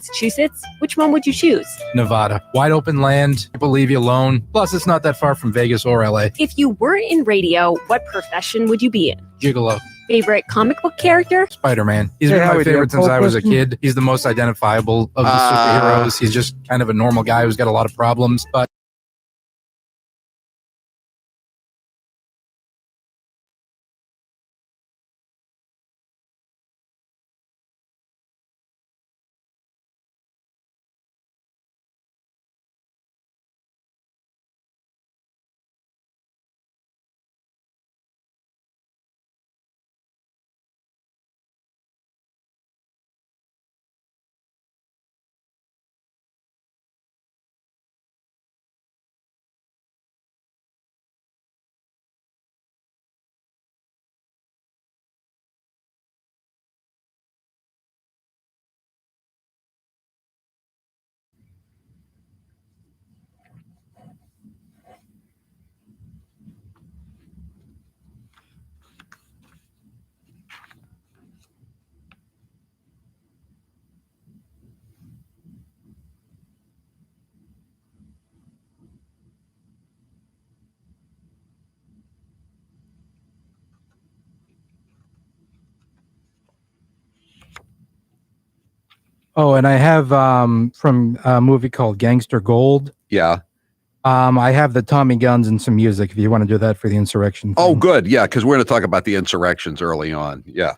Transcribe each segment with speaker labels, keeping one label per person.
Speaker 1: Massachusetts, which one would you choose?
Speaker 2: Nevada. Wide open land. People leave you alone. Plus, it's not that far from Vegas or LA.
Speaker 1: If you weren't in radio, what profession would you be in?
Speaker 2: Gigolo.
Speaker 1: Favorite comic book character?
Speaker 2: Spider-Man. He's been my favorite since I was a kid. He's the most identifiable of the superheroes. He's just kind of a normal guy who's got a lot of problems, but oh, and I have from a movie called Gangster Gold.
Speaker 3: Yeah.
Speaker 2: I have the Tommy guns and some music if you want to do that for the insurrection thing.
Speaker 3: Oh, good. Yeah, because we're going to talk about the insurrections early on. Yeah.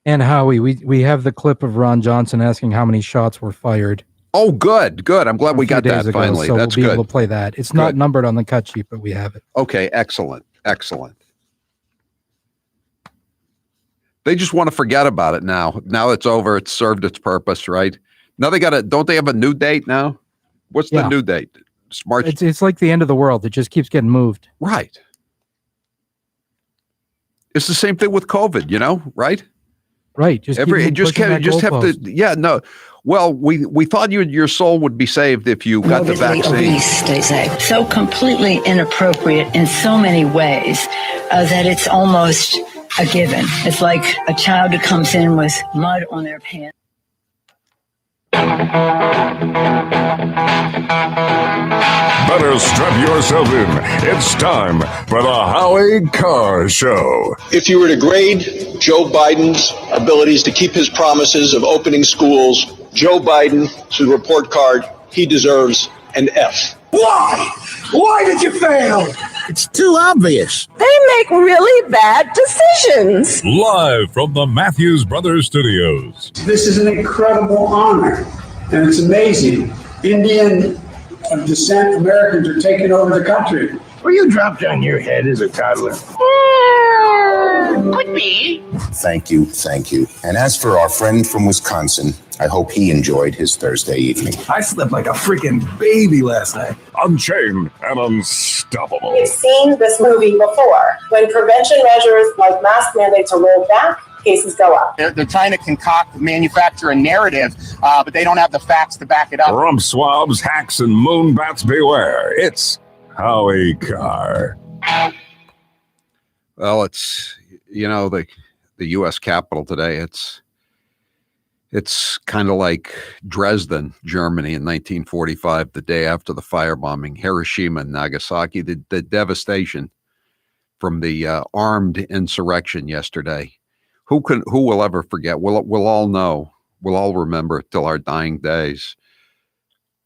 Speaker 2: And Howie, we have the clip of Ron Johnson asking how many shots were fired.
Speaker 3: Oh, good. I'm glad we got that finally.
Speaker 2: So
Speaker 3: That's
Speaker 2: we'll be
Speaker 3: good.
Speaker 2: able to play that. It's not numbered on the cut sheet, but we have it.
Speaker 3: Okay, excellent. They just want to forget about it now. Now it's over. It's served its purpose, right? Now don't they have a new date now? What's the new date? It's March.
Speaker 2: It's like the end of the world. It just keeps getting moved.
Speaker 3: Right. It's the same thing with COVID, right?
Speaker 2: Right.
Speaker 3: Just have to. Yeah. No. Well, we thought your soul would be saved if you got the vaccine.
Speaker 4: Obese, stay safe. So completely inappropriate in so many ways that it's almost a given. It's like a child who comes in with mud on their pants.
Speaker 5: Better strap yourself in. It's time for the Howie Carr Show.
Speaker 6: If you were to grade Joe Biden's abilities to keep his promises of opening schools, Joe Biden should report card, he deserves an F.
Speaker 7: Why? Why did you fail?
Speaker 8: It's too obvious.
Speaker 9: They make really bad decisions.
Speaker 5: Live from the Matthews Brothers Studios.
Speaker 7: This is an incredible honor, and it's amazing. Indian descent Americans are taking over the country.
Speaker 8: Were you dropped on your head as a toddler?
Speaker 9: Could be.
Speaker 8: Thank you. And as for our friend from Wisconsin, I hope he enjoyed his Thursday evening.
Speaker 7: I slept like a freaking baby last night.
Speaker 5: Unchained and unstoppable.
Speaker 10: We've seen this movie before. When prevention measures like mask mandates are rolled back, cases go up.
Speaker 11: They're trying to manufacture a narrative, but they don't have the facts to back it up.
Speaker 5: Rump swabs, hacks, and moonbats beware. It's Howie Carr.
Speaker 3: Well, it's, the U.S. Capitol today. It's kind of like Dresden, Germany in 1945, the day after the firebombing, Hiroshima and Nagasaki, the devastation from the armed insurrection yesterday. Who will ever forget? We'll all know. We'll all remember till our dying days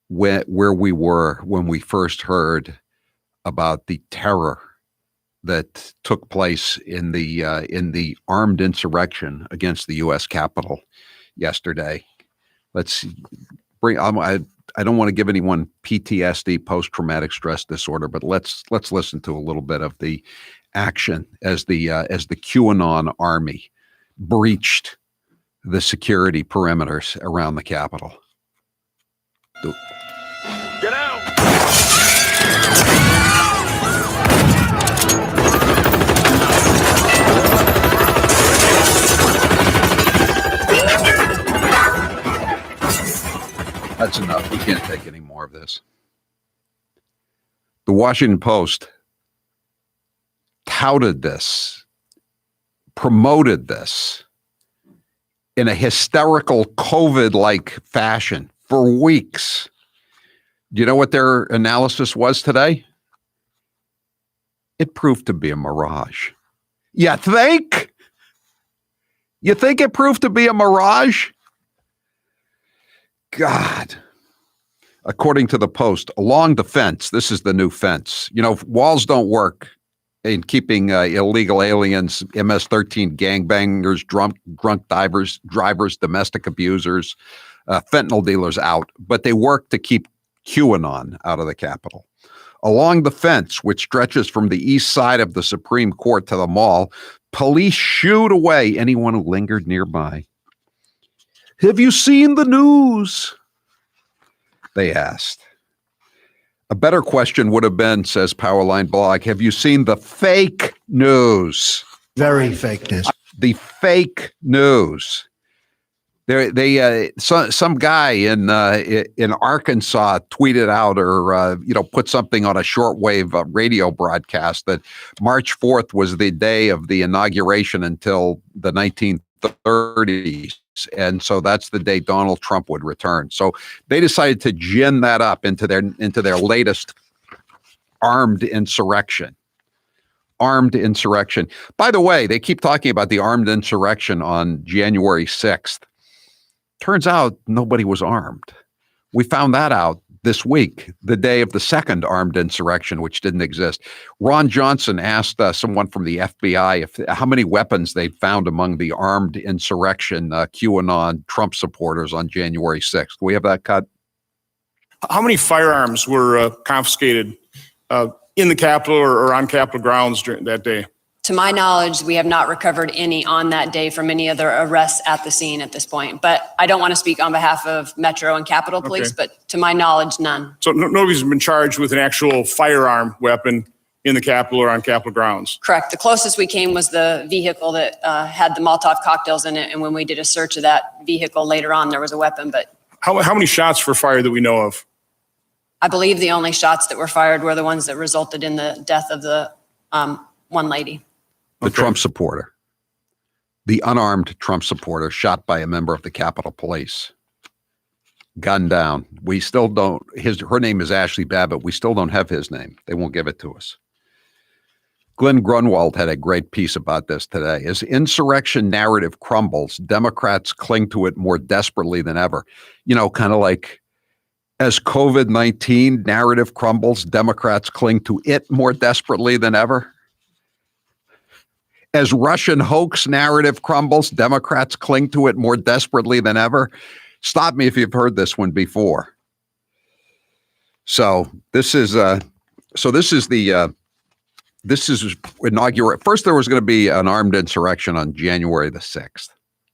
Speaker 3: where we were when we first heard about the terror that took place in the armed insurrection against the U.S. Capitol yesterday. Let's bring. I don't want to give anyone PTSD, post-traumatic stress disorder, but let's listen to a little bit of the action as the QAnon army breached the security perimeters around the Capitol.
Speaker 5: Get out!
Speaker 3: That's enough. We can't take any more of this. The Washington Post touted this, promoted this in a hysterical COVID-like fashion for weeks. Do you know what their analysis was today? It proved to be a mirage. You think? You think it proved to be a mirage? God. According to the Post, along the fence, this is the new fence. You know, walls don't work in keeping illegal aliens, MS-13 gangbangers, drunk drivers, domestic abusers, fentanyl dealers out, but they work to keep QAnon out of the Capitol. Along the fence, which stretches from the east side of the Supreme Court to the mall, police shooed away anyone who lingered nearby. Have you seen the news? They asked. A better question would have been, says Powerline Blog, have you seen the fake news?
Speaker 12: Very fake news.
Speaker 3: The fake news. Some guy in Arkansas tweeted out or put something on a shortwave radio broadcast that March 4th was the day of the inauguration until the 1930s. And so that's the day Donald Trump would return. So they decided to gin that up into their latest armed insurrection. Armed insurrection. By the way, they keep talking about the armed insurrection on January 6th. Turns out nobody was armed. We found that out this week, the day of the second armed insurrection, which didn't exist. Ron Johnson asked someone from the FBI how many weapons they found among the armed insurrection QAnon Trump supporters on January 6th. We have that cut.
Speaker 13: How many firearms were confiscated in the Capitol or on Capitol grounds during that day?
Speaker 14: To my knowledge, we have not recovered any on that day from any other arrests at the scene at this point. But I don't want to speak on behalf of Metro and Capitol Police, but to my knowledge, none.
Speaker 13: So nobody's been charged with an actual firearm weapon in the Capitol or on Capitol grounds?
Speaker 14: Correct. The closest we came was the vehicle that had the Molotov cocktails in it. And when we did a search of that vehicle later on, there was a weapon. But
Speaker 13: how many shots were fired that we know of?
Speaker 14: I believe the only shots that were fired were the ones that resulted in the death of the one lady.
Speaker 3: The Trump supporter, the unarmed Trump supporter shot by a member of the Capitol Police, gunned down. We still don't, her name is Ashley Babbitt. We still don't have his name. They won't give it to us. Glenn Grunwald had a great piece about this today. As insurrection narrative crumbles, Democrats cling to it more desperately than ever. You know, kind of like as COVID-19 narrative crumbles, Democrats cling to it more desperately than ever. As Russian hoax narrative crumbles, Democrats cling to it more desperately than ever. Stop me if you've heard this one before. So this is inaugural. First, there was going to be an armed insurrection on January the 6th,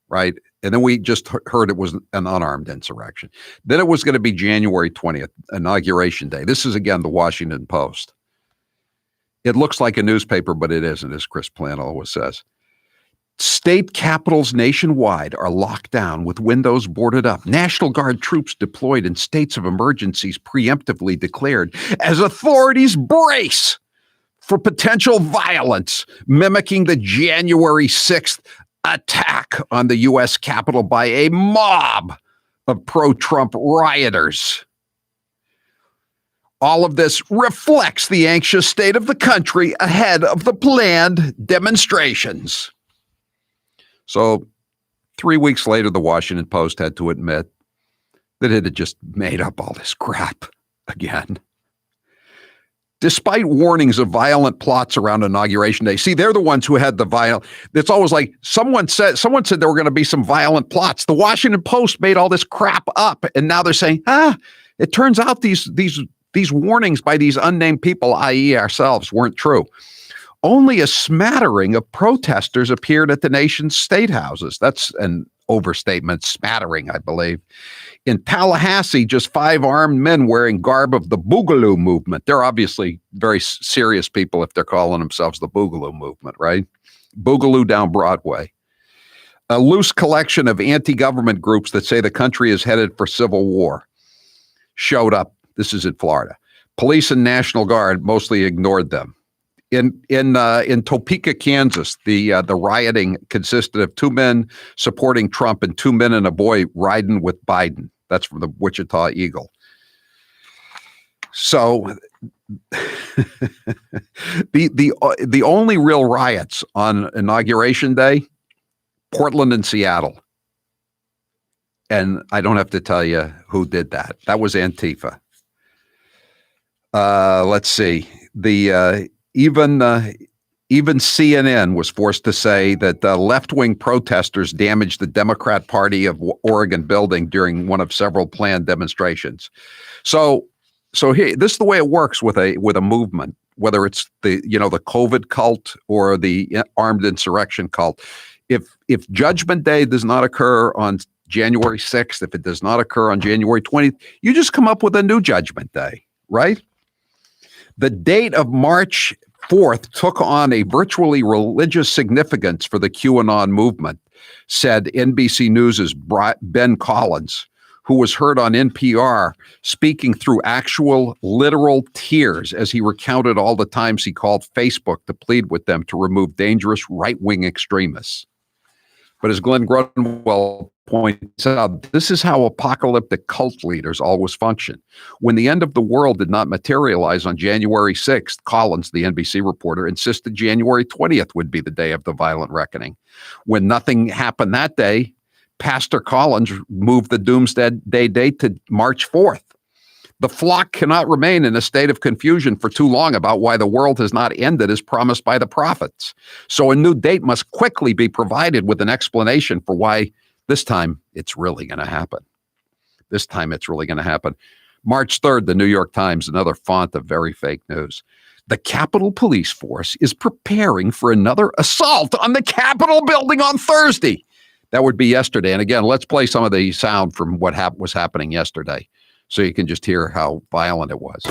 Speaker 3: right? And then we just heard it was an unarmed insurrection. Then it was going to be January 20th, Inauguration Day. This is, again, the Washington Post. It looks like a newspaper, but it isn't, as Chris Plant always says. State capitals nationwide are locked down with windows boarded up. National Guard troops deployed in states of emergencies preemptively declared as authorities brace for potential violence, mimicking the January 6th attack on the U.S. Capitol by a mob of pro-Trump rioters. All of this reflects the anxious state of the country ahead of the planned demonstrations. So 3 weeks later, the Washington Post had to admit that it had just made up all this crap again. Despite warnings of violent plots around Inauguration Day. See, they're the ones who had the violent. It's always like someone said there were going to be some violent plots. The Washington Post made all this crap up, and now they're saying, it turns out these warnings by these unnamed people, i.e. ourselves, weren't true. Only a smattering of protesters appeared at the nation's state houses. That's an overstatement, smattering, I believe. In Tallahassee, just 5 armed men wearing garb of the Boogaloo movement. They're obviously very serious people if they're calling themselves the Boogaloo movement, right? Boogaloo down Broadway. A loose collection of anti-government groups that say the country is headed for civil war showed up. This is in Florida. Police and National Guard mostly ignored them. In Topeka, Kansas, the rioting consisted of 2 men supporting Trump and 2 men and a boy riding with Biden. That's from the Wichita Eagle. So the only real riots on Inauguration Day, Portland and Seattle. And I don't have to tell you who did that. That was Antifa. Let's see. Even CNN was forced to say that left-wing protesters damaged the Democrat Party of Oregon building during one of several planned demonstrations. So here, this is the way it works with a movement, whether it's the COVID cult or the armed insurrection cult. If Judgment Day does not occur on January 6th, if it does not occur on January 20th, you just come up with a new Judgment Day, right? The date of March 4th took on a virtually religious significance for the QAnon movement, said NBC News' Ben Collins, who was heard on NPR speaking through actual literal tears as he recounted all the times he called Facebook to plead with them to remove dangerous right-wing extremists. But as Glenn Grunwald points out, this is how apocalyptic cult leaders always function. When the end of the world did not materialize on January 6th, Collins, the NBC reporter, insisted January 20th would be the day of the violent reckoning. When nothing happened that day, Pastor Collins moved the doomsday date to March 4th. The flock cannot remain in a state of confusion for too long about why the world has not ended as promised by the prophets. So a new date must quickly be provided with an explanation for why this time it's really going to happen. This time it's really going to happen. March 3rd, the New York Times, another font of very fake news. The Capitol Police Force is preparing for another assault on the Capitol building on Thursday. That would be yesterday. And again, let's play some of the sound from what was happening yesterday, so you can just hear how violent it was.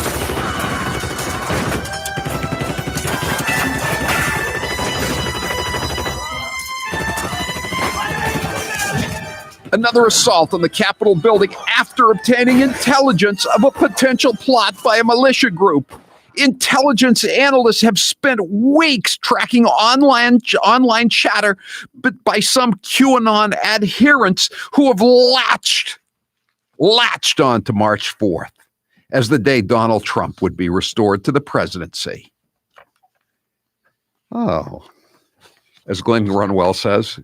Speaker 3: Another assault on the Capitol building after obtaining intelligence of a potential plot by a militia group. Intelligence analysts have spent weeks tracking online chatter by some QAnon adherents who have latched on to March 4th as the day Donald Trump would be restored to the presidency. Oh, as Glenn Grunwald says,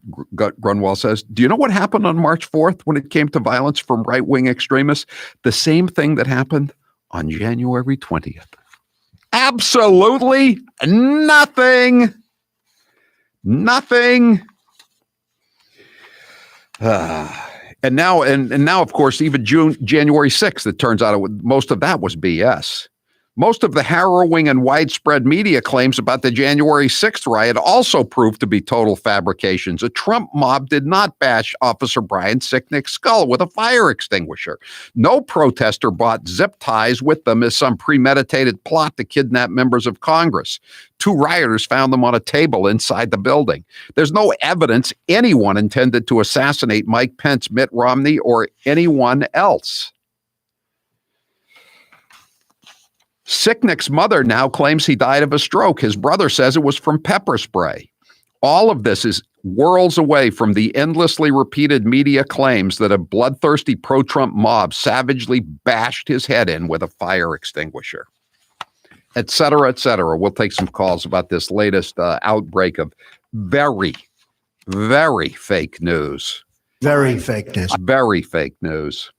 Speaker 3: do you know what happened on March 4th when it came to violence from right-wing extremists? The same thing that happened on January 20th. Absolutely nothing. Nothing. And now, of course, even January 6th, it turns out most of that was BS. Most of the harrowing and widespread media claims about the January 6th riot also proved to be total fabrications. A Trump mob did not bash Officer Brian Sicknick's skull with a fire extinguisher. No protester bought zip ties with them as some premeditated plot to kidnap members of Congress. 2 rioters found them on a table inside the building. There's no evidence anyone intended to assassinate Mike Pence, Mitt Romney, or anyone else. Sicknick's mother now claims he died of a stroke. His brother says it was from pepper spray. All of this is worlds away from the endlessly repeated media claims that a bloodthirsty pro-Trump mob savagely bashed his head in with a fire extinguisher, et cetera, et cetera. We'll take some calls about this latest outbreak of very, very fake news.
Speaker 12: Very fake news.
Speaker 3: Very fake news.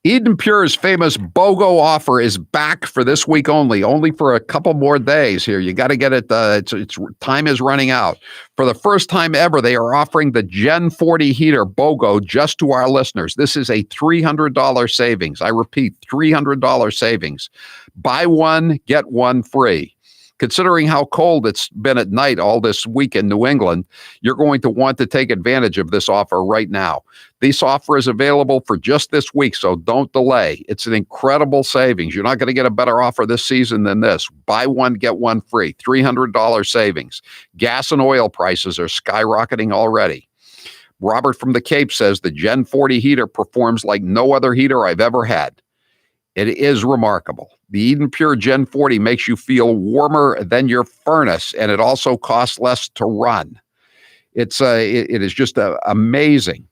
Speaker 3: Eden Pure's famous BOGO offer is back for this week only for a couple more days here. You got to get it. It's time is running out. For the first time ever, they are offering the Gen 40 heater BOGO just to our listeners. This is a $300 savings. I repeat, $300 savings. Buy one, get one free. Considering how cold it's been at night all this week in New England, you're going to want to take advantage of this offer right now. This offer is available for just this week, so don't delay. It's an incredible savings. You're not going to get a better offer this season than this. Buy one, get one free. $300 savings. Gas and oil prices are skyrocketing already. Robert from the Cape says the Gen 40 heater performs like no other heater I've ever had. It is remarkable. The Eden Pure Gen 40 makes you feel warmer than your furnace, and it also costs less to run. It is just amazing.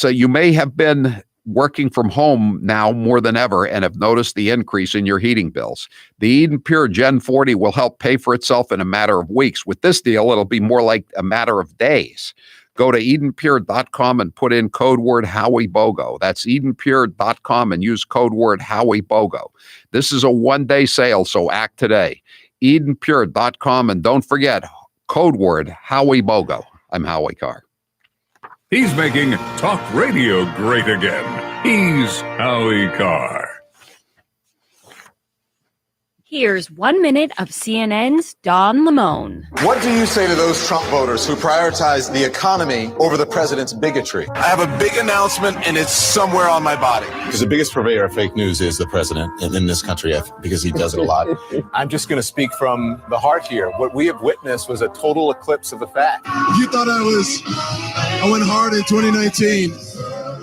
Speaker 3: You may have been working from home now more than ever and have noticed the increase in your heating bills. The Eden Pure Gen 40 will help pay for itself in a matter of weeks. With this deal, it'll be more like a matter of days. Go to EdenPure.com and put in code word HowieBOGO. That's EdenPure.com and use code word HowieBOGO. This is a one-day sale, so act today. EdenPure.com, and don't forget, code word HowieBOGO. I'm Howie Carr.
Speaker 5: He's making talk radio great again. He's Howie Carr.
Speaker 1: Here's 1 minute of CNN's Don Lemon.
Speaker 12: What do you say to those Trump voters who prioritize the economy over the president's bigotry?
Speaker 15: I have a big announcement, and it's somewhere on my body.
Speaker 12: Because the biggest purveyor of fake news is the president in this country, because he does it a lot.
Speaker 15: I'm just going to speak from the heart here. What we have witnessed was a total eclipse of the fact.
Speaker 16: You thought I went hard in 2019.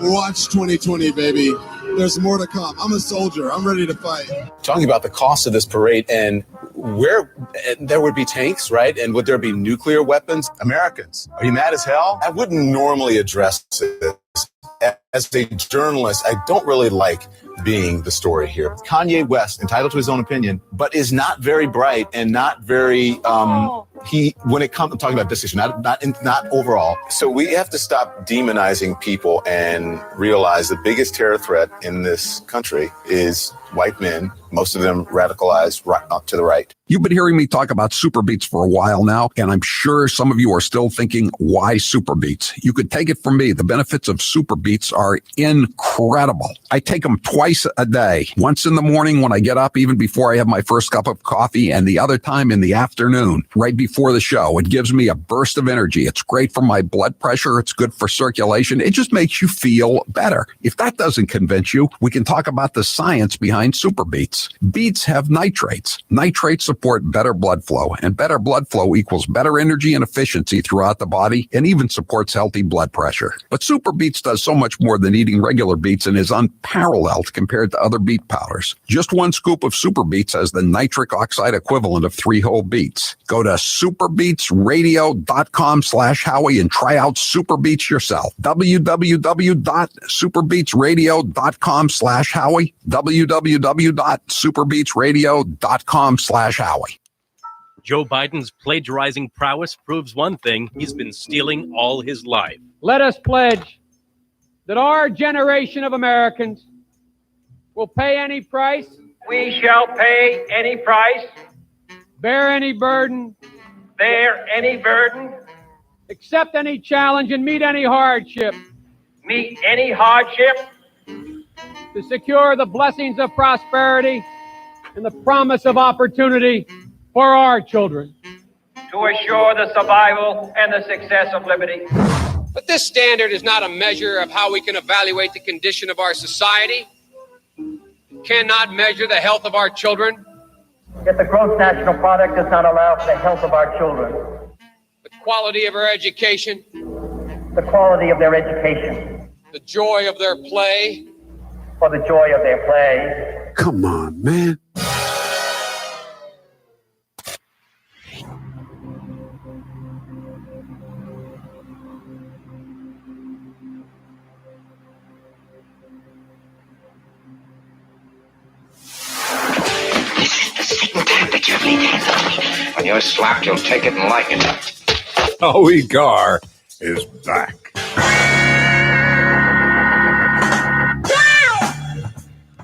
Speaker 16: Watch 2020, baby. There's more to come. I'm a soldier. I'm ready to fight.
Speaker 15: Talking about the cost of this parade and where there would be tanks, right? And would there be nuclear weapons? Americans, are you mad as hell? I wouldn't normally address this. As a journalist, I don't really like being the story here. Kanye West, entitled to his own opinion, but is not very bright and not very, when it comes to talking about this issue, not overall. So we have to stop demonizing people and realize the biggest terror threat in this country is white men, most of them radicalized right up to the right.
Speaker 3: You've been hearing me talk about Super Beets for a while now, and I'm sure some of you are still thinking, why Super Beets? You could take it from me. The benefits of Super Beets are incredible. I take them twice a day, once in the morning when I get up, even before I have my first cup of coffee, and the other time in the afternoon, right before the show. It gives me a burst of energy. It's great for my blood pressure. It's good for circulation. It just makes you feel better. If that doesn't convince you, we can talk about the science behind Super Beets. Beets have nitrates. Nitrates support better blood flow, and better blood flow equals better energy and efficiency throughout the body, and even supports healthy blood pressure. But Super Beets does so much more than eating regular beets and is unparalleled compared to other beet powders. Just one scoop of Super Beets has the nitric oxide equivalent of 3 whole beets. Go to superbeetsradio.com/Howie and try out Super Beets yourself. www.superbeetsradio.com/Howie. www.superbeetsradio.com/Howie.
Speaker 17: Joe Biden's plagiarizing prowess proves one thing: he's been stealing all his life.
Speaker 18: Let us pledge that our generation of Americans will pay any price. We shall pay any price. Bear any burden. Bear any burden. Accept any challenge and meet any hardship. Meet any hardship. To secure the blessings of prosperity and the promise of opportunity for our children. To assure the survival and the success of liberty.
Speaker 19: But this standard is not a measure of how we can evaluate the condition of our society. It cannot measure the health of our children.
Speaker 18: Yet the gross national product does not allow for the health of our children.
Speaker 19: The quality of our education.
Speaker 18: The quality of their education.
Speaker 19: The joy of their play.
Speaker 18: For the joy of their play.
Speaker 16: Come on, man.
Speaker 20: When you're slapped, you'll take it and like it.
Speaker 5: Howie Carr is back.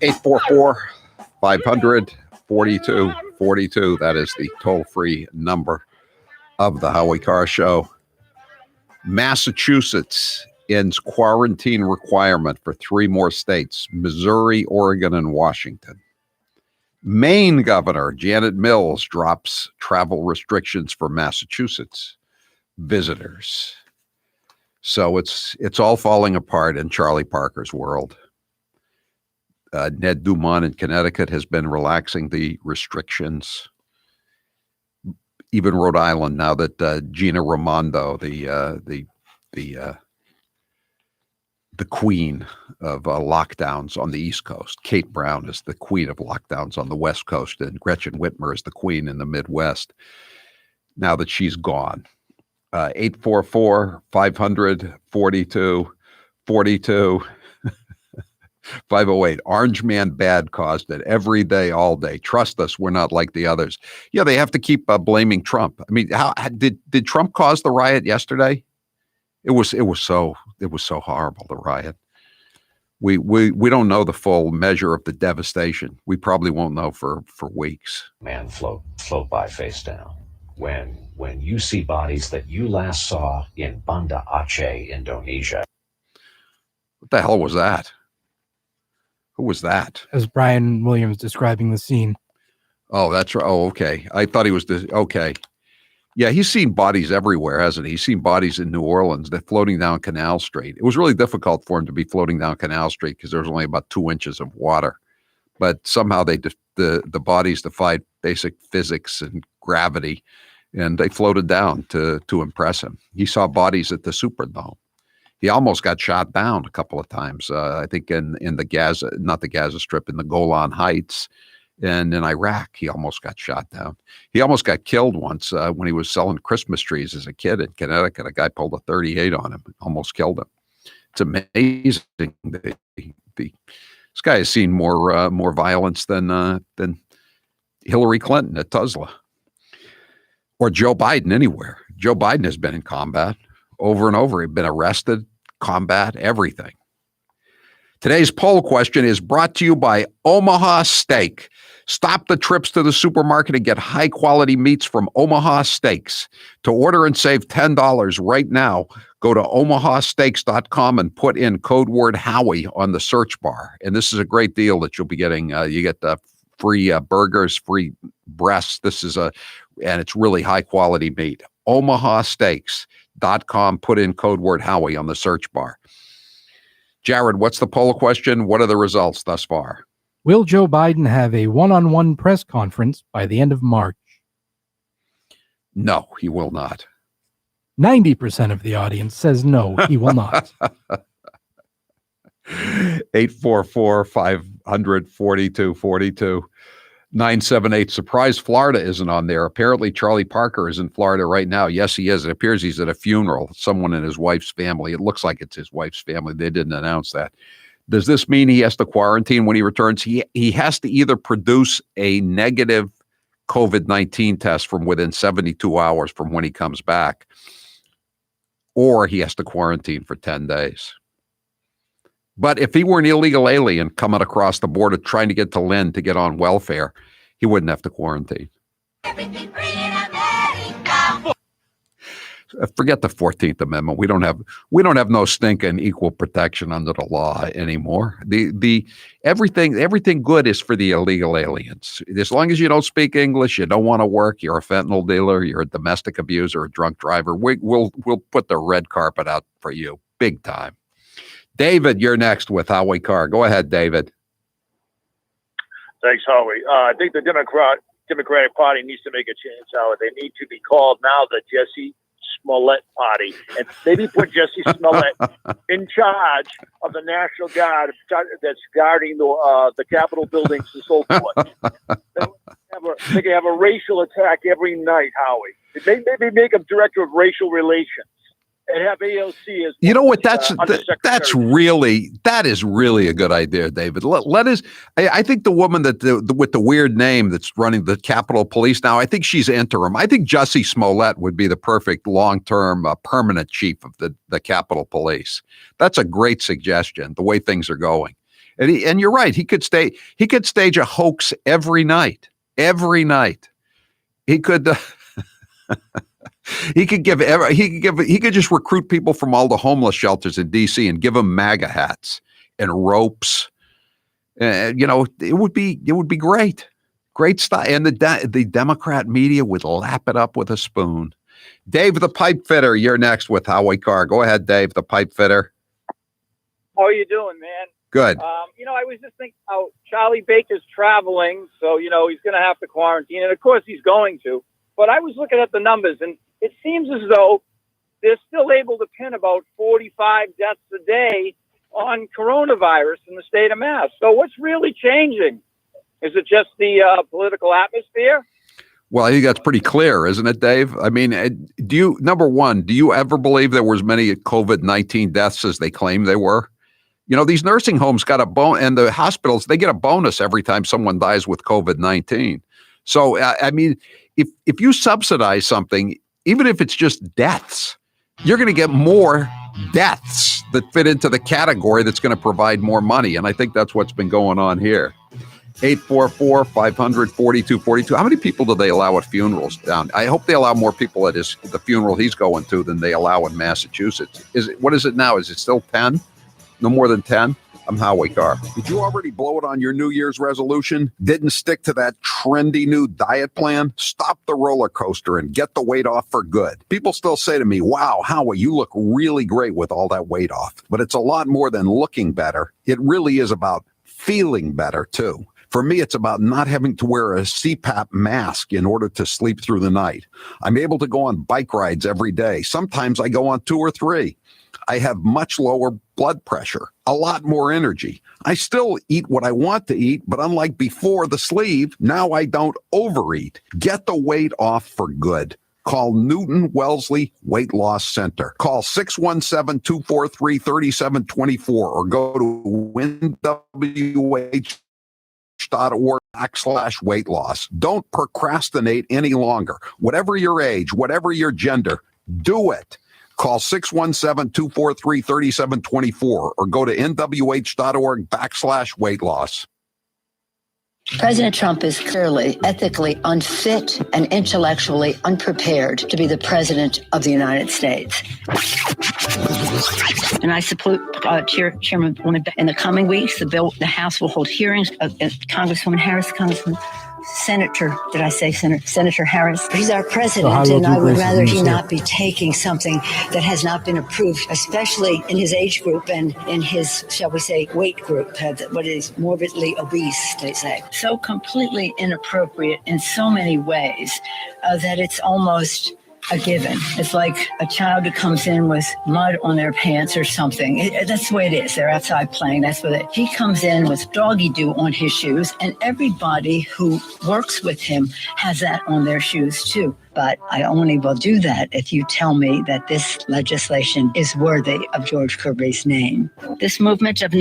Speaker 3: 844-500-4242. That is the toll-free number of the Howie Carr Show. Massachusetts ends quarantine requirement for 3 more states, Missouri, Oregon, and Washington. Maine Governor Janet Mills drops travel restrictions for Massachusetts visitors. So it's all falling apart in Charlie Parker's world. Ned Dumont in Connecticut has been relaxing the restrictions. Even Rhode Island, now that Gina Raimondo, the queen of lockdowns on the East Coast. Kate Brown is the queen of lockdowns on the West Coast, and Gretchen Whitmer is the queen in the Midwest. Now that she's gone. 844-500-4242. 508. Orange Man Bad caused it every day, all day. Trust us, we're not like the others. Yeah, they have to keep blaming Trump. I mean, how did Trump cause the riot yesterday? It was so horrible, the riot. We don't know the full measure of the devastation. We probably won't know for weeks.
Speaker 21: Man, float by face down. When you see bodies that you last saw in Banda Aceh, Indonesia.
Speaker 3: What the hell was that? Who was that?
Speaker 2: As Brian Williams describing the scene.
Speaker 3: Oh, that's right. Oh, okay. I thought he was okay. Yeah, he's seen bodies everywhere, hasn't he? He's seen bodies in New Orleans. They're floating down Canal Street. It was really difficult for him to be floating down Canal Street because there was only about 2 inches of water. But somehow the bodies defied basic physics and gravity, and they floated down to impress him. He saw bodies at the Superdome. He almost got shot down a couple of times. I think in the Gaza, not the Gaza Strip, in the Golan Heights, and in Iraq, he almost got shot down. He almost got killed once when he was selling Christmas trees as a kid in Connecticut. A guy pulled a .38 on him, almost killed him. It's amazing. This guy has seen more violence than Hillary Clinton at Tulsa or Joe Biden anywhere. Joe Biden has been in combat over and over. He's been arrested, combat, everything. Today's poll question is brought to you by Omaha Steak. Stop the trips to the supermarket and get high-quality meats from Omaha Steaks. To order and save $10 right now, go to omahasteaks.com and put in code word Howie on the search bar. And this is a great deal that you'll be getting. You get free burgers, free breasts. And it's really high-quality meat. omahasteaks.com, put in code word Howie on the search bar. Jared, what's the poll question? What are the results thus far?
Speaker 2: Will Joe Biden have a one-on-one press conference by the end of March?
Speaker 3: No, he will not.
Speaker 2: 90% of the audience says no, he will not.
Speaker 3: 844-500-4242. 978. Surprise Florida isn't on there. Apparently Charlie Parker is in Florida right now. Yes, he is. It appears he's at a funeral. Someone in his wife's family. It looks like it's his wife's family. They didn't announce that. Does this mean he has to quarantine when he returns? He has to either produce a negative COVID-19 test from within 72 hours from when he comes back, or he has to quarantine for 10 days. But if he were an illegal alien coming across the border trying to get to Lynn to get on welfare, he wouldn't have to quarantine. Forget the 14th Amendment. We don't have no stinking equal protection under the law anymore. Everything good is for the illegal aliens. As long as you don't speak English, you don't want to work, you're a fentanyl dealer, you're a domestic abuser, a drunk driver, we'll put the red carpet out for you big time. David, you're next with Howie Carr. Go ahead, David.
Speaker 22: Thanks, Howie. I think the Democratic Party needs to make a change, Howard. They need to be called now the Jesse Smollett Party, and maybe put Jesse Smollett in charge of the National Guard that's guarding the Capitol buildings and so forth. They can have a racial attack every night, Howie. Maybe make him director of racial relations. And have AOC as
Speaker 3: you know what? That is really a good idea, David. I think the woman with the weird name that's running the Capitol Police now, I think she's interim. I think Jussie Smollett would be the perfect long-term permanent chief of the Capitol Police. That's a great suggestion. The way things are going, And you're right. He could stage a hoax every night. Every night. He could he could just recruit people from all the homeless shelters in DC and give them MAGA hats and ropes. It would be great. Great stuff. And the Democrat media would lap it up with a spoon. Dave the pipe fitter, you're next with Howie Carr. Go ahead, Dave the pipe fitter.
Speaker 4: How are you doing, man?
Speaker 3: Good.
Speaker 4: I was just thinking how Charlie Baker's traveling, so, he's going to have to quarantine, and of course he's going to. But I was looking at the numbers, and it seems as though they're still able to pin about 45 deaths a day on coronavirus in the state of Mass. So what's really changing? Is it just the political atmosphere?
Speaker 3: Well, I think that's pretty clear, isn't it, Dave? I mean, number one, do you ever believe there was many COVID-19 deaths as they claim they were? These nursing homes got a bonus, and the hospitals, they get a bonus every time someone dies with COVID-19. So, I mean, if you subsidize something, even if it's just deaths, you're going to get more deaths that fit into the category that's going to provide more money. And I think that's what's been going on here. 844-500-4242. How many people do they allow at funerals down? I hope they allow more people at the funeral he's going to than they allow in Massachusetts. What is it now? Is it still 10? No more than 10? I'm Howie Carr. Did you already blow it on your New Year's resolution? Didn't stick to that trendy new diet plan? Stop the roller coaster and get the weight off for good. People still say to me, wow, Howie, you look really great with all that weight off. But it's a lot more than looking better. It really is about feeling better, too. For me, it's about not having to wear a CPAP mask in order to sleep through the night. I'm able to go on bike rides every day. Sometimes I go on 2 or 3. I have much lower blood pressure, a lot more energy. I still eat what I want to eat, but unlike before the sleeve, now I don't overeat. Get the weight off for good. Call Newton Wellesley Weight Loss Center. Call 617-243-3724 or go to nwh.org/weight loss. Don't procrastinate any longer. Whatever your age, whatever your gender, do it. Call 617-243-3724 or go to nwh.org/weight loss.
Speaker 6: President Trump is clearly ethically unfit and intellectually unprepared to be the president of the United States. And I support Chairwoman. In the coming weeks, the House will hold hearings. Congresswoman Harris, Senator Harris. He's our president, and I would rather he not be taking something that has not been approved, especially in his age group and in his, shall we say, weight group, what is morbidly obese, they say. So completely inappropriate in so many ways that it's almost a given. It's like a child who comes in with mud on their pants or something. That's the way it is. They're outside playing. That's what he comes in with doggy doo on his shoes, and everybody who works with him has that on their shoes too. But I only will do that if you tell me that this legislation is worthy of George Kirby's name. This moment of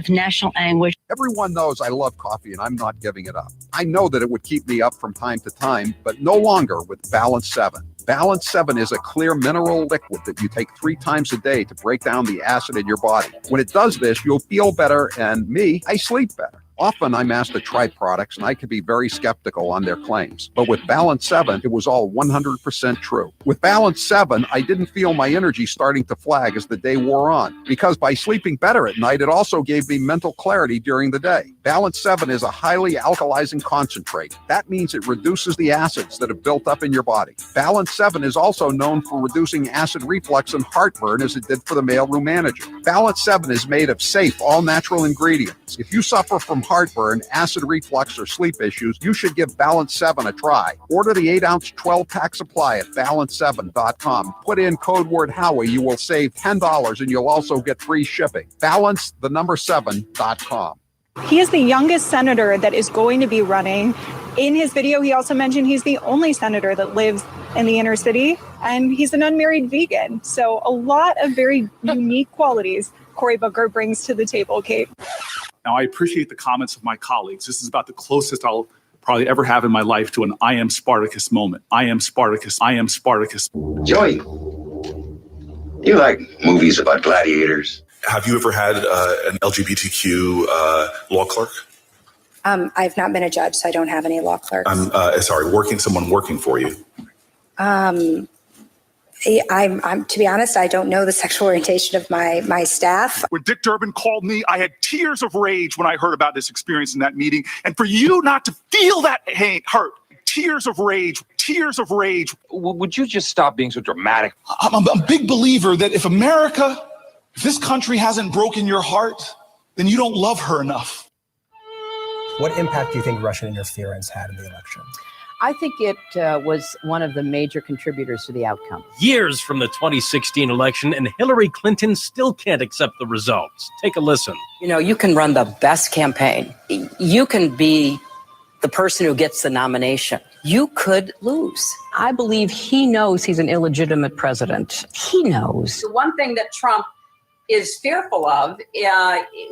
Speaker 6: national anguish.
Speaker 3: Everyone knows I love coffee and I'm not giving it up. I know that it would keep me up from time to time, but no longer with Balance 7. Balance 7 is a clear mineral liquid that you take 3 times a day to break down the acid in your body. When it does this, you'll feel better, and I sleep better. Often I'm asked to try products and I can be very skeptical on their claims. But with Balance 7, it was all 100% true. With Balance 7, I didn't feel my energy starting to flag as the day wore on, because by sleeping better at night, it also gave me mental clarity during the day. Balance 7 is a highly alkalizing concentrate. That means it reduces the acids that have built up in your body. Balance 7 is also known for reducing acid reflux and heartburn, as it did for the mailroom manager. Balance 7 is made of safe, all-natural ingredients. If you suffer from heartburn, acid reflux, or sleep issues, you should give Balance 7 a try. Order the 8-ounce 12-pack supply at balance7.com. Put in code word Howie. You will save $10 and you'll also get free shipping. Balance7.com.
Speaker 23: He is the youngest senator that is going to be running. In his video, he also mentioned he's the only senator that lives in the inner city, and he's an unmarried vegan. So a lot of very unique qualities Cory Booker brings to the table, Kate.
Speaker 24: Now, I appreciate the comments of my colleagues. This is about the closest I'll probably ever have in my life to an I am Spartacus moment. I am Spartacus. I am Spartacus.
Speaker 20: Joey, you like movies about gladiators?
Speaker 7: Have you ever had an LGBTQ law clerk?
Speaker 8: I've not been a judge, so I don't have any law clerks.
Speaker 7: Someone working for you.
Speaker 8: I'm to be honest, I don't know the sexual orientation of my staff.
Speaker 24: When Dick Durbin called me, I had tears of rage when I heard about this experience in that meeting. And for you not to feel that hurt, tears of rage.
Speaker 20: Would you just stop being so dramatic?
Speaker 16: I'm a big believer that if this country hasn't broken your heart, then you don't love her enough.
Speaker 9: What impact do you think Russian interference had in the election?
Speaker 10: I think it was one of the major contributors to the outcome.
Speaker 17: Years from the 2016 election, and Hillary Clinton still can't accept the results. Take a listen.
Speaker 10: You know, you can run the best campaign. You can be the person who gets the nomination. You could lose. I believe he knows he's an illegitimate president. He knows.
Speaker 25: The one thing that Trump is fearful of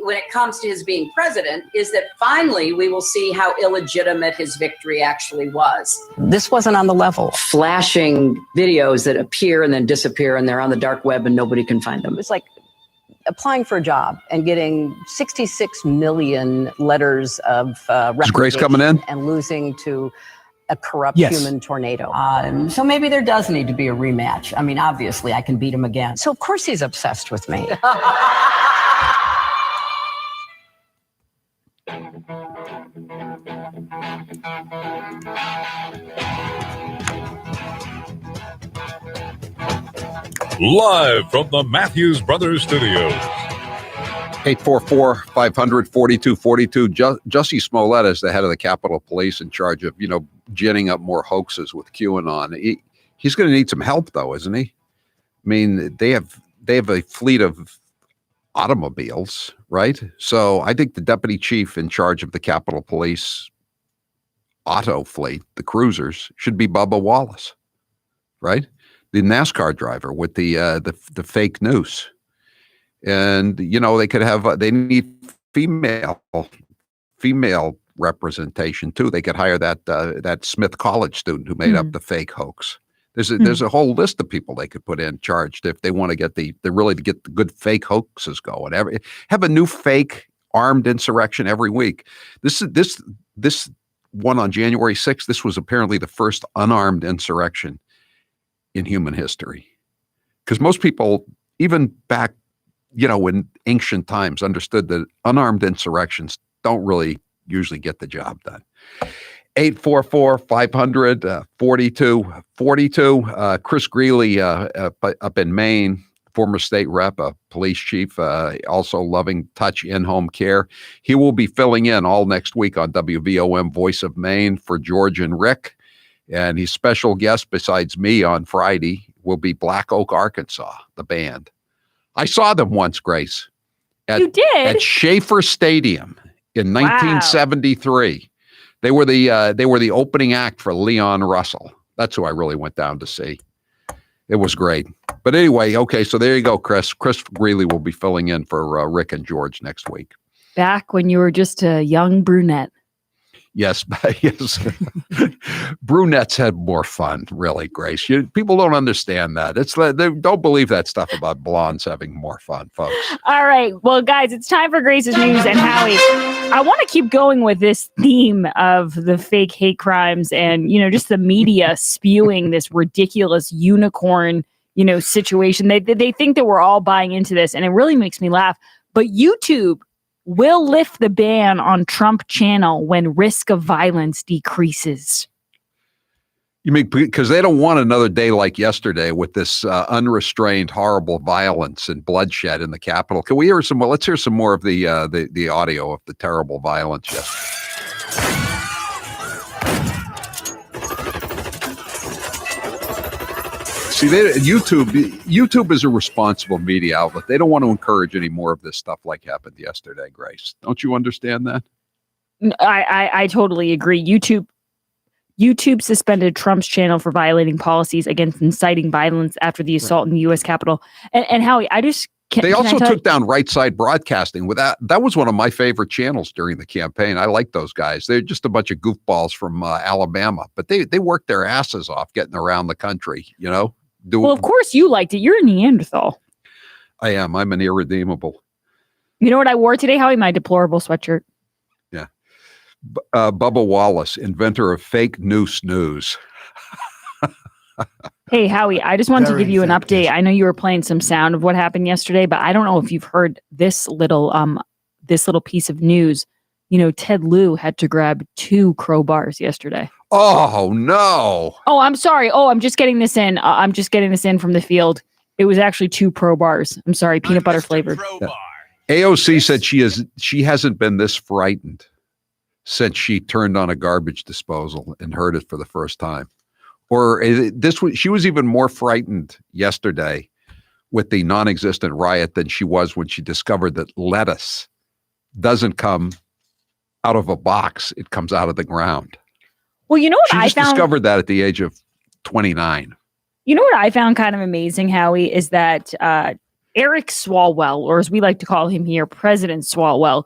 Speaker 25: when it comes to his being president is that finally we will see how illegitimate his victory actually was.
Speaker 10: This wasn't on the level. Flashing videos that appear and then disappear, and they're on the dark web and nobody can find them. It's like applying for a job and getting 66 million letters of
Speaker 3: Is Grace coming in?
Speaker 10: and losing to a corrupt human tornado. So maybe there does need to be a rematch. I mean, obviously, I can beat him again. So of course he's obsessed with me.
Speaker 5: Live from the Matthews Brothers Studios.
Speaker 3: 844-500-4242. Jussie Smollett is the head of the Capitol Police in charge of, ginning up more hoaxes with QAnon. He's going to need some help, though, isn't he? I mean, they have a fleet of automobiles, right? So I think the deputy chief in charge of the Capitol Police auto fleet, the cruisers, should be Bubba Wallace, right? The NASCAR driver with the fake noose. And, they could have, they need female representation too. They could hire that Smith College student who made up the fake hoax. There's a whole list of people they could put in charged if they want to get to get the good fake hoaxes going. Have a new fake armed insurrection every week. This one on January 6th, this was apparently the first unarmed insurrection in human history. Because most people, even back, in ancient times, understood that unarmed insurrections don't really usually get the job done. 844-500-4242. Chris Greeley up in Maine, former state rep, a police chief, also loving touch in-home care. He will be filling in all next week on WVOM Voice of Maine for George and Rick. And his special guest besides me on Friday will be Black Oak, Arkansas, the band. I saw them once, Grace.
Speaker 1: You did?
Speaker 3: At Schaefer Stadium in 1973. They were the opening act for Leon Russell. That's who I really went down to see. It was great. But anyway, okay, so there you go, Chris. Chris Greeley will be filling in for Rick and George next week.
Speaker 1: Back when you were just a young brunette.
Speaker 3: Yes, yes. Brunettes had more fun, really, Grace. People don't understand that. They don't believe that stuff about blondes having more fun, folks.
Speaker 1: All right. Well, guys, it's time for Grace's News. And Howie, I want to keep going with this theme of the fake hate crimes and, just the media spewing this ridiculous unicorn, situation. They think that we're all buying into this, and it really makes me laugh. But YouTube will lift the ban on Trump channel when risk of violence decreases.
Speaker 3: You mean because they don't want another day like yesterday with this unrestrained, horrible violence and bloodshed in the Capitol? Can we hear some more? Let's hear some more of the audio of the terrible violence yesterday. See, YouTube is a responsible media outlet. They don't want to encourage any more of this stuff like happened yesterday, Grace. Don't you understand that?
Speaker 1: I totally agree. YouTube suspended Trump's channel for violating policies against inciting violence after the assault in the U.S. Capitol. And Howie, I just can't.
Speaker 3: They also took down Right Side Broadcasting. That was one of my favorite channels during the campaign. I like those guys. They're just a bunch of goofballs from Alabama, but they worked their asses off getting around the country,
Speaker 1: Well, of course you liked it. You're a Neanderthal.
Speaker 3: I am. I'm an irredeemable.
Speaker 1: You know what I wore today, Howie? My deplorable sweatshirt.
Speaker 3: Yeah. Bubba Wallace, inventor of fake news.
Speaker 1: Hey, Howie, I just wanted to give you an update. I know you were playing some sound of what happened yesterday, but I don't know if you've heard this little piece of news. You know, Ted Lieu had to grab 2 crowbars yesterday.
Speaker 3: Oh, no.
Speaker 1: Oh, I'm sorry. Oh, I'm just getting this in. I'm just getting this in from the field. It was actually 2 crowbars. I'm sorry, peanut butter flavored.
Speaker 3: Yeah. AOC said she hasn't been this frightened since she turned on a garbage disposal and heard it for the first time. Or she was even more frightened yesterday with the non-existent riot than she was when she discovered that lettuce doesn't come out of a box; it comes out of the ground.
Speaker 1: Well, you know what
Speaker 3: she
Speaker 1: I
Speaker 3: just
Speaker 1: found?
Speaker 3: Discovered that at the age of 29.
Speaker 1: You know what I found kind of amazing, Howie, is that Eric Swalwell, or as we like to call him here, President Swalwell,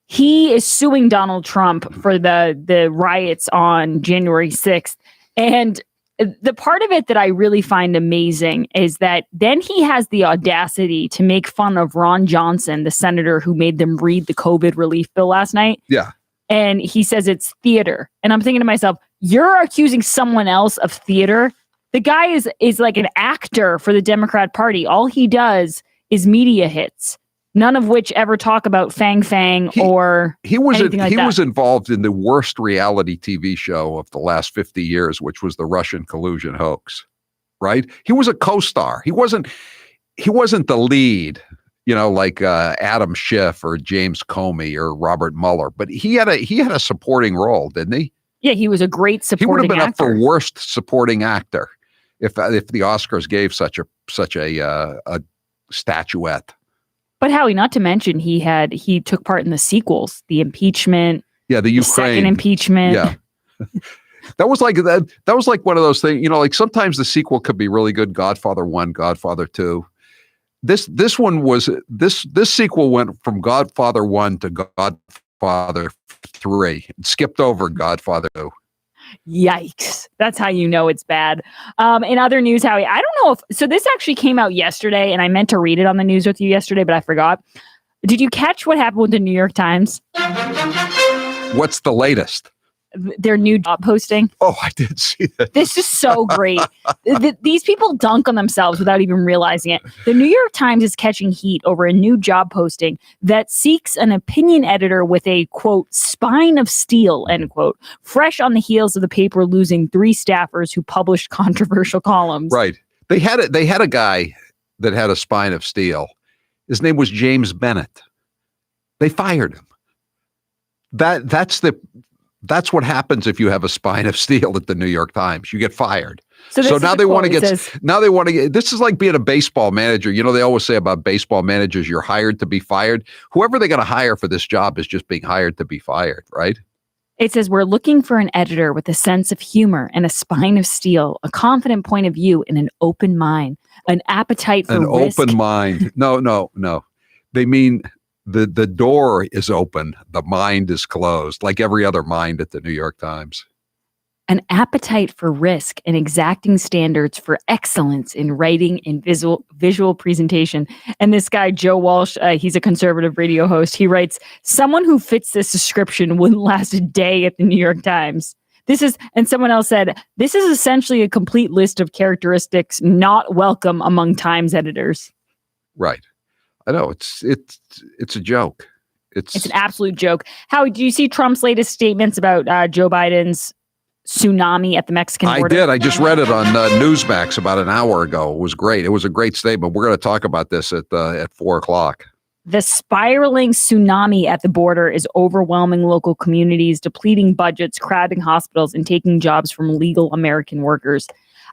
Speaker 1: he is suing Donald Trump for the riots on January 6th. And the part of it that I really find amazing is that then he has the audacity to make fun of Ron Johnson, the senator who made them read the COVID relief bill last night.
Speaker 3: Yeah.
Speaker 1: And he says it's theater. And I'm thinking to myself, you're accusing someone else of theater. The guy is like an actor for the Democrat Party. All he does is media hits, none of which ever talk about Fang or anything like that.
Speaker 3: He was involved in the worst reality TV show of the last 50 years, which was the Russian collusion hoax, right? He was a co-star. He wasn't the lead, you know, like Adam Schiff or James Comey or Robert Mueller, but he had a supporting role, didn't he?
Speaker 1: Yeah, he was a great supporting actor.
Speaker 3: He would have been up for worst supporting actor if the Oscars gave such a statuette.
Speaker 1: But Howie, not to mention he took part in the sequels, the impeachment.
Speaker 3: Yeah, the Ukraine
Speaker 1: second impeachment.
Speaker 3: Yeah. That was like one of those things, you know, like sometimes the sequel could be really good. Godfather 1, Godfather 2. This sequel went from Godfather 1 to Godfather 3. It skipped over Godfather 2.
Speaker 1: Yikes. That's how you know it's bad. In other news, Howie, I don't know so this actually came out yesterday and I meant to read it on the news with you yesterday, but I forgot. Did you catch what happened with the New York Times?
Speaker 3: What's the latest?
Speaker 1: Their new job posting.
Speaker 3: Oh, I did see that.
Speaker 1: This is so great. These people dunk on themselves without even realizing it. The New York Times is catching heat over a new job posting that seeks an opinion editor with a, quote, spine of steel, end quote, fresh on the heels of the paper losing 3 staffers who published controversial columns.
Speaker 3: Right. They had a guy that had a spine of steel. His name was James Bennett. They fired him. That's what happens if you have a spine of steel at the New York Times. You get fired. So now they want to get, this is like being a baseball manager. You know, they always say about baseball managers, you're hired to be fired. Whoever they're going to hire for this job is just being hired to be fired, right?
Speaker 1: It says, we're looking for an editor with a sense of humor and a spine of steel, a confident point of view and an open mind, an appetite for risk.
Speaker 3: Open mind. No. They mean the door is open. The mind is closed, like every other mind at the New York Times.
Speaker 1: An appetite for risk and exacting standards for excellence in writing and visual presentation. And this guy, Joe Walsh, he's a conservative radio host. He writes, someone who fits this description wouldn't last a day at the New York Times. And someone else said, this is essentially a complete list of characteristics not welcome among Times editors.
Speaker 3: Right. I know it's a joke. It's
Speaker 1: an absolute joke. Howie, do you see Trump's latest statements about Joe Biden's tsunami at the Mexican border?
Speaker 3: I did. I just read it on Newsmax about an hour ago. It was great. It was a great statement. We're going to talk about this at 4:00.
Speaker 1: The spiraling tsunami at the border is overwhelming local communities, depleting budgets, crowding hospitals, and taking jobs from legal American workers.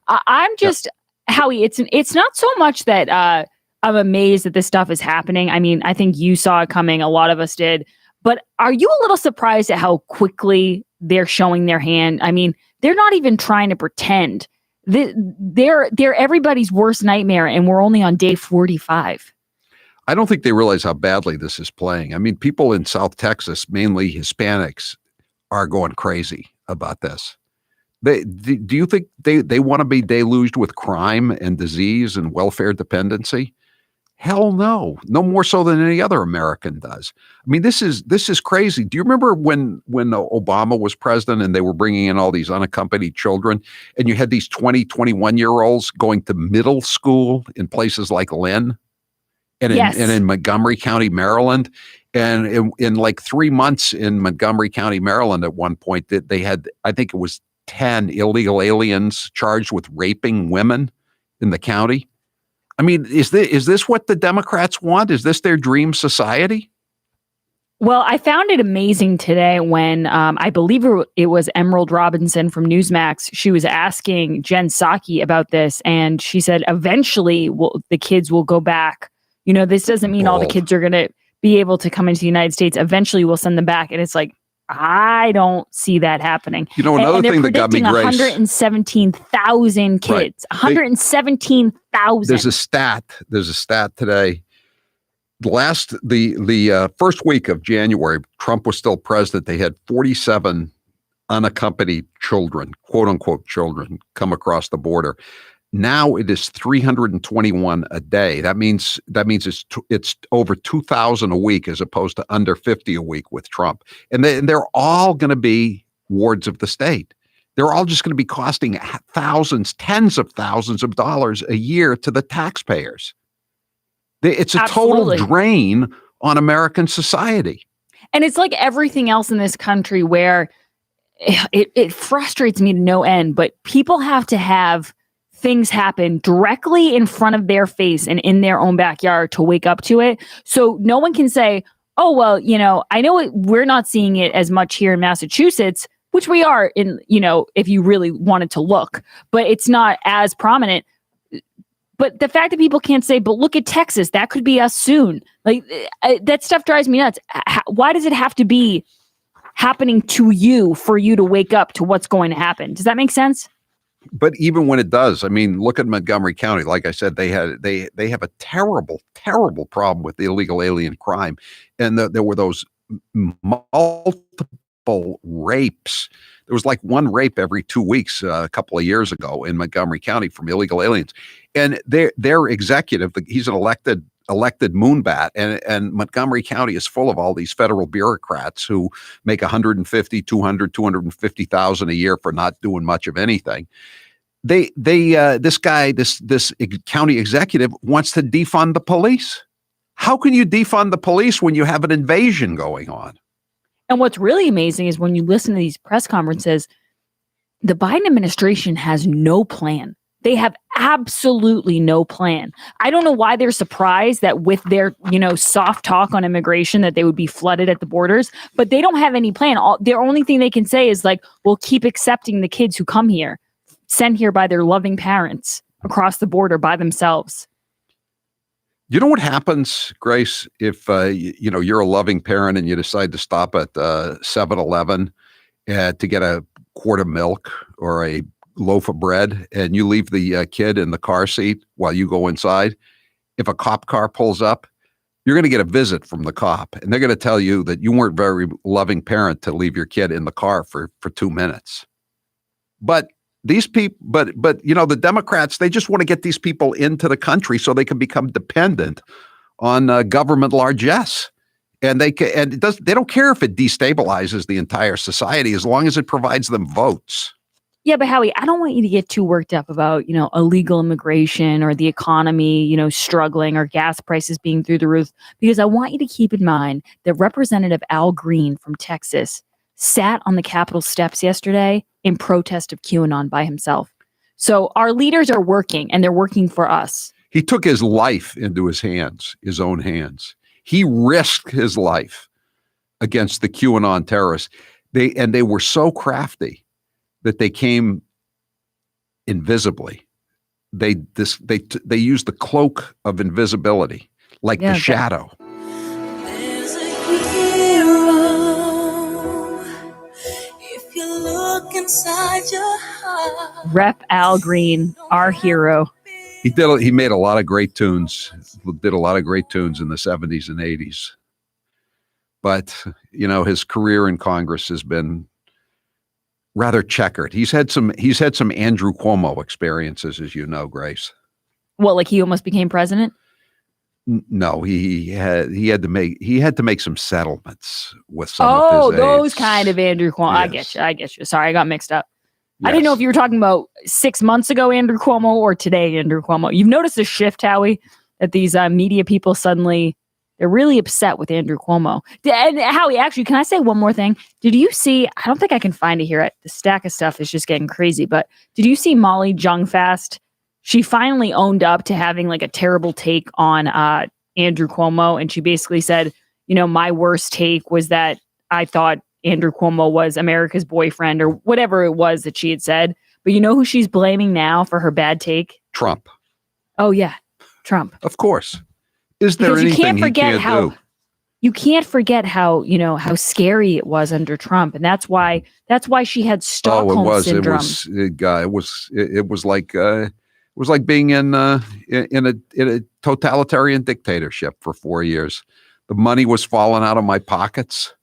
Speaker 1: I'm just, Howie, it's not so much that I'm amazed that this stuff is happening. I mean, I think you saw it coming. A lot of us did. But are you a little surprised at how quickly they're showing their hand? I mean, they're not even trying to pretend. They're everybody's worst nightmare, and we're only on day 45.
Speaker 3: I don't think they realize how badly this is playing. I mean, people in South Texas, mainly Hispanics, are going crazy about this. Do you think they want to be deluged with crime and disease and welfare dependency? Hell no. No more so than any other American does. I mean, this is crazy. Do you remember when Obama was president and they were bringing in all these unaccompanied children, and you had these 20, 21-year-olds going to middle school in places like Lynn and in Montgomery County, Maryland? And in like 3 months in Montgomery County, Maryland, at one point, that they had, I think it was 10 illegal aliens charged with raping women in the county. I mean, is this what the Democrats want? Is this their dream society?
Speaker 1: Well, I found it amazing today when I believe it was Emerald Robinson from Newsmax. She was asking Jen Psaki about this, and she said eventually the kids will go back. You know, this doesn't mean all the kids are going to be able to come into the United States. Eventually, we'll send them back. And it's like, I don't see that happening.
Speaker 3: You know, another thing that got me, Grace,
Speaker 1: 117,000 kids. Right. 117,000.
Speaker 3: There's a stat today. The first week of January, Trump was still president. They had 47 unaccompanied children, quote unquote children, come across the border. Now it is 321 a day. That means it's over 2,000 a week as opposed to under 50 a week with Trump. And they're all going to be wards of the state. They're all just going to be costing thousands, tens of thousands of dollars a year to the taxpayers. It's a total drain on American society.
Speaker 1: And it's like everything else in this country where it frustrates me to no end, but people have to have things happen directly in front of their face and in their own backyard to wake up to it. So no one can say, oh, well, you know, I know we're not seeing it as much here in Massachusetts, which we are in, you know, if you really wanted to look, but it's not as prominent. But the fact that people can't say, but look at Texas, that could be us soon. Like that stuff drives me nuts. Why does it have to be happening to you for you to wake up to what's going to happen? Does that make sense?
Speaker 3: But even when it does, I mean, look at Montgomery County. Like I said, they have a terrible, terrible problem with illegal alien crime, and there were those multiple rapes. There was like one rape every 2 weeks a couple of years ago in Montgomery County from illegal aliens, and their executive, he's an elected moonbat, and Montgomery County is full of all these federal bureaucrats who make 150, 200, 250,000 a year for not doing much of anything. This county executive wants to defund the police. How can you defund the police when you have an invasion going on?
Speaker 1: And what's really amazing is when you listen to these press conferences, the Biden administration has no plan. They have absolutely no plan. I don't know why they're surprised that with their, soft talk on immigration that they would be flooded at the borders, but they don't have any plan. Their only thing they can say is like, we'll keep accepting the kids who come here, sent here by their loving parents across the border by themselves.
Speaker 3: You know what happens, Grace, if you're a loving parent and you decide to stop at 7-Eleven to get a quart of milk or a loaf of bread, and you leave the kid in the car seat while you go inside? If a cop car pulls up, you're going to get a visit from the cop, and they're going to tell you that you weren't very loving parent to leave your kid in the car for 2 minutes. But these people, but the Democrats, they just want to get these people into the country so they can become dependent on government largesse. And they don't care if it destabilizes the entire society as long as it provides them votes.
Speaker 1: Yeah, but Howie, I don't want you to get too worked up about, illegal immigration or the economy, struggling or gas prices being through the roof, because I want you to keep in mind that Representative Al Green from Texas sat on the Capitol steps yesterday in protest of QAnon by himself. So our leaders are working, and they're working for us.
Speaker 3: He took his life into his hands, his own hands. He risked his life against the QAnon terrorists. They were so crafty that they came invisibly. They used the cloak of invisibility, like the shadow.
Speaker 11: There's a hero if you look inside your heart.
Speaker 1: Rep Al Green, our hero.
Speaker 3: He made a lot of great tunes. Did a lot of great tunes in the 70s and 80s. But his career in Congress has been rather checkered. He's had some Andrew Cuomo experiences, as you know, Grace.
Speaker 1: What, like he almost became president?
Speaker 3: No, he had to make some settlements with some of his
Speaker 1: those
Speaker 3: aides.
Speaker 1: kind of Andrew Cuomo.
Speaker 3: Yes.
Speaker 1: I get you. Sorry, I got mixed up. I
Speaker 3: Yes.
Speaker 1: didn't know if you were talking about 6 months ago Andrew Cuomo or today Andrew Cuomo. You've noticed a shift, Howie, that these media people suddenly, they're really upset with Andrew Cuomo. And Howie, actually, can I say one more thing? Did you see, I don't think I can find it here. The stack of stuff is just getting crazy, but did you see Molly Jong-Fast? She finally owned up to having like a terrible take on Andrew Cuomo. And she basically said, my worst take was that I thought Andrew Cuomo was America's boyfriend or whatever it was that she had said. But you know who she's blaming now for her bad take?
Speaker 3: Trump.
Speaker 1: Oh, yeah. Trump.
Speaker 3: Of course. Is there
Speaker 1: Because
Speaker 3: anything he can't do?
Speaker 1: You can't forget how scary it was under Trump. And that's why she had Stockholm syndrome.
Speaker 3: It was like being in a totalitarian dictatorship for 4 years. The money was falling out of my pockets.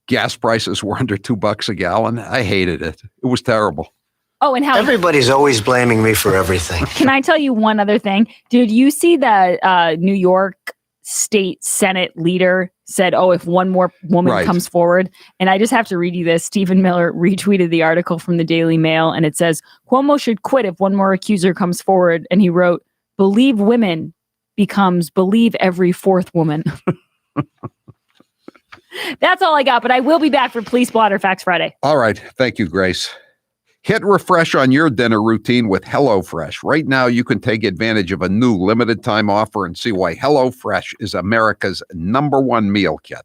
Speaker 3: Gas prices were under $2 a gallon. I hated it. It was terrible.
Speaker 1: Oh, and how
Speaker 12: everybody's always blaming me for everything.
Speaker 1: Can I tell you one other thing? Did you see that New York State Senate leader said, if one more woman comes forward? And I just have to read you this. Stephen Miller retweeted the article from the Daily Mail, and it says, Cuomo should quit if one more accuser comes forward. And he wrote, believe women becomes believe every fourth woman. That's all I got, but I will be back for Police Blotter Facts Friday.
Speaker 3: All right. Thank you, Grace. Hit refresh on your dinner routine with HelloFresh. Right now, you can take advantage of a new limited time offer and see why HelloFresh is America's #1 meal kit.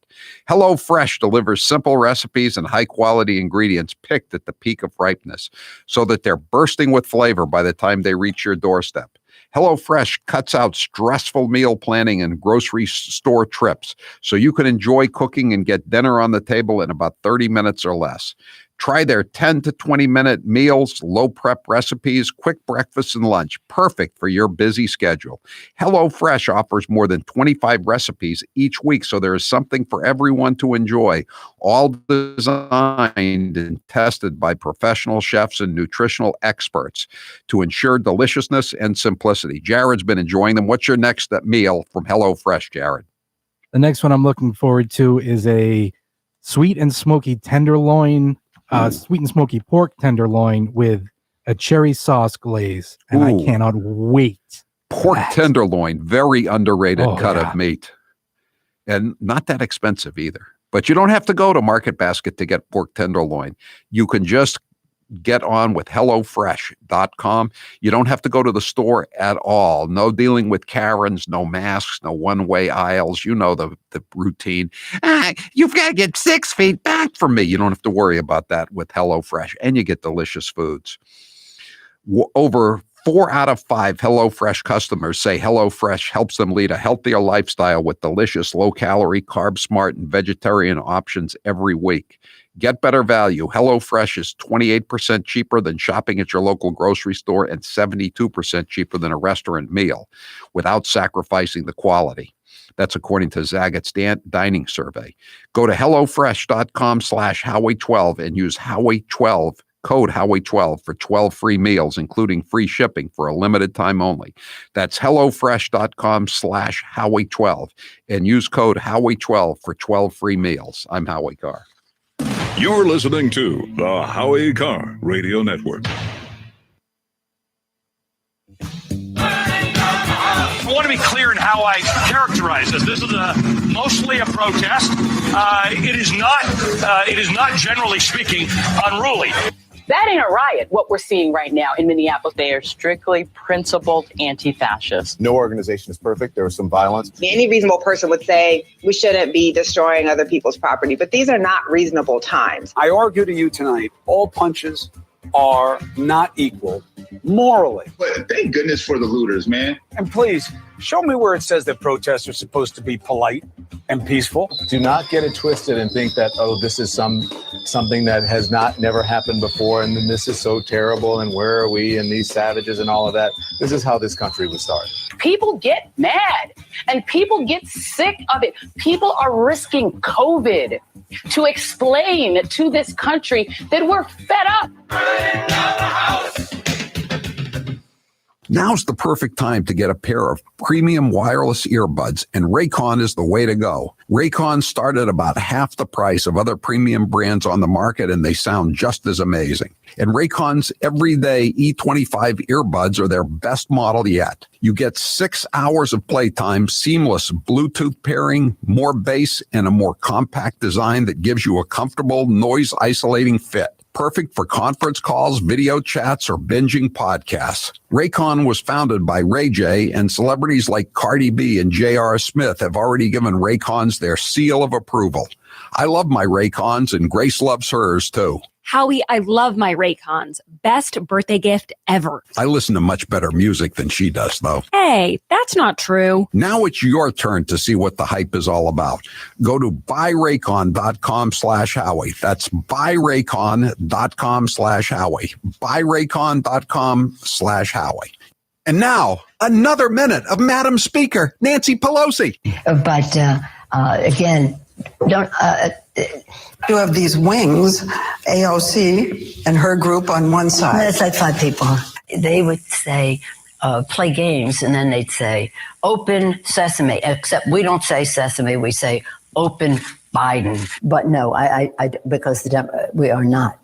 Speaker 3: HelloFresh delivers simple recipes and high quality ingredients picked at the peak of ripeness so that they're bursting with flavor by the time they reach your doorstep. HelloFresh cuts out stressful meal planning and grocery store trips so you can enjoy cooking and get dinner on the table in about 30 minutes or less. Try their 10 to 20-minute meals, low prep recipes, quick breakfast and lunch, perfect for your busy schedule. HelloFresh offers more than 25 recipes each week, so there is something for everyone to enjoy, all designed and tested by professional chefs and nutritional experts to ensure deliciousness and simplicity. Jared's been enjoying them. What's your next meal from HelloFresh, Jared?
Speaker 2: The next one I'm looking forward to is a sweet and smoky tenderloin. Sweet and smoky pork tenderloin with a cherry sauce glaze, and I cannot wait.
Speaker 3: Pork tenderloin, very underrated cut of meat, and not that expensive either. But you don't have to go to Market Basket to get pork tenderloin. You can just get on with HelloFresh.com. You don't have to go to the store at all. No dealing with Karens, no masks, no one-way aisles. You know the routine. You've got to get 6 feet back from me. You don't have to worry about that with HelloFresh, and you get delicious foods. Over 4 out of 5 HelloFresh customers say HelloFresh helps them lead a healthier lifestyle with delicious, low-calorie, carb-smart, and vegetarian options every week. Get better value. HelloFresh is 28% cheaper than shopping at your local grocery store and 72% cheaper than a restaurant meal without sacrificing the quality. That's according to Zagat's dining survey. Go to HelloFresh.com/Howie12 and use Howie12, code Howie12 for 12 free meals, including free shipping for a limited time only. That's HelloFresh.com/Howie12 and use code Howie12 for 12 free meals. I'm Howie Carr.
Speaker 5: You're listening to the Howie Carr Radio Network.
Speaker 13: I want to be clear in how I characterize this. This is mostly a protest. It is not, generally speaking, unruly.
Speaker 14: That ain't a riot, what we're seeing right now in Minneapolis. They are strictly principled anti-fascists.
Speaker 15: No organization is perfect. There was some violence.
Speaker 19: Any reasonable person would say we shouldn't be destroying other people's property, but these are not reasonable times.
Speaker 26: I argue to you tonight, all punches are not equal morally.
Speaker 27: But thank goodness for the looters, man.
Speaker 26: And please, show me where it says that protests are supposed to be polite and peaceful.
Speaker 15: Do not get it twisted and think that, this is something that has never happened before, and then this is so terrible, and where are we, and these savages and all of that. This is how this country was started.
Speaker 14: People get mad, and people get sick of it. People are risking COVID to explain to this country that we're fed up.
Speaker 3: Now's the perfect time to get a pair of premium wireless earbuds, and Raycon is the way to go. Raycon start at about half the price of other premium brands on the market, and they sound just as amazing. And Raycon's everyday E25 earbuds are their best model yet. You get 6 hours of playtime, seamless Bluetooth pairing, more bass, and a more compact design that gives you a comfortable, noise-isolating fit. Perfect for conference calls, video chats, or binging podcasts. Raycon was founded by Ray J, and celebrities like Cardi B and J.R. Smith have already given Raycons their seal of approval. I love my Raycons, and Grace loves hers, too.
Speaker 4: Howie, I love my Raycons. Best birthday gift ever.
Speaker 3: I listen to much better music than she does, though.
Speaker 4: Hey, that's not true.
Speaker 3: Now it's your turn to see what the hype is all about. Go to buyraycon.com/Howie. That's buyraycon.com/Howie. Buyraycon.com/Howie. And now, another minute of Madam Speaker, Nancy Pelosi.
Speaker 6: But again, don't...
Speaker 7: You have these wings, AOC and her group on one side.
Speaker 6: That's like 5 people. They would say, play games, and then they'd say, open sesame. Except we don't say sesame, we say open Biden. But no, I because we are not.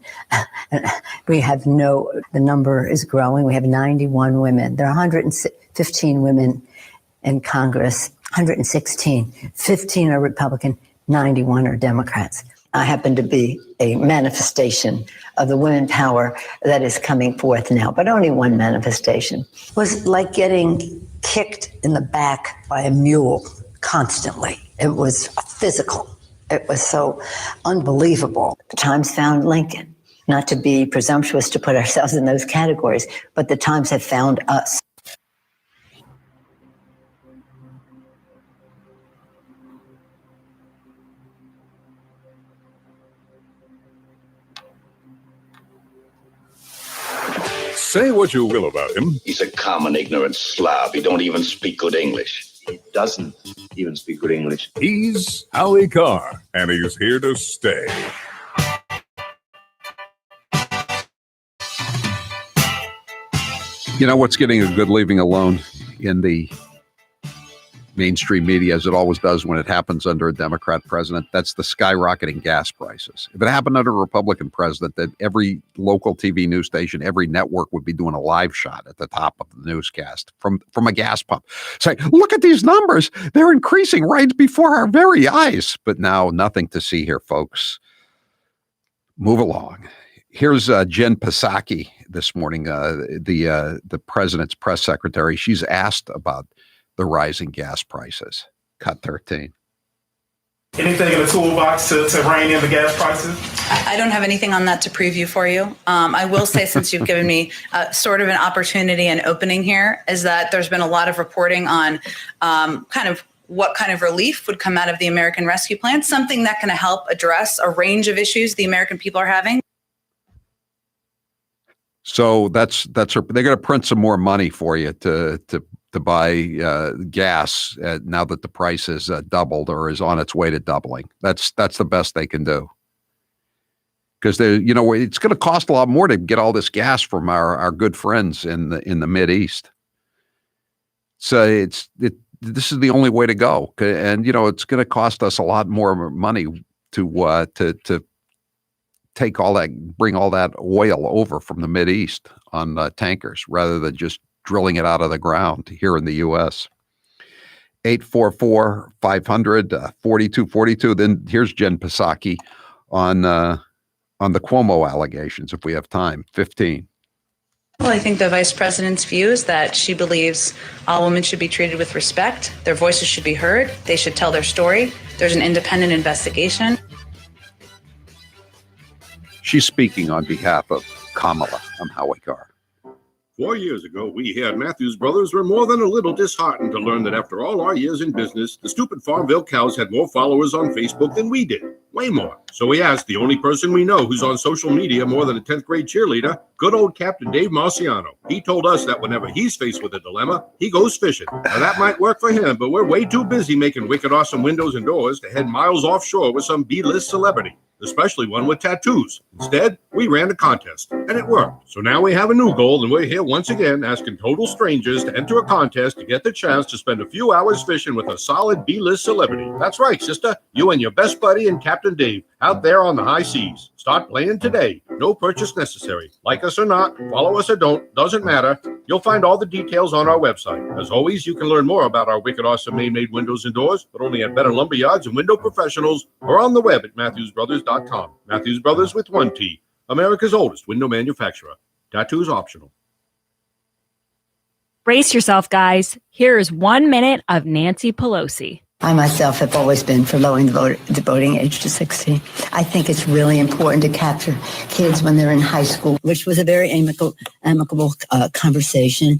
Speaker 6: We have the number is growing. We have 91 women. There are 115 women in Congress, 116. 15 are Republican, 91 are Democrats. I happen to be a manifestation of the women power that is coming forth now, but only one manifestation. It was like getting kicked in the back by a mule constantly. It was physical. It was so unbelievable. The Times found Lincoln. Not to be presumptuous to put ourselves in those categories, but the Times have found us.
Speaker 5: Say what you will about him.
Speaker 27: He's a common ignorant slob. He don't even speak good English.
Speaker 18: He doesn't even speak good English.
Speaker 5: He's Howie Carr, and he's here to stay.
Speaker 3: You know what's getting a good leaving alone in the mainstream media, as it always does when it happens under a Democrat president? That's the skyrocketing gas prices. If it happened under a Republican president, that every local TV news station, every network would be doing a live shot at the top of the newscast from a gas pump, saying, look at these numbers. They're increasing right before our very eyes. But now nothing to see here, folks. Move along. Here's Jen Psaki this morning, the president's press secretary. She's asked about the rising gas prices. Cut 13.
Speaker 21: Anything in the toolbox to rein in the gas prices?
Speaker 22: I don't have anything on that to preview for you. I will say, since you've given me sort of an opportunity and opening here, is that there's been a lot of reporting on kind of what kind of relief would come out of the American Rescue Plan, something that can help address a range of issues the American people are having.
Speaker 3: So that's they're going to print some more money for you to buy gas now that the price has doubled or is on its way to doubling. That's the best they can do, because it's going to cost a lot more to get all this gas from our good friends in the Mideast. So this is the only way to go, and it's going to cost us a lot more money to bring all that oil over from the Mideast on tankers rather than just drilling it out of the ground here in the U.S. 844-500-4242. Then here's Jen Psaki on the Cuomo allegations, if we have time. 15.
Speaker 22: Well, I think the vice president's view is that she believes all women should be treated with respect. Their voices should be heard. They should tell their story. There's an independent investigation.
Speaker 3: She's speaking on behalf of Kamala. I'm Howie Carr.
Speaker 23: 4 years ago, we here at Matthews Brothers were more than a little disheartened to learn that after all our years in business, the stupid Farmville cows had more followers on Facebook than we did. Way more. So we asked the only person we know who's on social media more than a 10th grade cheerleader, good old Captain Dave Marciano. He told us that whenever he's faced with a dilemma, he goes fishing. Now that might work for him, but we're way too busy making wicked awesome windows and doors to head miles offshore with some B-list celebrity. especially one with tattoos. Instead, we ran a contest, and it worked. So now we have a new goal, and we're here once again asking total strangers to enter a contest to get the chance to spend a few hours fishing with a solid B-list celebrity. That's right, sister. You and your best buddy and Captain Dave out there on the high seas. Start playing today. No purchase necessary. Like us or not, follow us or don't, doesn't matter. You'll find all the details on our website. As always, you can learn more about our wicked awesome Maine-made windows and doors, but only at Better Lumber Yards and Window Professionals, or on the web at MatthewsBrothers.com. Matthews Brothers with one T. America's oldest window manufacturer. Tattoos optional.
Speaker 1: Brace yourself, guys. Here is 1 minute of Nancy Pelosi.
Speaker 6: I myself have always been for lowering the voting age to 16. I think it's really important to capture kids when they're in high school, which was a very amicable conversation.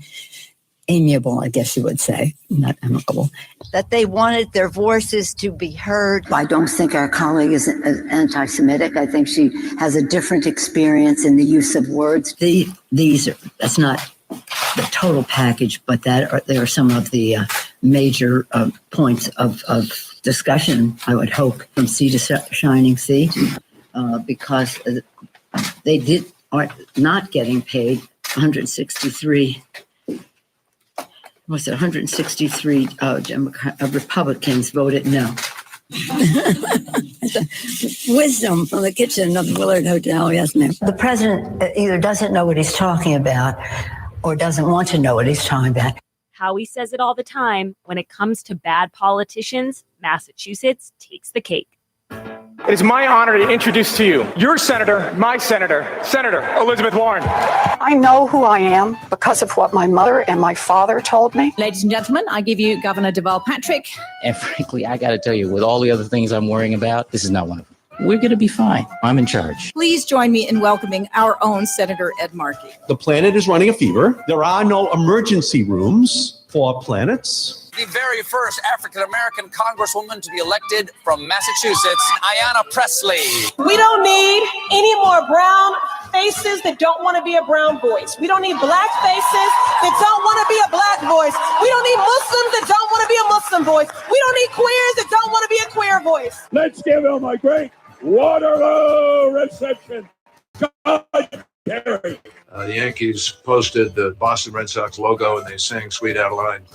Speaker 6: Amiable, I guess you would say, not amicable.
Speaker 8: That they wanted their voices to be heard.
Speaker 6: I don't think our colleague is anti-Semitic. I think she has a different experience in the use of words. That's not the total package, but there are some of the major points of discussion, I would hope, from sea to shining sea, because they are not getting paid 163. Was it 163 Republicans voted no. Wisdom from the kitchen of the Willard Hotel, yes, ma'am. The president either doesn't know what he's talking about or doesn't want to know what he's talking about.
Speaker 1: Howie says it all the time. When it comes to bad politicians, Massachusetts takes the cake.
Speaker 21: It is my honor to introduce to you your senator, my senator, Senator Elizabeth Warren.
Speaker 9: I know who I am because of what my mother and my father told me.
Speaker 16: Ladies and gentlemen, I give you Governor Deval Patrick.
Speaker 17: And frankly, I got to tell you, with all the other things I'm worrying about, this is not one of them. We're going to be fine. I'm in charge.
Speaker 16: Please join me in welcoming our own Senator Ed Markey.
Speaker 20: The planet is running a fever. There are no emergency rooms for planets.
Speaker 24: The very first African-American congresswoman to be elected from Massachusetts, Ayanna Pressley.
Speaker 25: We don't need any more brown faces that don't want to be a brown voice. We don't need black faces that don't want to be a black voice. We don't need Muslims that don't want to be a Muslim voice. We don't need queers that don't want to be a queer voice.
Speaker 28: Let's give him a great Waterloo reception. God, Gary.
Speaker 29: The Yankees posted the Boston Red Sox logo and they sang Sweet Adeline.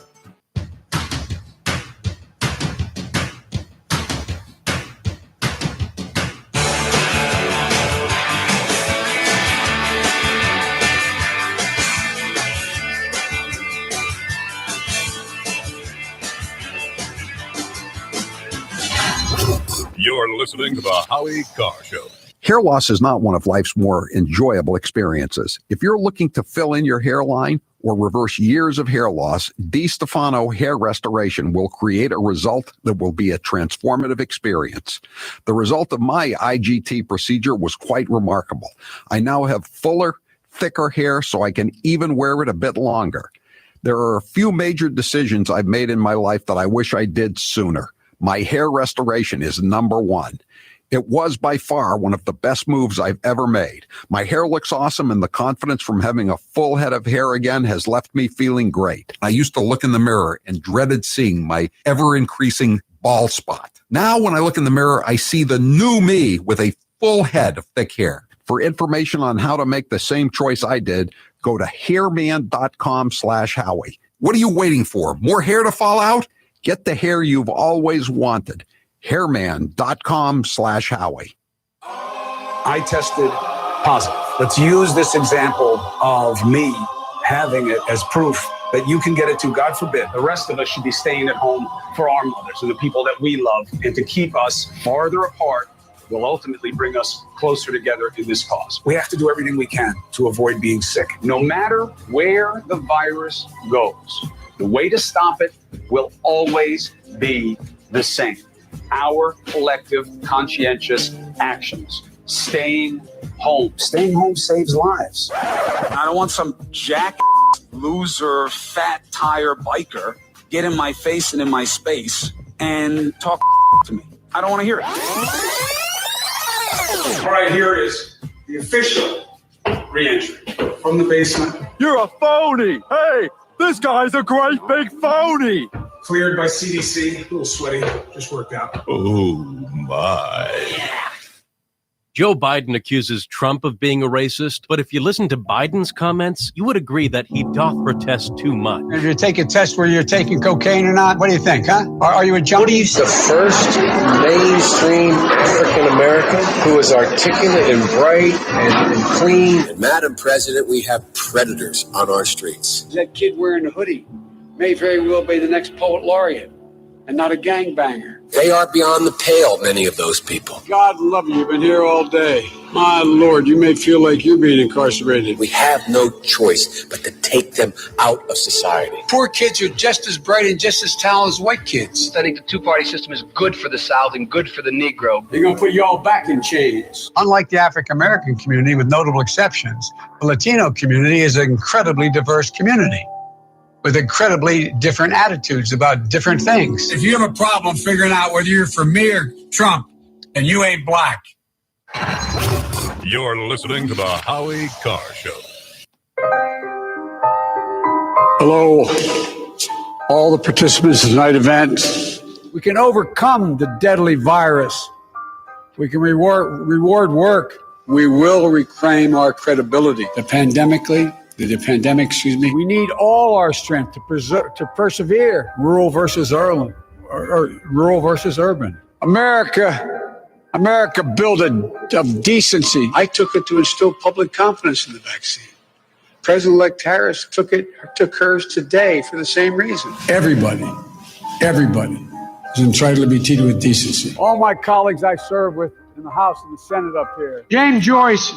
Speaker 23: You're listening to the Howie Carr Show.
Speaker 3: Hair loss is not one of life's more enjoyable experiences. If you're looking to fill in your hairline or reverse years of hair loss, DiStefano Hair Restoration will create a result that will be a transformative experience. The result of my IGT procedure was quite remarkable. I now have fuller, thicker hair so I can even wear it a bit longer. There are a few major decisions I've made in my life that I wish I did sooner. My hair restoration is number one. It was by far one of the best moves I've ever made. My hair looks awesome, and the confidence from having a full head of hair again has left me feeling great. I used to look in the mirror and dreaded seeing my ever-increasing bald spot. Now, when I look in the mirror, I see the new me with a full head of thick hair. For information on how to make the same choice I did, go to hairman.com/Howie. What are you waiting for? More hair to fall out? Get the hair you've always wanted. Hairman.com/Howie.
Speaker 26: I tested positive. Let's use this example of me having it as proof that you can get it too. God forbid, the rest of us should be staying at home for our mothers and the people that we love. And to keep us farther apart will ultimately bring us closer together in this cause. We have to do everything we can to avoid being sick. No matter where the virus goes, the way to stop it will always be the same. Our collective conscientious actions. Staying home. Staying home saves lives. I don't want some jack loser, fat tire biker get in my face and in my space and talk to me. I don't want to hear it. All right, here is the official re-entry from the basement.
Speaker 28: You're a phony. Hey, this guy's a great big phony.
Speaker 26: Cleared by CDC. A little sweaty. Just worked out.
Speaker 23: Oh, my.
Speaker 2: Joe Biden accuses Trump of being a racist, but if you listen to Biden's comments, you would agree that he doth protest too much.
Speaker 26: If you take a test where you're taking cocaine or not, what do you think, huh? Are you a junkie?
Speaker 4: The first mainstream African American who is articulate and bright and clean.
Speaker 10: And Madam President, we have predators on our streets.
Speaker 26: That kid wearing a hoodie may very well be the next poet laureate and not a gangbanger.
Speaker 10: They are beyond the pale, many of those people.
Speaker 26: God love you. You've been here all day. My Lord, you may feel like you're being incarcerated.
Speaker 10: We have no choice but to take them out of society.
Speaker 26: Poor kids are just as bright and just as talented as white kids.
Speaker 11: I think the two-party system is good for the South and good for the Negro.
Speaker 26: They're going to put you all back in chains. Unlike the African American community, with notable exceptions, the Latino community is an incredibly diverse community with incredibly different attitudes about different things. If you have a problem figuring out whether you're for me or Trump, and you ain't black.
Speaker 5: You're listening to the Howie Carr Show.
Speaker 26: Hello, all the participants in tonight's event. We can overcome the deadly virus. We can reward work. We will reclaim our credibility. The pandemic, we need all our strength to persevere. Rural versus urban. America built of decency. I took it to instill public confidence in the vaccine. President-elect Harris took hers today for the same reason. Everybody is entitled to be treated with decency. All my colleagues I serve with in the House and the Senate up here. James Joyce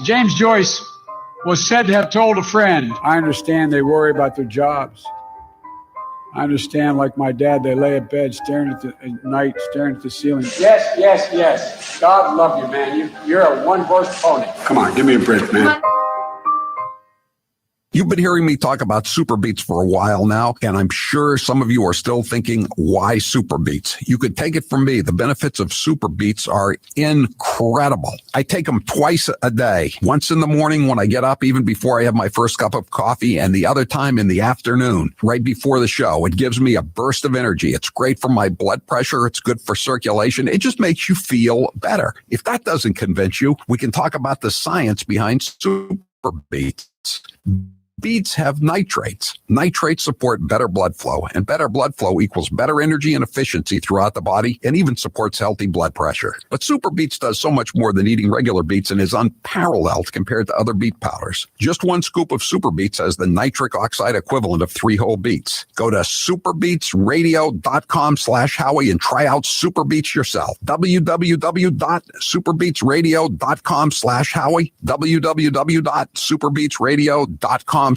Speaker 26: was said to have told a friend, I understand they worry about their jobs. I understand, like my dad, they lay at bed staring at the ceiling. Yes. God love you, man. You're a one-horse pony. Come on, give me a break, man.
Speaker 3: You've been hearing me talk about Super Beets for a while now, and I'm sure some of you are still thinking, why Super Beets? You could take it from me. The benefits of Super Beets are incredible. I take them twice a day, once in the morning when I get up, even before I have my first cup of coffee, and the other time in the afternoon, right before the show. It gives me a burst of energy. It's great for my blood pressure. It's good for circulation. It just makes you feel better. If that doesn't convince you, we can talk about the science behind Super Beets. Beets have nitrates. Nitrates support better blood flow, and better blood flow equals better energy and efficiency throughout the body, and even supports healthy blood pressure. But Super Beets does so much more than eating regular beets and is unparalleled compared to other beet powders. Just one scoop of Super Beets has the nitric oxide equivalent of 3 whole beets. Go to superbeetsradio.com/Howie and try out Super Beets yourself. www.superbeetsradio.com/Howie. www.superbeetsradio.com/Howie.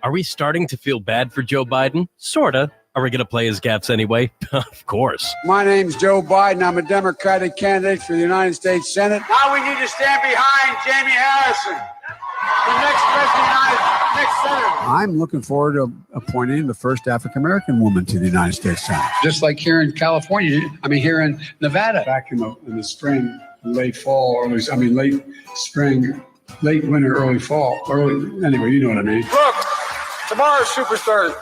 Speaker 2: Are we starting to feel bad for Joe Biden? Sorta. Are we going to play his gaffes anyway? Of course.
Speaker 26: My name's Joe Biden. I'm a Democratic candidate for the United States Senate. Now we need to stand behind Jamie Harrison, the next president, next senator. I'm looking forward to appointing the first African-American woman to the United States Senate. Just like here in California, here in Nevada. Back in the spring, late fall, late spring, late winter, early fall. Anyway, you know what I mean. Look, tomorrow's Superstar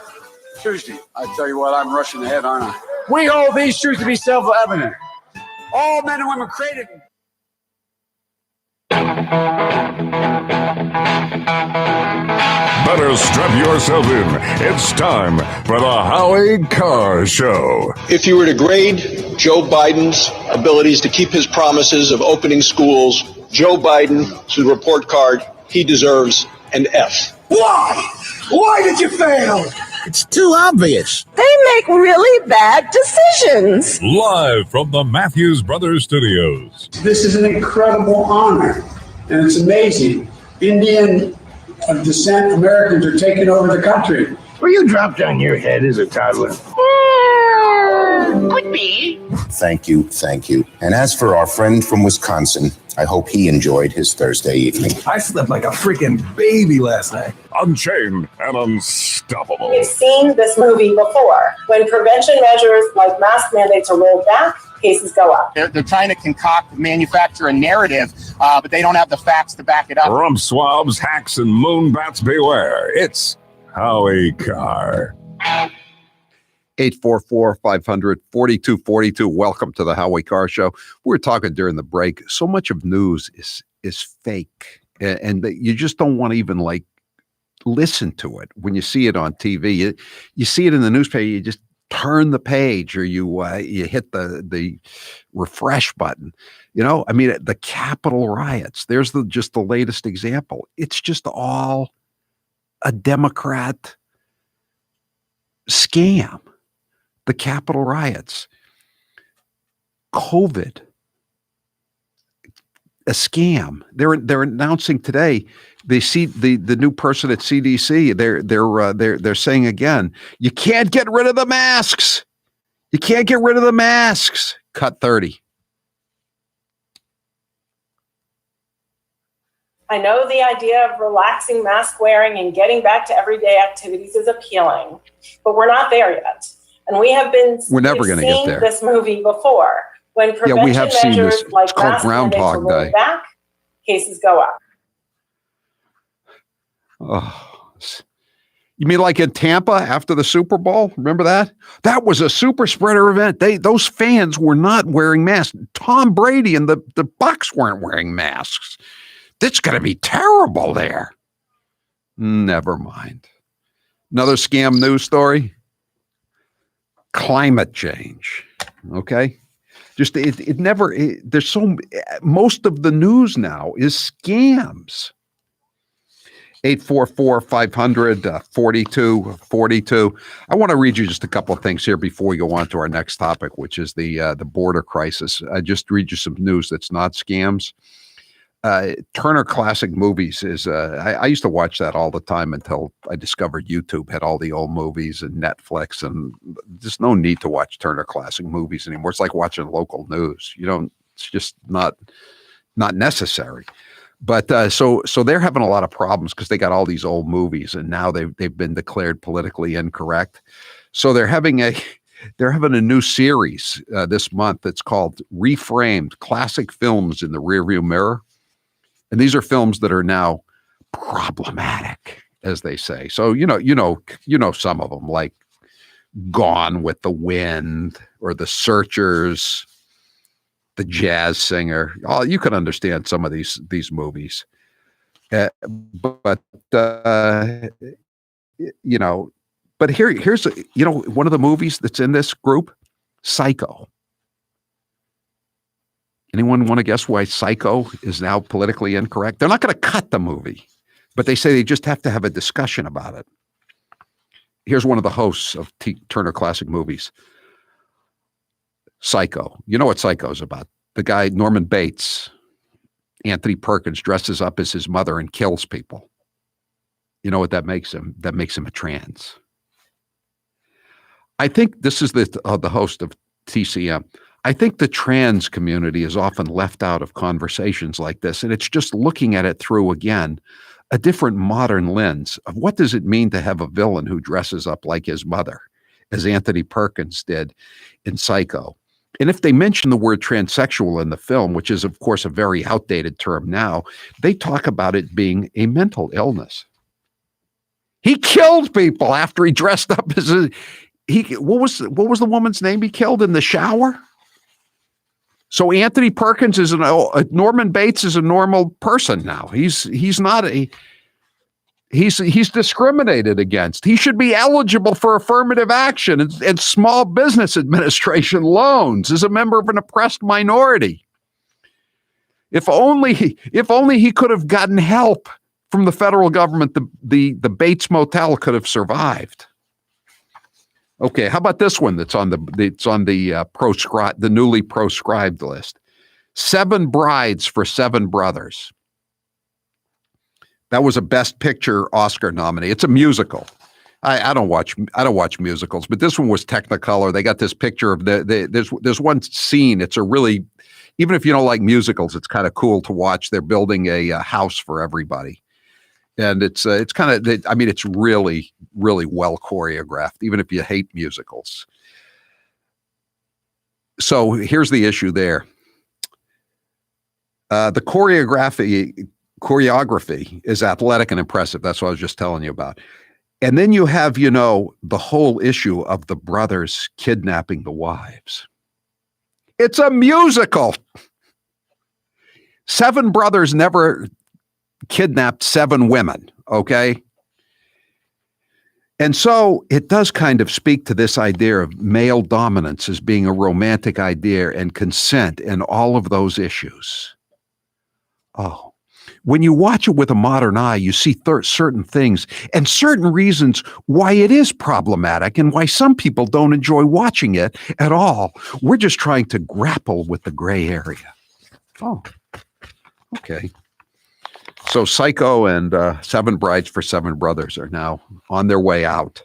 Speaker 26: Tuesday. I tell you what, I'm rushing ahead, aren't I? We hold these truths to be self-evident. All men and women created.
Speaker 5: Better strap yourself in. It's time for the Howie Carr Show.
Speaker 27: If you were to grade Joe Biden's abilities to keep his promises of opening schools, Joe Biden's report card, he deserves an F.
Speaker 26: Why? Why did you fail?
Speaker 27: It's too obvious.
Speaker 25: They make really bad decisions.
Speaker 5: Live from the Matthews Brothers Studios.
Speaker 26: This is an incredible honor, and it's amazing. Indian of descent Americans are taking over the country.
Speaker 28: Were you dropped on your head as a toddler?
Speaker 25: Could be.
Speaker 10: Thank you. And as for our friend from Wisconsin, I hope he enjoyed his Thursday evening.
Speaker 28: I slept like a freaking baby last night.
Speaker 5: Unchained and unstoppable.
Speaker 25: We've seen this movie before. When prevention measures like mask mandates are rolled back, cases go up.
Speaker 4: They're trying to manufacture a narrative, but they don't have the facts to back it up.
Speaker 5: Rump swabs, hacks, and moonbats beware. It's Howie Carr.
Speaker 3: 844-500-4242. Welcome to the Howie Carr Show. We were talking during the break. So much of news is fake, and you just don't want to even like listen to it when you see it on TV. You see it in the newspaper. You just turn the page, or you hit the refresh button. You know, I mean, the Capitol riots. There's just the latest example. It's just all a Democrat scam. The Capitol riots, COVID, a scam. They're announcing today. They see the new person at CDC. They're saying again, you can't get rid of the masks. You can't get rid of the masks. Cut 30.
Speaker 25: I know the idea of relaxing mask wearing and getting back to everyday activities is appealing, but we're not there yet. And we have been
Speaker 3: We're never going to get there.
Speaker 25: This movie before. When prevention
Speaker 3: we have seen
Speaker 25: measures
Speaker 3: this.
Speaker 25: like
Speaker 3: It's called
Speaker 25: mask mandates are
Speaker 3: Groundhog
Speaker 25: rolled
Speaker 3: Day.
Speaker 25: back, cases go up.
Speaker 3: Oh, you mean like in Tampa after the Super Bowl? Remember that? That was a super spreader event. Those fans were not wearing masks. Tom Brady and the Bucs weren't wearing masks. That's going to be terrible there. Never mind. Another scam news story. Climate change. Okay. Just most of the news now is scams. 844-500-4242. I want to read you just a couple of things here before we go on to our next topic, which is the border crisis. I just read you some news that's not scams. Turner Classic Movies is, I used to watch that all the time until I discovered YouTube had all the old movies and Netflix, and there's no need to watch Turner Classic Movies anymore. It's like watching local news. It's just not necessary. But so they're having a lot of problems because they got all these old movies, and now they've been declared politically incorrect. So they're having a new series this month. It's called Reframed: Classic Films in the Rearview Mirror. And these are films that are now problematic, as they say. So you know some of them, like Gone with the Wind or The Searchers, The Jazz Singer. You can understand some of these movies, but here's one of the movies that's in this group, Psycho. Anyone want to guess why Psycho is now politically incorrect? They're not going to cut the movie, but they say they just have to have a discussion about it. Here's one of the hosts of Turner Classic Movies. Psycho. You know what Psycho is about? The guy, Norman Bates, Anthony Perkins, dresses up as his mother and kills people. You know what that makes him? That makes him a trans. I think this is the host of TCM. I think the trans community is often left out of conversations like this, and it's just looking at it through, again, a different modern lens of what does it mean to have a villain who dresses up like his mother, as Anthony Perkins did in Psycho. And if they mention the word transsexual in the film, which is, of course, a very outdated term now, they talk about it being a mental illness. He killed people after he dressed up as what was the woman's name he killed in the shower? So Anthony Perkins is Norman Bates is a normal person now. He's discriminated against. He should be eligible for affirmative action and small business administration loans as a member of an oppressed minority. If only he could have gotten help from the federal government, the Bates Motel could have survived. Okay, how about this one that's on the newly proscribed list? 7 Brides for 7 Brothers. That was a Best Picture Oscar nominee. It's a musical. I don't watch musicals, but this one was Technicolor. They got this picture of there's one scene. It's a really, even if you don't like musicals, it's kind of cool to watch. They're building a house for everybody. And it's kind of, it's really, really well choreographed, even if you hate musicals. So here's the issue there. The choreography is athletic and impressive. That's what I was just telling you about. And then you have, the whole issue of the brothers kidnapping the wives. It's a musical. 7 brothers never kidnapped 7 women, okay? And so it does kind of speak to this idea of male dominance as being a romantic idea and consent and all of those issues. Oh, when you watch it with a modern eye, you see certain things and certain reasons why it is problematic and why some people don't enjoy watching it at all. We're just trying to grapple with the gray area. Oh, okay. So Psycho and 7 Brides for 7 Brothers are now on their way out.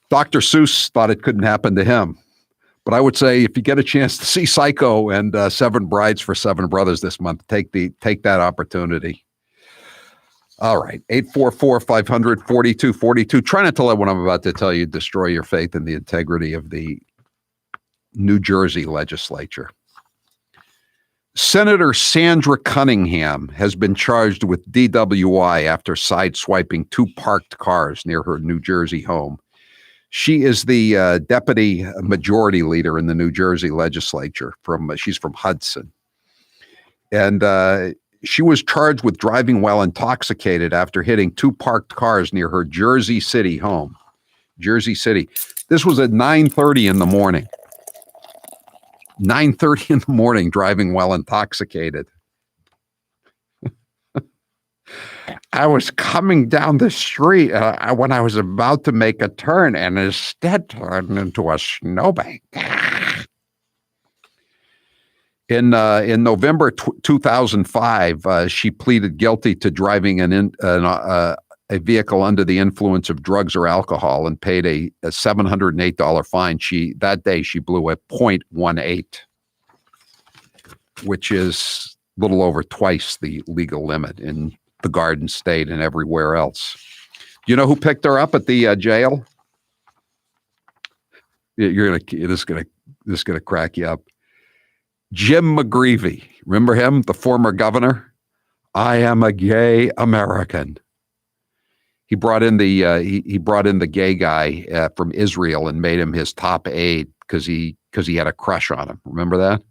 Speaker 3: Dr. Seuss thought it couldn't happen to him. But I would say if you get a chance to see Psycho and 7 Brides for 7 Brothers this month, take that opportunity. All right, 844-500-4242. Try not to let what I'm about to tell you destroy your faith in the integrity of the New Jersey legislature. Senator Sandra Cunningham has been charged with DWI after sideswiping 2 parked cars near her New Jersey home. She is the deputy majority leader in the New Jersey legislature. She's from Hudson. And she was charged with driving while intoxicated after hitting 2 parked cars near her Jersey City home. Jersey City. This was at 9:30 in the morning. 9:30 in the morning, driving while intoxicated. I was coming down the street when I was about to make a turn and instead turned into a snowbank. In November 2005, she pleaded guilty to driving a vehicle under the influence of drugs or alcohol and paid a $708 fine. That day she blew a .18, which is a little over twice the legal limit in the Garden State and everywhere else. You know who picked her up at the jail? This is gonna crack you up. Jim McGreevey, remember him, the former governor? I am a gay American. He brought in the gay guy from Israel and made him his top aide because he had a crush on him. Remember that?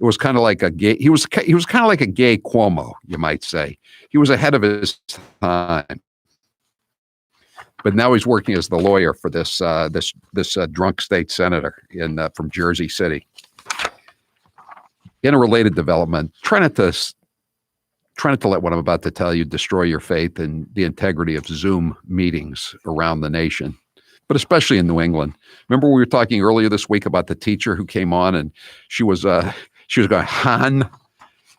Speaker 3: It was kind of like a gay. He was kind of like a gay Cuomo, you might say. He was ahead of his time. But now he's working as the lawyer for this drunk state senator from Jersey City. In a related development, try not to let what I'm about to tell you destroy your faith in the integrity of Zoom meetings around the nation, but especially in New England. Remember we were talking earlier this week about the teacher who came on and she was going Han,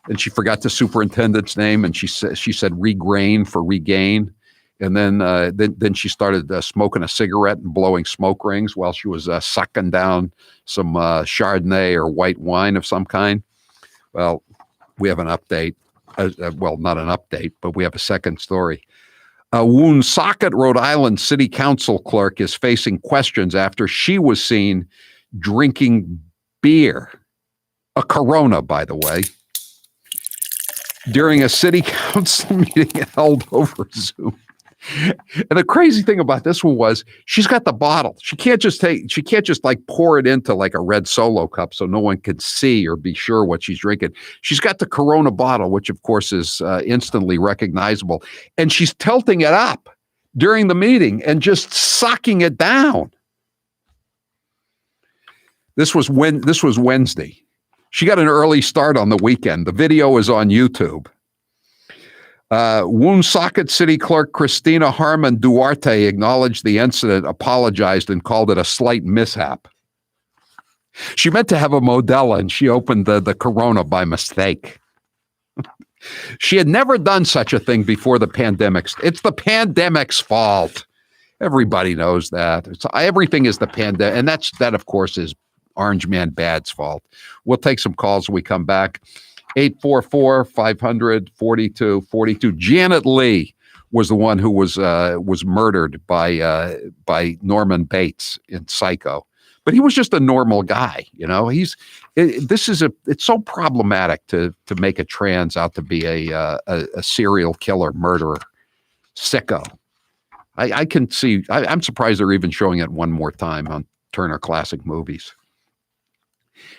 Speaker 3: and she forgot the superintendent's name, and she said regrain for regain, and then she started smoking a cigarette and blowing smoke rings while she was sucking down some Chardonnay or white wine of some kind. Well, we have an update. Well, not an update, but we have a second story. A Woonsocket, Rhode Island city council clerk is facing questions after she was seen drinking beer, a Corona, by the way, during a city council meeting held over Zoom. And the crazy thing about this one was she's got the bottle. She can't just like pour it into like a red Solo cup so no one can see or be sure what she's drinking. She's got the Corona bottle, which of course is instantly recognizable. And she's tilting it up during the meeting and just sucking it down. This was Wednesday. She got an early start on the weekend. The video is on YouTube. Woonsocket City Clerk Christina Harmon Duarte acknowledged the incident, apologized, and called it a slight mishap. She meant to have a Modelo, and she opened the Corona by mistake. She had never done such a thing before the pandemic. It's the pandemic's fault. Everybody knows that. Everything is the pandemic, and that of course is Orange Man Bad's fault. We'll take some calls when we come back. 844-500-4242. Janet Lee was the one who was murdered by Norman Bates in Psycho, but he was just a normal guy, you know. It's so problematic to make a trans out to be a serial killer murderer, sicko. I can see. I'm surprised they're even showing it one more time on Turner Classic Movies.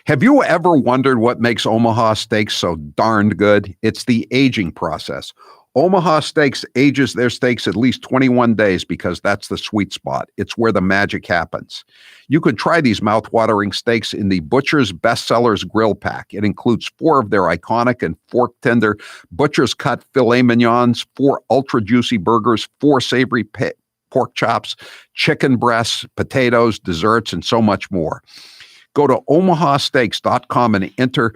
Speaker 3: Have you ever wondered what makes Omaha steaks so darned good? It's the aging process. Omaha Steaks ages their steaks at least 21 days because that's the sweet spot. It's where the magic happens. You could try these mouth-watering steaks in the Butcher's Bestsellers Grill Pack. It includes 4 of their iconic and fork-tender Butcher's Cut filet mignons, 4 ultra-juicy burgers, 4 savory pork chops, chicken breasts, potatoes, desserts, and so much more. Go to omahasteaks.com and enter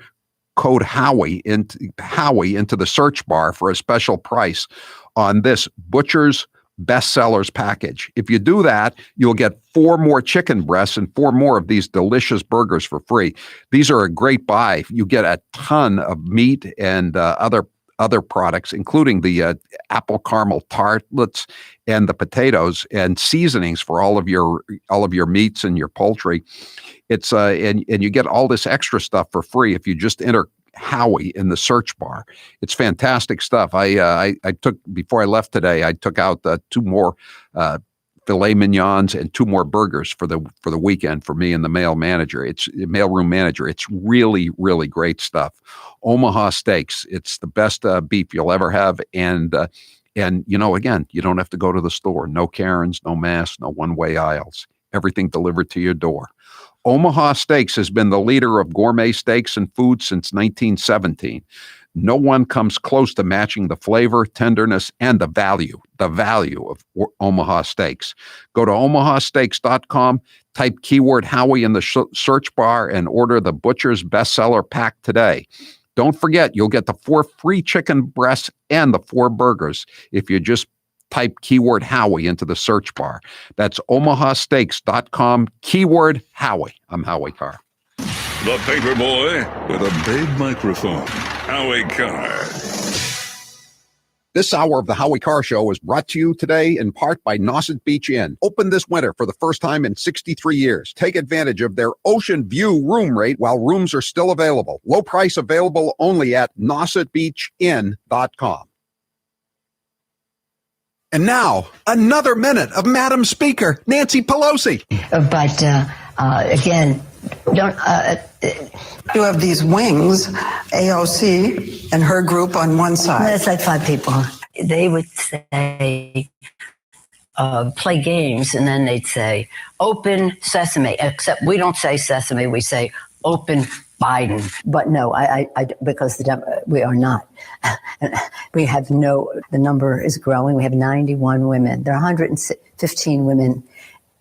Speaker 3: code Howie into the search bar for a special price on this Butcher's Bestsellers package. If you do that, you'll get 4 more chicken breasts and 4 more of these delicious burgers for free. These are a great buy. You get a ton of meat and other products, including the apple caramel tartlets and the potatoes and seasonings for all of your meats and your poultry. It's and you get all this extra stuff for free if you just enter Howie in the search bar. It's fantastic stuff. I took, before I left today, I took out 2 more filet mignons and 2 more burgers for the weekend for me and the mailroom manager. It's really, really great stuff. Omaha Steaks. It's the best beef you'll ever have. And again, you don't have to go to the store. No Karens, no masks, no one-way aisles. Everything delivered to your door. Omaha Steaks has been the leader of gourmet steaks and food since 1917. No one comes close to matching the flavor, tenderness, and the value of Omaha Steaks. Go to omahasteaks.com, type keyword Howie in the search bar, and order the Butcher's Bestseller Pack today. Don't forget, you'll get the 4 free chicken breasts and the 4 burgers if you just type keyword Howie into the search bar. That's omahasteaks.com, keyword Howie. I'm Howie Carr.
Speaker 5: The paper boy with a big microphone, Howie Carr.
Speaker 3: This hour of the Howie Carr Show is brought to you today in part by Nauset Beach Inn. Open this winter for the first time in 63 years. Take advantage of their ocean view room rate while rooms are still available. Low price available only at nausetbeachinn.com. And now, another minute of Madam Speaker, Nancy Pelosi.
Speaker 6: But again, don't.
Speaker 9: You have these wings, AOC and her group on one side.
Speaker 6: That's like 5 people. They would say, play games, and then they'd say, open sesame, except we don't say sesame, we say open Biden. But no, I because we are not. We have the number is growing. We have 91 women. There are 115 women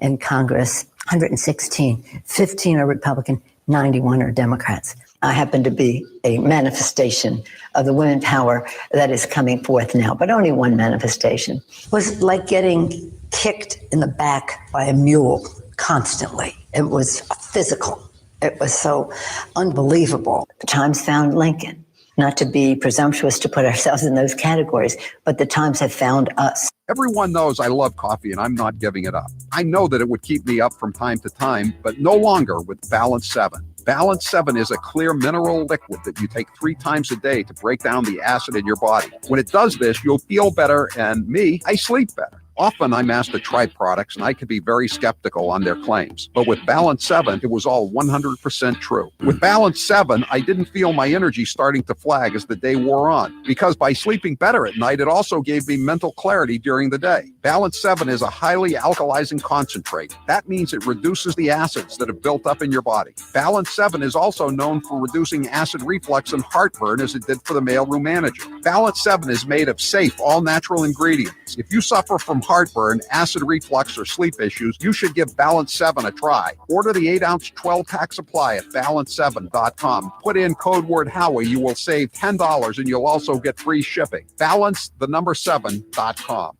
Speaker 6: in Congress, 116. 15 are Republican, 91 are Democrats. I happen to be a manifestation of the women power that is coming forth now, but only one manifestation. It was like getting kicked in the back by a mule constantly. It was physical. It was so unbelievable. The Times found Lincoln. Not to be presumptuous to put ourselves in those categories, but the Times have found us.
Speaker 3: Everyone knows I love coffee and I'm not giving it up. I know that it would keep me up from time to time, but no longer with Balance 7. Balance 7 is a clear mineral liquid that you take 3 times a day to break down the acid in your body. When it does this, you'll feel better, and I sleep better. Often I'm asked to try products and I can be very skeptical on their claims. But with Balance 7, it was all 100% true. With Balance 7, I didn't feel my energy starting to flag as the day wore on. Because by sleeping better at night, it also gave me mental clarity during the day. Balance 7 is a highly alkalizing concentrate. That means it reduces the acids that have built up in your body. Balance 7 is also known for reducing acid reflux and heartburn as it did for the mailroom manager. Balance 7 is made of safe, all-natural ingredients. If you suffer from heartburn, acid reflux, or sleep issues, you should give Balance 7 a try. Order the 8-ounce 12-pack supply at balance7.com. Put in code word Howie. You will save $10 and you'll also get free shipping. Balance7.com.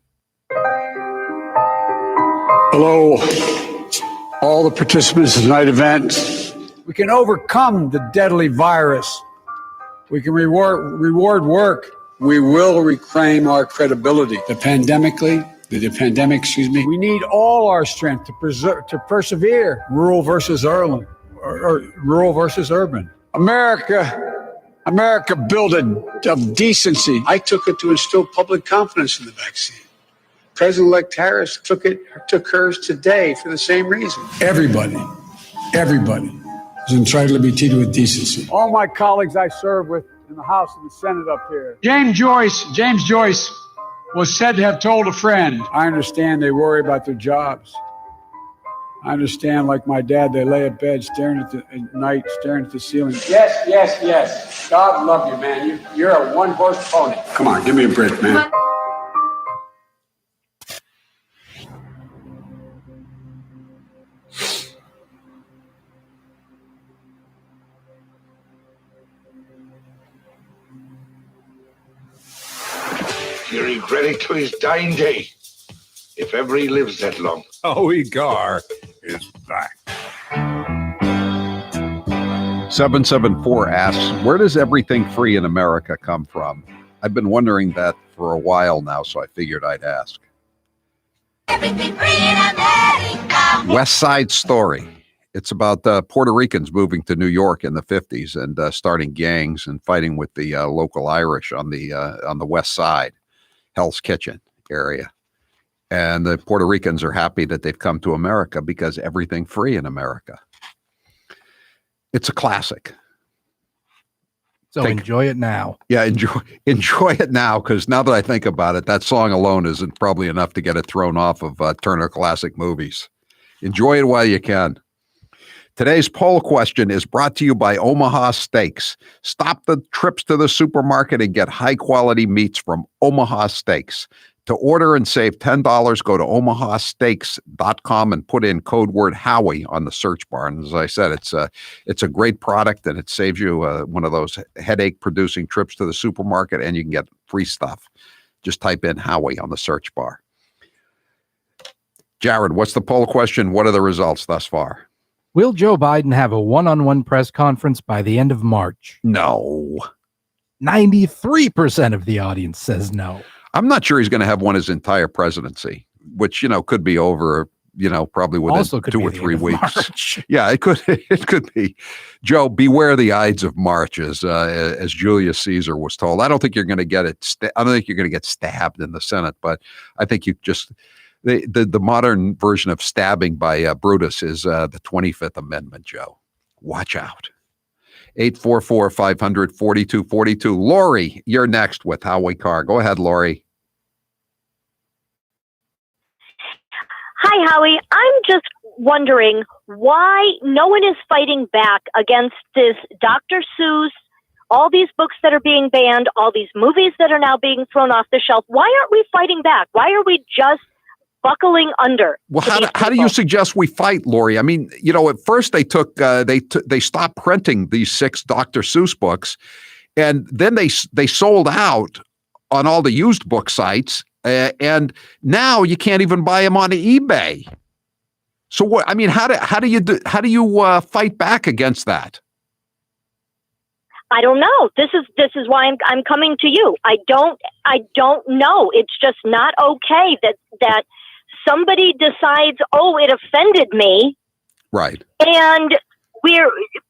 Speaker 7: Hello, all the participants of tonight's event. We can overcome the deadly virus. We can reward work. We will reclaim our credibility. The pandemic, we need all our strength to persevere. Rural versus urban. America built of decency. I took it to instill public confidence in the vaccine. President-elect Harris took hers today for the same reason. Everybody is entitled to be treated with decency. All my colleagues I serve with in the House and the Senate up here. James Joyce was said to have told a friend. I understand they worry about their jobs. I understand, like my dad, they lay at bed staring at the ceiling. Yes. God love you, man. You're a one-horse pony. Come on, give me a break, man.
Speaker 1: He'll regret it to his dying day, if ever he lives that long.
Speaker 5: Howie Carr is back.
Speaker 3: 774 asks, where does everything free in America come from? I've been wondering that for a while now, so I figured I'd ask.
Speaker 8: Everything free in America.
Speaker 3: West Side Story. It's about Puerto Ricans moving to New York in the 50s and starting gangs and fighting with the local Irish on the West Side, Hell's Kitchen area. And the Puerto Ricans are happy that they've come to America because everything free in America. It's a classic.
Speaker 12: So enjoy it now.
Speaker 3: Yeah, enjoy it now, because now that I think about it, that song alone isn't probably enough to get it thrown off of Turner Classic Movies. Enjoy it while you can. Today's poll question is brought to you by Omaha Steaks. Stop the trips to the supermarket and get high-quality meats from Omaha Steaks. To order and save $10, go to omahasteaks.com and put in code word Howie on the search bar. And as I said, it's a great product, and it saves you one of those headache-producing trips to the supermarket, and you can get free stuff. Just type in Howie on the search bar. Jared, what's the poll question? What are the results thus far?
Speaker 12: Will Joe Biden have a one-on-one press conference by the end of March?
Speaker 3: No.
Speaker 12: 93% of the audience says no.
Speaker 3: I'm not sure he's going to have one his entire presidency, which, could be over, probably within 2 or 3 weeks. Yeah, it could be. Joe, beware the Ides of March, as Julius Caesar was told. I don't think you're going to get it. I don't think you're going to get stabbed in the Senate, but I think you just the modern version of stabbing by Brutus is the 25th Amendment, Joe. Watch out. 844-500-4242. Lori, you're next with Howie Carr. Go ahead, Lori.
Speaker 13: Hi, Howie. I'm just wondering why no one is fighting back against this Dr. Seuss, all these books that are being banned, all these movies that are now being thrown off the shelf. Why aren't we fighting back? Why are we just buckling under?
Speaker 3: Well, how do you suggest we fight, Lori? I mean, at first they stopped printing these 6 Dr. Seuss books, and then they sold out on all the used book sites, and now you can't even buy them on eBay. So what? I mean, how do you fight back against that?
Speaker 13: I don't know. This is why I'm coming to you. I don't know. It's just not okay that somebody decides, oh, it offended me. Right. And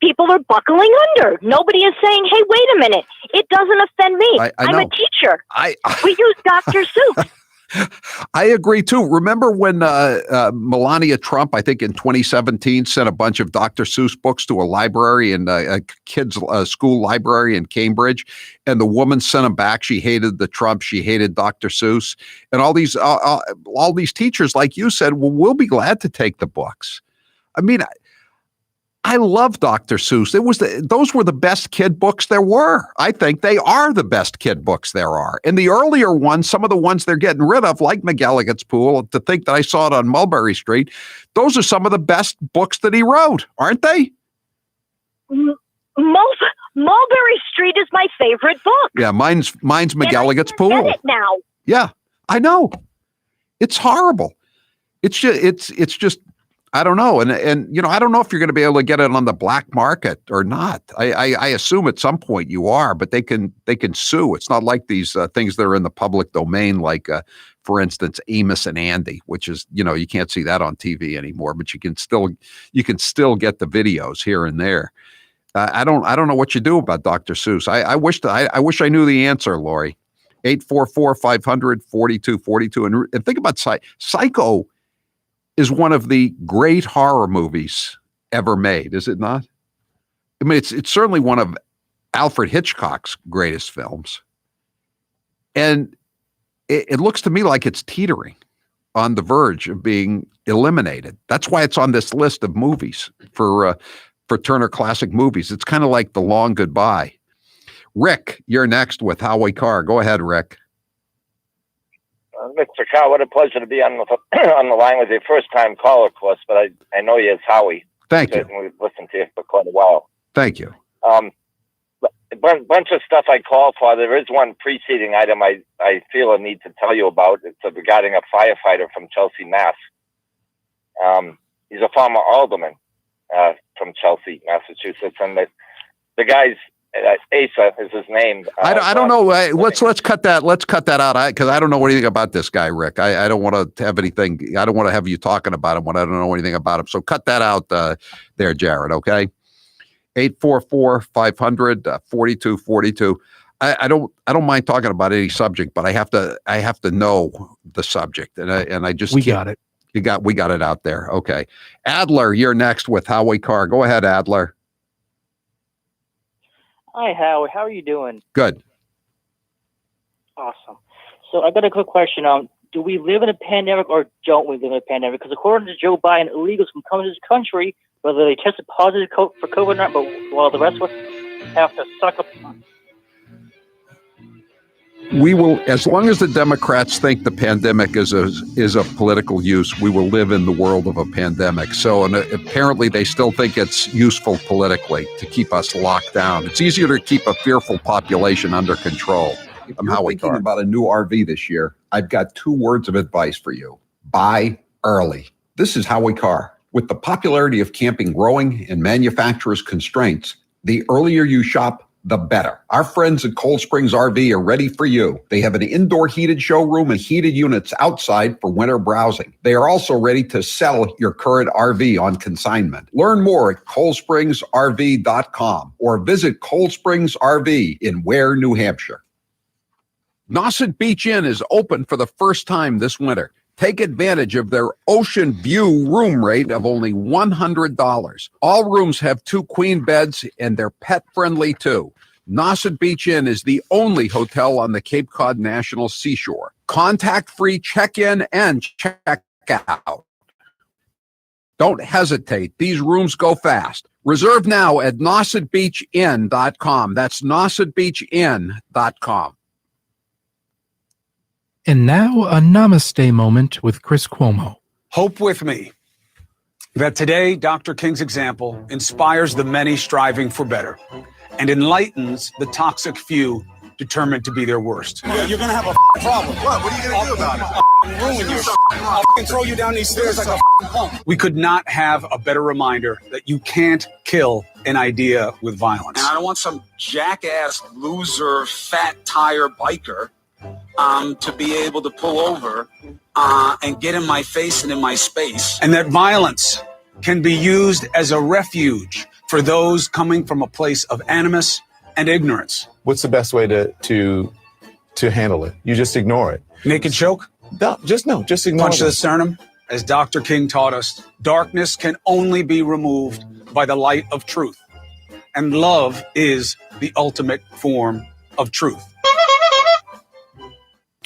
Speaker 13: people are buckling under. Nobody is saying, hey, wait a minute. It doesn't offend me. I'm a teacher. We use Dr. Seuss.
Speaker 3: I agree, too. Remember when Melania Trump, I think in 2017, sent a bunch of Dr. Seuss books to a library in a kid's school library in Cambridge, and the woman sent them back. She hated the Trump. She hated Dr. Seuss. And all these teachers, like you said, well, we'll be glad to take the books. I mean, I love Dr. Seuss. Those were the best kid books there were. I think they are the best kid books there are. And the earlier ones, some of the ones they're getting rid of, like McElligot's Pool, to think that I saw it on Mulberry Street, those are some of the best books that he wrote, aren't they?
Speaker 13: Mulberry Street is my favorite book.
Speaker 3: Yeah, mine's McElligot's Pool.
Speaker 13: Get it now.
Speaker 3: Yeah, I know. It's horrible. It's just. I don't know. And I don't know if you're going to be able to get it on the black market or not. I assume at some point you are, but they can sue. It's not like these things that are in the public domain, like, for instance, Amos and Andy, which is, you can't see that on TV anymore, but you can still get the videos here and there. I don't know what you do about Dr. Seuss. I wish I knew the answer, Lori. 844-500-4242. And think about Psycho is one of the great horror movies ever made, is it not? I mean, it's certainly one of Alfred Hitchcock's greatest films. And it looks to me like it's teetering on the verge of being eliminated. That's why it's on this list of movies for Turner Classic Movies. It's kind of like The Long Goodbye. Rick, you're next with Howie Carr. Go ahead, Rick.
Speaker 14: Mr. Carr, what a pleasure to be on the line with you. First-time caller, of course, but I know you as Howie.
Speaker 3: Thank you.
Speaker 14: We've listened to you for quite a while.
Speaker 3: Thank you.
Speaker 14: A bunch of stuff I call for. There is one preceding item I feel a need to tell you about. It's regarding a firefighter from Chelsea, Mass. He's a former alderman from Chelsea, Massachusetts, and the guy's Asa is his name.
Speaker 3: I don't know. Let's cut that. Let's cut that out. Because I don't know anything about this guy, Rick. I don't want to have anything. I don't want to have you talking about him when I don't know anything about him. So cut that out there, Jared. Okay. 844-500-4242. I don't mind talking about any subject, but I have to know the subject, and I just
Speaker 12: got it.
Speaker 3: We got it out there. Okay. Adler, you're next with Howie Carr. Go ahead, Adler.
Speaker 15: Hi, Howie. How are you doing?
Speaker 3: Good.
Speaker 15: Awesome. So I got a quick question. Do we live in a pandemic or don't we live in a pandemic? Because according to Joe Biden, illegals can come to this country whether they tested positive for COVID or not, but while the rest of us have to suck up.
Speaker 3: We will, as long as the Democrats think the pandemic is a political use, we will live in the world of a pandemic. So, and apparently they still think it's useful politically to keep us locked down. It's easier to keep a fearful population under control. If you're thinking about a new RV this year, I've got 2 words of advice for you. Buy early. This is Howie Carr. With the popularity of camping growing and manufacturers' constraints, the earlier you shop, the better. Our friends at Cold Springs RV are ready for you. They have an indoor heated showroom and heated units outside for winter browsing. They are also ready to sell your current RV on consignment. Learn more at coldspringsrv.com or visit Cold Springs RV in Ware, New Hampshire. Nauset Beach Inn is open for the first time this winter. Take advantage of their ocean view room rate of only $100. All rooms have 2 queen beds and they're pet friendly too. Nauset Beach Inn is the only hotel on the Cape Cod National Seashore. Contact-free check-in and check-out. Don't hesitate. These rooms go fast. Reserve now at nausetbeachinn.com. That's nausetbeachinn.com.
Speaker 12: And now a namaste moment with Chris Cuomo.
Speaker 26: Hope with me that today Dr. King's example inspires the many striving for better and enlightens the toxic few determined to be their worst.
Speaker 16: You're gonna have a problem. What are you gonna do about it? Ruin your I'll throw you down these stairs like a punk.
Speaker 26: We could not have a better reminder that you can't kill an idea with violence.
Speaker 16: And I don't want some jackass, loser, fat tire biker to be able to pull over and get in my face and in my space.
Speaker 26: And that violence can be used as a refuge for those coming from a place of animus and ignorance.
Speaker 17: What's the best way to handle it? You just ignore it.
Speaker 26: Naked choke?
Speaker 17: No, just ignore
Speaker 26: Punch
Speaker 17: it.
Speaker 26: to the sternum? As Dr. King taught us, darkness can only be removed by the light of truth. And love is the ultimate form of truth.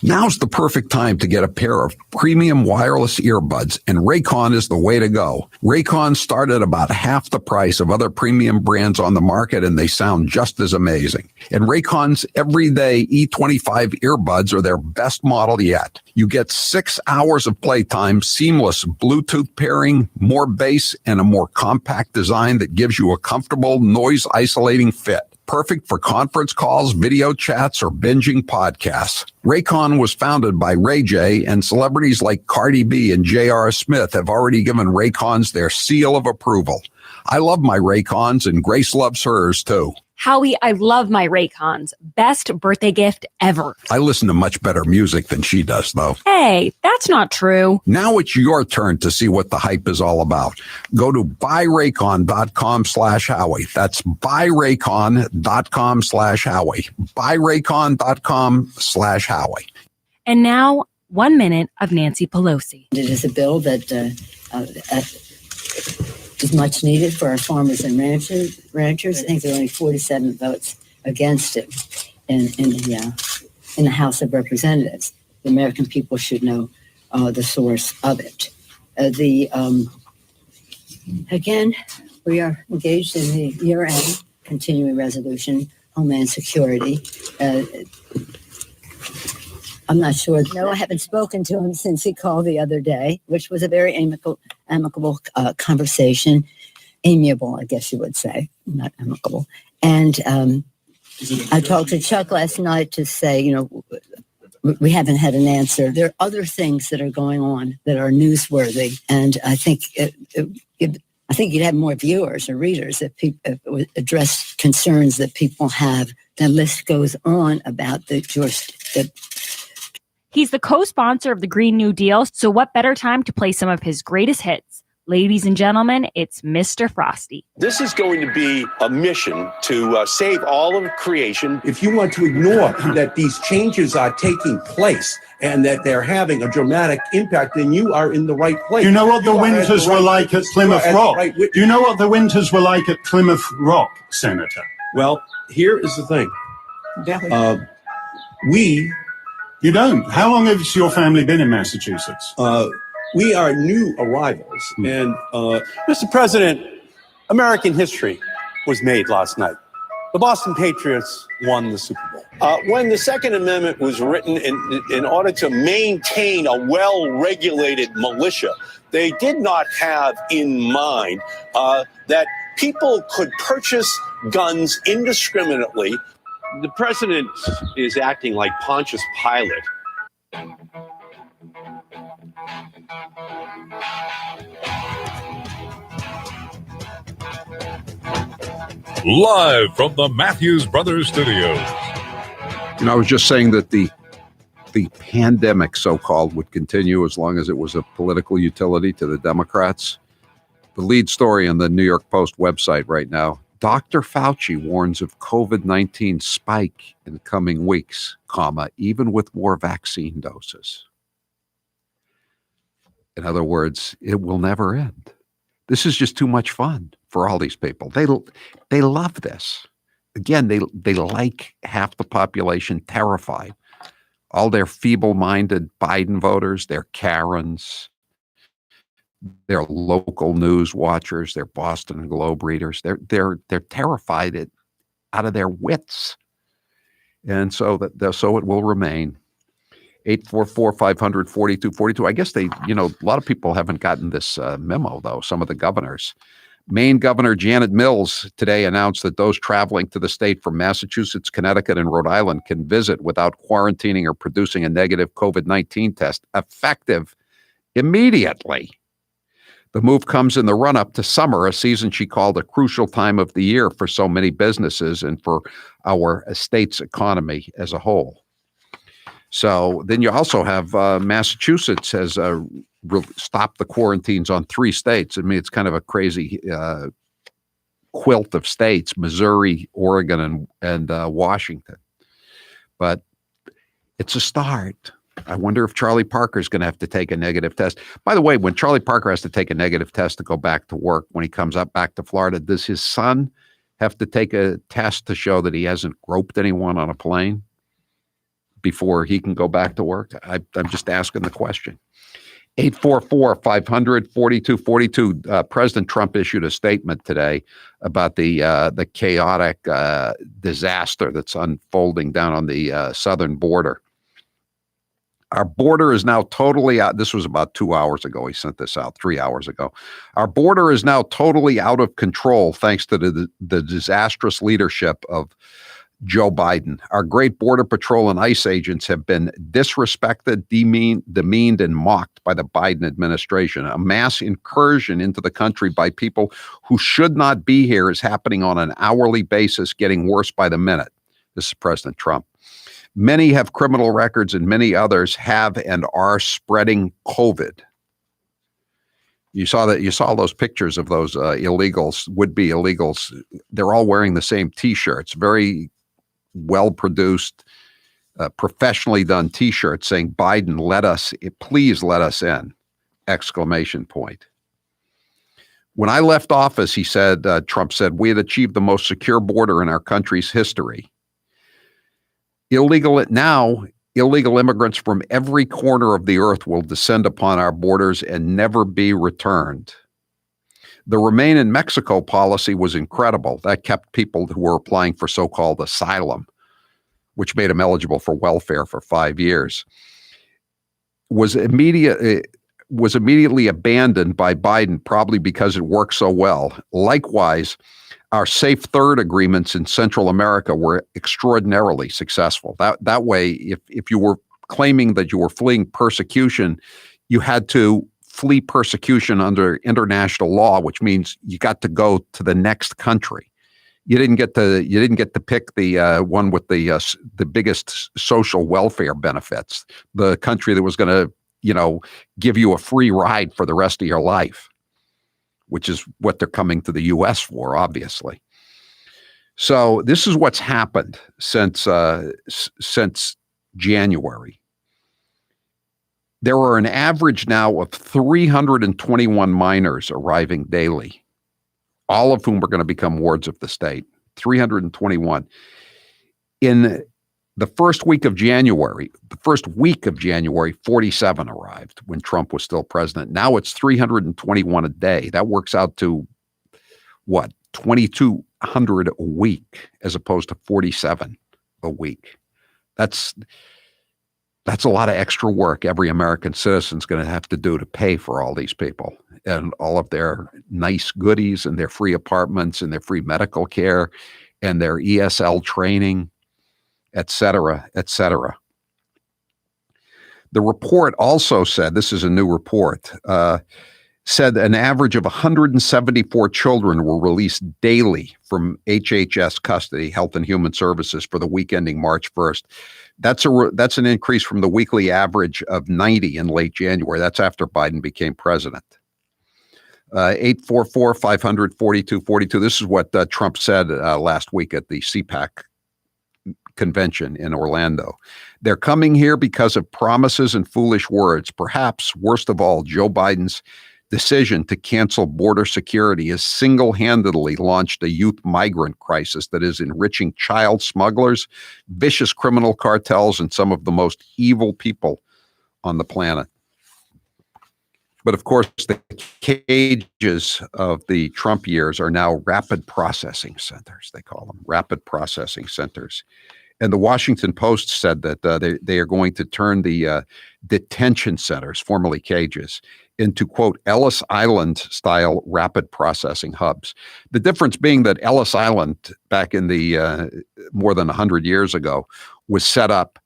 Speaker 3: Now's the perfect time to get a pair of premium wireless earbuds, and Raycon is the way to go. Raycon start at about half the price of other premium brands on the market, and they sound just as amazing. And Raycon's everyday E25 earbuds are their best model yet. You get 6 hours of playtime, seamless Bluetooth pairing, more bass, and a more compact design that gives you a comfortable, noise-isolating fit. Perfect for conference calls, video chats, or binging podcasts. Raycon was founded by Ray J, and celebrities like Cardi B and J.R. Smith have already given Raycons their seal of approval. I love my Raycons, and Grace loves hers, too.
Speaker 11: Howie, I love my Raycons. Best birthday gift ever.
Speaker 3: I listen to much better music than she does, though.
Speaker 11: Hey, that's not true.
Speaker 3: Now it's your turn to see what the hype is all about. Go to buyraycon.com/Howie. That's buyraycon.com/Howie. buyraycon.com/Howie.
Speaker 11: And now, 1 minute of Nancy Pelosi.
Speaker 6: It is a bill that is much needed for our farmers and ranchers. I think there are only 47 votes against it in the House of Representatives. The American people should know the source of it. Again, we are engaged in the year-end continuing resolution, Homeland Security. I'm not sure. No, I haven't spoken to him since he called the other day, which was a very amicable conversation. Amiable, I guess you would say, not amicable. And I talked to Chuck last night to say, we haven't had an answer. There are other things that are going on that are newsworthy, and I think you'd have more viewers or readers if people address concerns that people have. The list goes on about the
Speaker 11: He's the co-sponsor of the Green New Deal, so what better time to play some of his greatest hits? Ladies and gentlemen, it's Mr. Frosty.
Speaker 18: This is going to be a mission to save all of creation. If you want to ignore that these changes are taking place and that they're having a dramatic impact, then you are in the right place.
Speaker 19: You know what the winters were like at Plymouth Rock? Do you know what the winters were like at Plymouth Rock, Senator?
Speaker 18: Well, here is the thing.
Speaker 19: You don't. How long has your family been in Massachusetts?
Speaker 18: We are new arrivals. And, Mr. President, American history was made last night. The Boston Patriots won the Super Bowl. When the Second Amendment was written in order to maintain a well-regulated militia, they did not have in mind that people could purchase guns indiscriminately. The president is acting like Pontius Pilate.
Speaker 5: Live from the Matthews Brothers Studios.
Speaker 3: I was just saying that the pandemic, so-called, would continue as long as it was a political utility to the Democrats. The lead story on the New York Post website right now: Dr. Fauci warns of COVID-19 spike in coming weeks, even with more vaccine doses. In other words, it will never end. This is just too much fun for all these people. They love this. Again, they like half the population terrified. All their feeble-minded Biden voters, they're Karens, they're local news watchers, they're Boston Globe readers. They're terrified out of their wits, and so it will remain. 844-500-4242. I guess a lot of people haven't gotten this memo, though. Some of the governors. Maine Governor Janet Mills today announced that those traveling to the state from Massachusetts, Connecticut, and Rhode Island can visit without quarantining or producing a negative COVID-19 test, effective immediately. The move comes in the run-up to summer, a season she called a crucial time of the year for so many businesses and for our state's economy as a whole. So then you also have Massachusetts has stopped the quarantines on 3 states. I mean, it's kind of a crazy quilt of states: Missouri, Oregon, and Washington. But it's a start. I wonder if Charlie Parker is going to have to take a negative test. By the way, when Charlie Parker has to take a negative test to go back to work when he comes back to Florida, does his son have to take a test to show that he hasn't groped anyone on a plane before he can go back to work? I'm just asking the question. 844-500-4242. President Trump issued a statement today about the chaotic disaster that's unfolding down on the southern border. Our border is now totally out. This was about 2 hours ago. He sent this out 3 hours ago. Our border is now totally out of control thanks to the disastrous leadership of Joe Biden. Our great Border Patrol and ICE agents have been disrespected, demeaned, and mocked by the Biden administration. A mass incursion into the country by people who should not be here is happening on an hourly basis, getting worse by the minute. This is President Trump. Many have criminal records and many others have and are spreading COVID. You saw those pictures of those illegals, would-be illegals. They're all wearing the same T-shirts, very well-produced, professionally done T-shirts saying, Biden, please let us in, ! When I left office, he said, Trump said, we had achieved the most secure border in our country's history. Illegal immigrants from every corner of the earth will descend upon our borders and never be returned. The Remain in Mexico policy was incredible. That kept people who were applying for so-called asylum, which made them eligible for welfare for 5 years, was immediately abandoned by Biden, probably because it worked so well. Likewise, our Safe Third agreements in Central America were extraordinarily successful. That way, if you were claiming that you were fleeing persecution, you had to flee persecution under international law, which means you got to go to the next country. You didn't get to pick the one with the biggest social welfare benefits, the country that was going to, give you a free ride for the rest of your life, which is what they're coming to the U.S. for, obviously. So this is what's happened since January. There are an average now of 321 minors arriving daily, all of whom are going to become wards of the state. 321. In the first week of January, 47 arrived when Trump was still president. Now it's 321 a day. That works out to what? 2,200 a week as opposed to 47 a week. That's a lot of extra work every American citizen's going to have to do to pay for all these people and all of their nice goodies and their free apartments and their free medical care and their ESL training, et cetera, et cetera. The report also said, this is a new report, said an average of 174 children were released daily from HHS custody, Health and Human Services, for the week ending March 1st. That's an increase from the weekly average of 90 in late January. That's after Biden became president. 844-500-4242. This is what Trump said last week at the CPAC convention in Orlando. They're coming here because of promises and foolish words. Perhaps worst of all, Joe Biden's decision to cancel border security has single-handedly launched a youth migrant crisis that is enriching child smugglers, vicious criminal cartels, and some of the most evil people on the planet. But of course, the cages of the Trump years are now rapid processing centers, they call them, rapid processing centers. And the Washington Post said that they are going to turn the detention centers, formerly cages, into, quote, Ellis Island-style rapid processing hubs. The difference being that Ellis Island, back in the more than 100 years ago, was set up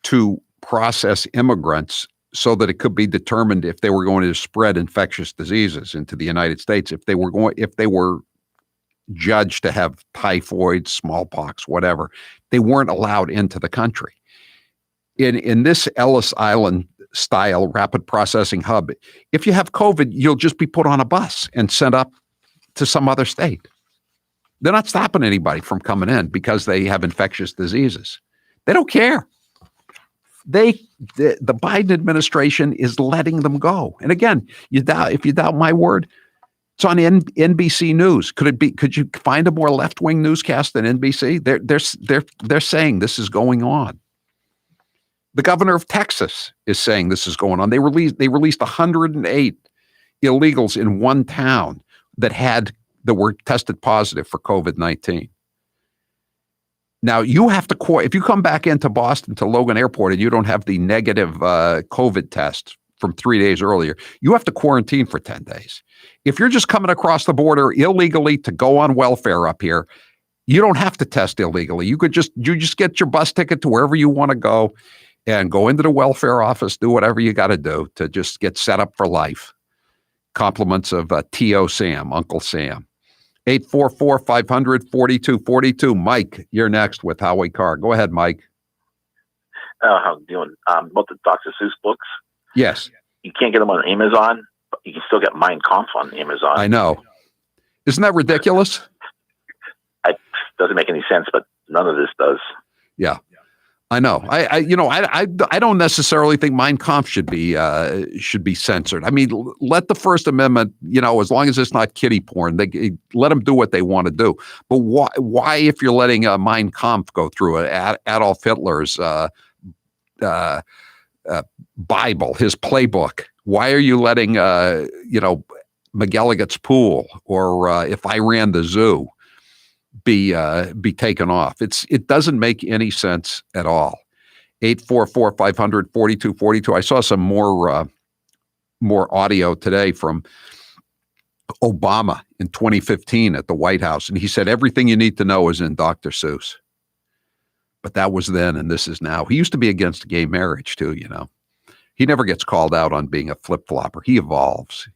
Speaker 3: to process immigrants so that it could be determined if they were going to spread infectious diseases into the United States, if they were judged to have typhoid, smallpox, whatever. They weren't allowed into the country. In this Ellis Island style rapid processing hub, if you have COVID, you'll just be put on a bus and sent up to some other state. They're not stopping anybody from coming in because they have infectious diseases. They don't care. The Biden administration is letting them go. And again, if you doubt my word, it's on NBC News. Could you find a more left-wing newscast than NBC? They're saying this is going on. The governor of Texas is saying this is going on. They released 108 illegals in one town that were tested positive for COVID-19. Now you have to if you come back into Boston to Logan Airport and you don't have the negative COVID test from 3 days earlier, you have to quarantine for 10 days. If you're just coming across the border illegally to go on welfare up here, You don't have to test illegally. You just get your bus ticket to wherever you want to go and go into the welfare office, do whatever you got to do to just get set up for life. Compliments of T.O. Sam, Uncle Sam. 844-500-4242. Mike, you're next with Howie Carr. Go ahead, Mike.
Speaker 2: How you doing? About the Dr. Seuss books.
Speaker 3: Yes.
Speaker 2: You can't get them on Amazon, but you can still get Mein Kampf on Amazon.
Speaker 3: I know. Isn't that ridiculous?
Speaker 2: It doesn't make any sense, but none of this does.
Speaker 3: Yeah. I know. I don't necessarily think Mein Kampf should be censored. I mean, let the First Amendment, as long as it's not kiddie porn, let them do what they want to do. But why if you're letting Mein Kampf go through Adolf Hitler's Bible, his playbook? Why are you letting McGilligan's Pool or If I Ran the Zoo be taken off? It doesn't make any sense at all. 844-500-4242. I saw some more audio today from Obama in 2015 at the White House, and he said everything you need to know is in Dr. Seuss. But that was then, and this is now. He used to be against gay marriage too. He never gets called out on being a flip-flopper. He evolves.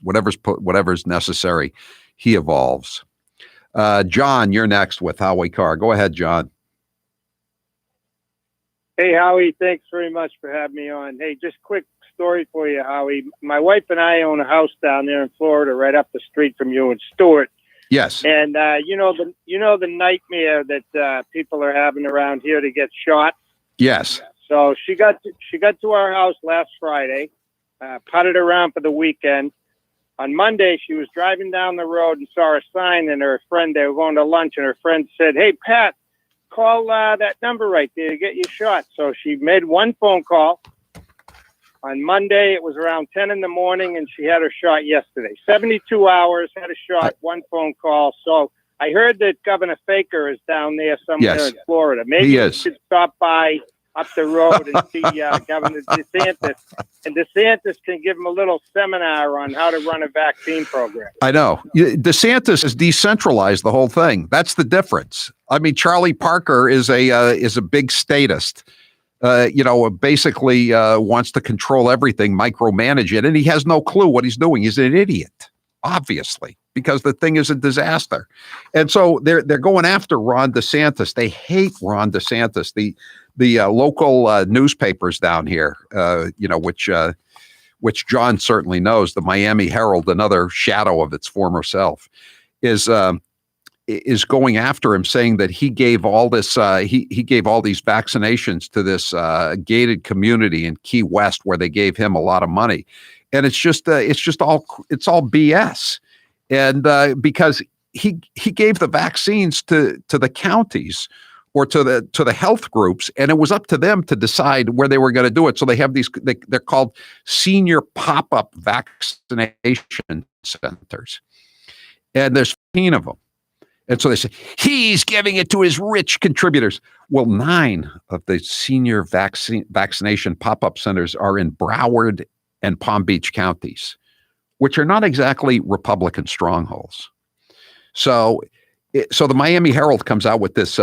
Speaker 3: Whatever's necessary, he evolves. John, you're next with Howie Carr. Go ahead, John.
Speaker 10: Hey, Howie, thanks very much for having me on. Hey, just quick story for you, Howie. My wife and I own a house down there in Florida, right up the street from you in Stewart.
Speaker 3: Yes.
Speaker 10: And you know the nightmare that people are having around here to get shot.
Speaker 3: Yes.
Speaker 10: So she got to our house last Friday, putted around for the weekend. On Monday, she was driving down the road and saw a sign, and her friend, they were going to lunch, and her friend said, "Hey, Pat, call that number right there to get you shot." So she made one phone call. On Monday, it was around 10 in the morning, and she had her shot yesterday. 72 hours, had a shot, one phone call. So I heard that Governor Faker is down there somewhere in Florida. Maybe you should stop by up the road and see Governor DeSantis. And DeSantis can give him a little seminar on how to run a vaccine program.
Speaker 3: I know. DeSantis has decentralized the whole thing. That's the difference. I mean, Charlie Parker is a big statist. Basically wants to control everything, micromanage it, and he has no clue what he's doing. He's an idiot, obviously, because the thing is a disaster. And so they're going after Ron DeSantis. They hate Ron DeSantis. The local newspapers down here, which John certainly knows, the Miami Herald, another shadow of its former self, is going after him, saying that he gave all this he gave all these vaccinations to this gated community in Key West where they gave him a lot of money, and it's all BS, and because he gave the vaccines to the counties or to the health groups, and it was up to them to decide where they were going to do it. So they have they're called senior pop-up vaccination centers, and there's 15 of them. And so they say, he's giving it to his rich contributors. Well, 9 of the senior vaccination pop-up centers are in Broward and Palm Beach counties, which are not exactly Republican strongholds. So the Miami Herald comes out with this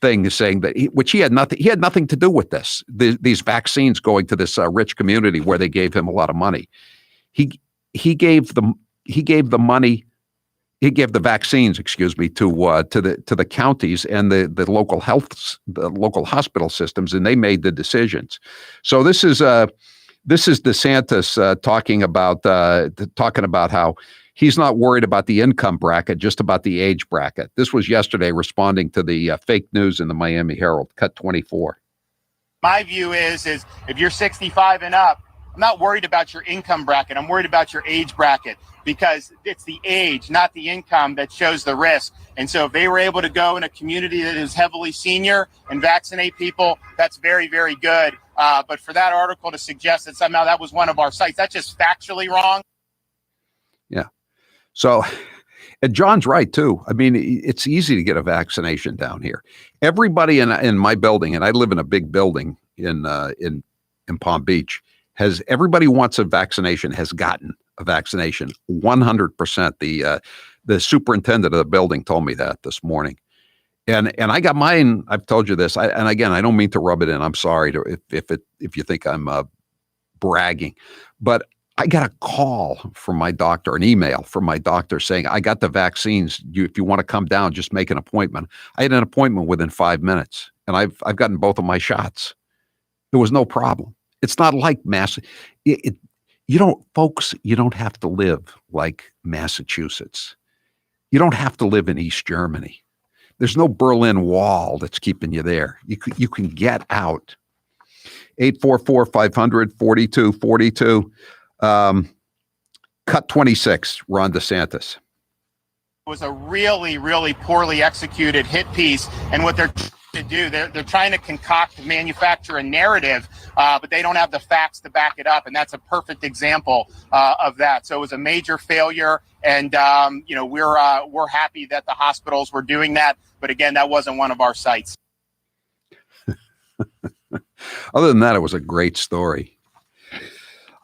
Speaker 3: thing saying that he had nothing to do with this. These vaccines going to this rich community where they gave him a lot of money. He gave the vaccines, to the counties and the local hospital systems, and they made the decisions. So this is DeSantis talking about how he's not worried about the income bracket, just about the age bracket. This was yesterday, responding to the fake news in the Miami Herald. Cut 24.
Speaker 20: My view is if you're 65 and up, I'm not worried about your income bracket. I'm worried about your age bracket, because it's the age, not the income, that shows the risk. And so if they were able to go in a community that is heavily senior and vaccinate people, that's very, very good. But for that article to suggest that somehow that was one of our sites, that's just factually wrong.
Speaker 3: Yeah. So, and John's right too. I mean, it's easy to get a vaccination down here. Everybody in my building, and I live in a big building in Palm Beach, everybody wants a vaccination, has gotten a vaccination. 100%. The superintendent of the building told me that this morning. And I got mine. I've told you this. And again, I don't mean to rub it in. I'm sorry if you think I'm bragging, but I got a call from my doctor, an email from my doctor saying, I got the vaccines. If you want to come down, just make an appointment. I had an appointment within 5 minutes, and I've gotten both of my shots. There was no problem. It's not like you don't have to live like Massachusetts. You don't have to live in East Germany. There's no Berlin Wall that's keeping you there. You can get out. 844-500-4242. Cut 26, Ron DeSantis.
Speaker 20: It was a really, really poorly executed hit piece. And what they're trying to do, they're trying to manufacture a narrative, but they don't have the facts to back it up. And that's a perfect example of that. So it was a major failure. And, we're happy that the hospitals were doing that. But again, that wasn't one of our sites.
Speaker 3: Other than that, it was a great story.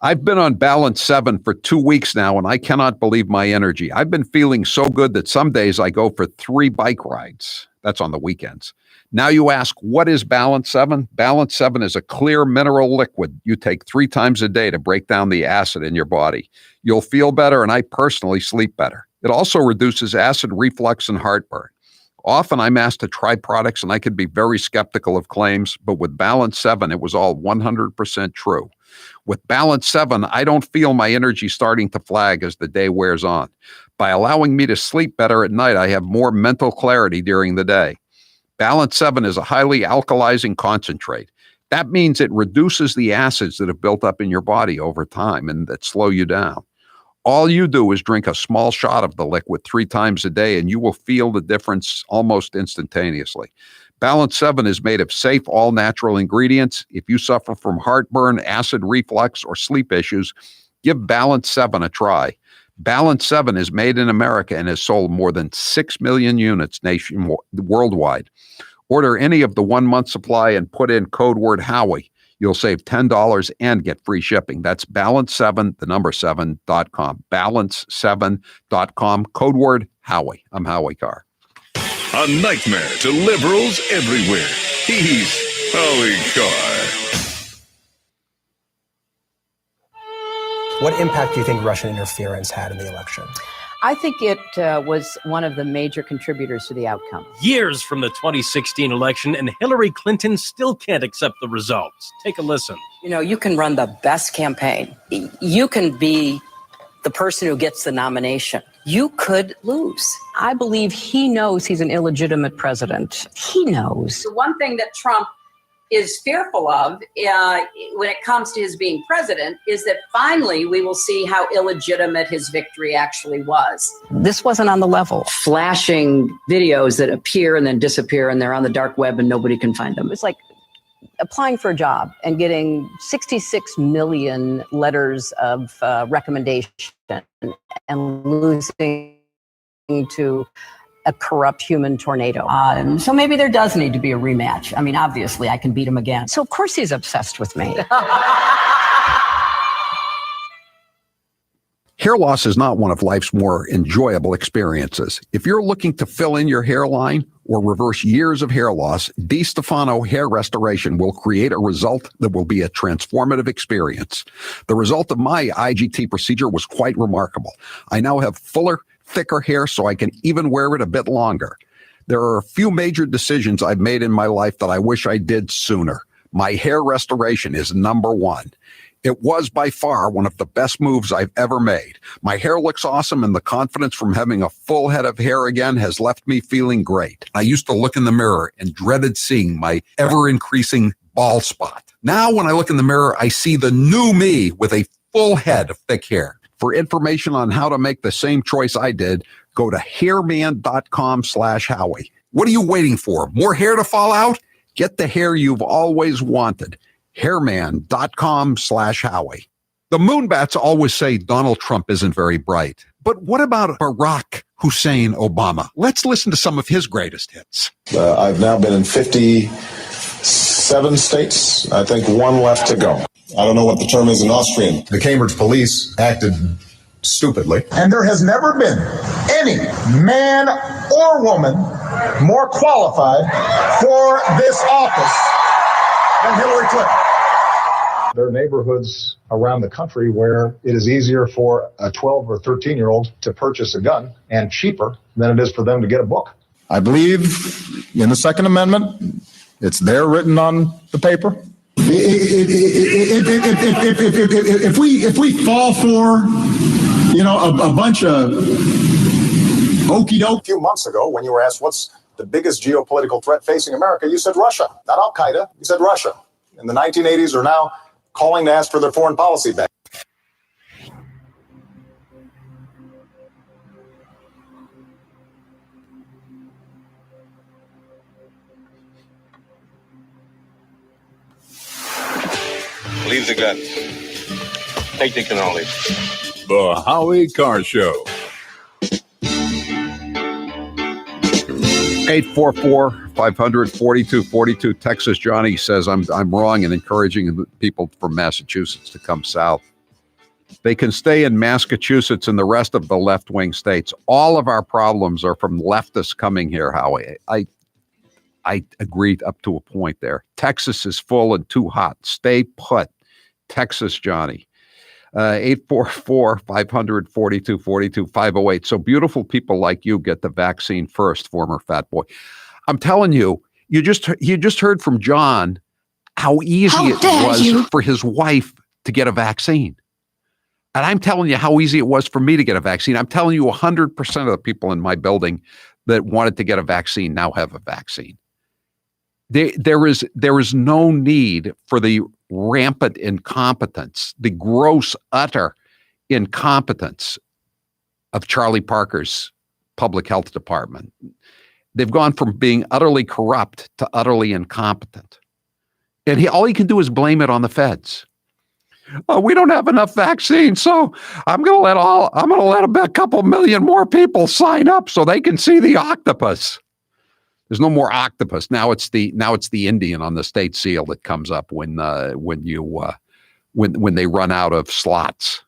Speaker 3: I've been on balance 7 for 2 weeks now, and I cannot believe my energy. I've been feeling so good that some days I go for 3 bike rides. That's on the weekends. Now you ask, what is balance 7? Balance 7 is a clear mineral liquid you take 3 times a day to break down the acid in your body. You'll feel better, and I personally sleep better. It also reduces acid reflux and heartburn. Often I'm asked to try products, and I could be very skeptical of claims, but with Balance 7, it was all 100% true. With Balance 7, I don't feel my energy starting to flag as the day wears on. By allowing me to sleep better at night, I have more mental clarity during the day. Balance 7 is a highly alkalizing concentrate. That means it reduces the acids that have built up in your body over time and that slow you down. All you do is drink a small shot of the liquid 3 times a day, and you will feel the difference almost instantaneously. Balance 7 is made of safe, all-natural ingredients. If you suffer from heartburn, acid reflux, or sleep issues, give Balance 7 a try. Balance 7 is made in America and has sold more than 6 million units worldwide. Order any of the 1-month supply and put in code word Howie. You'll save $10 and get free shipping. That's balance7, the number 7.com. Balance7.com, code word Howie. I'm Howie Carr.
Speaker 5: A nightmare to liberals everywhere. He's Howie Carr.
Speaker 4: What impact do you think Russian interference had in the election?
Speaker 21: I think it was one of the major contributors to the outcome.
Speaker 22: Years from the 2016 election, and Hillary Clinton still can't accept the results. Take a listen.
Speaker 23: You know, you can run the best campaign. You can be the person who gets the nomination. You could lose.
Speaker 21: I believe he knows he's an illegitimate president. He knows.
Speaker 24: The one thing that Trump is fearful of when it comes to his being president is that finally we will see how illegitimate his victory actually was.
Speaker 21: This wasn't on the level.
Speaker 24: Flashing videos that appear and then disappear, and they're on the dark web and nobody can find them.
Speaker 21: It's like applying for a job and getting 66 million letters of recommendation and losing to a corrupt human tornado. So maybe there does need to be a rematch. I mean, obviously, I can beat him again. So of course he's obsessed with me.
Speaker 3: Hair loss is not one of life's more enjoyable experiences. If you're looking to fill in your hairline or reverse years of hair loss, DiStefano Hair Restoration will create a result that will be a transformative experience. The result of my IGT procedure was quite remarkable. I now have fuller, thicker hair so I can even wear it a bit longer. There are a few major decisions I've made in my life that I wish I did sooner. My hair restoration is number 1. It was by far one of the best moves I've ever made. My hair looks awesome, and the confidence from having a full head of hair again has left me feeling great. I used to look in the mirror and dreaded seeing my ever-increasing bald spot. Now when I look in the mirror, I see the new me with a full head of thick hair. For information on how to make the same choice I did, go to hairman.com/Howie. What are you waiting for? More hair to fall out? Get the hair you've always wanted. Hairman.com/Howie. The Moonbats always say Donald Trump isn't very bright. But what about Barack Hussein Obama? Let's listen to some of his greatest hits.
Speaker 25: I've now been in 57 states. I think 1 left to go. I don't know what the term is in Austrian.
Speaker 27: The Cambridge police acted
Speaker 25: stupidly. And there has never been any man or woman more qualified for this office than Hillary Clinton. There are neighborhoods around the country where it is easier for a 12 or 13-year-old to purchase a gun and cheaper than it is for them to get a book. I believe in the Second Amendment. It's there written on the paper. If we fall for, a bunch of okey doke. A few months ago, when you were asked what's the biggest geopolitical threat facing America, you said Russia, not Al Qaeda. You said Russia. In the 1980s are now calling to ask for their foreign policy back.
Speaker 1: Leave the gun. Take the cannoli.
Speaker 5: The Howie Carr Show.
Speaker 3: 844-500-4242. Texas Johnny says I'm wrong in encouraging people from Massachusetts to come south. They can stay in Massachusetts and the rest of the left-wing states. All of our problems are from leftists coming here, Howie. I agree up to a point there. Texas is full and too hot. Stay put. Texas Johnny. 844-500-4242, 508. So beautiful people like you get the vaccine first, former fat boy. I'm telling you, you just heard from John how easy it was for his wife to get a vaccine. And I'm telling you how easy it was for me to get a vaccine. I'm telling you 100% of the people in my building that wanted to get a vaccine now have a vaccine. There is no need for the rampant incompetence, the gross, utter incompetence of Charlie Parker's public health department. They've gone from being utterly corrupt to utterly incompetent. And all he can do is blame it on the feds. Oh, we don't have enough vaccines, so I'm going to let a couple million more people sign up so they can see the octopus. There's no more octopus. Now it's the Indian on the state seal that comes up when they run out of slots.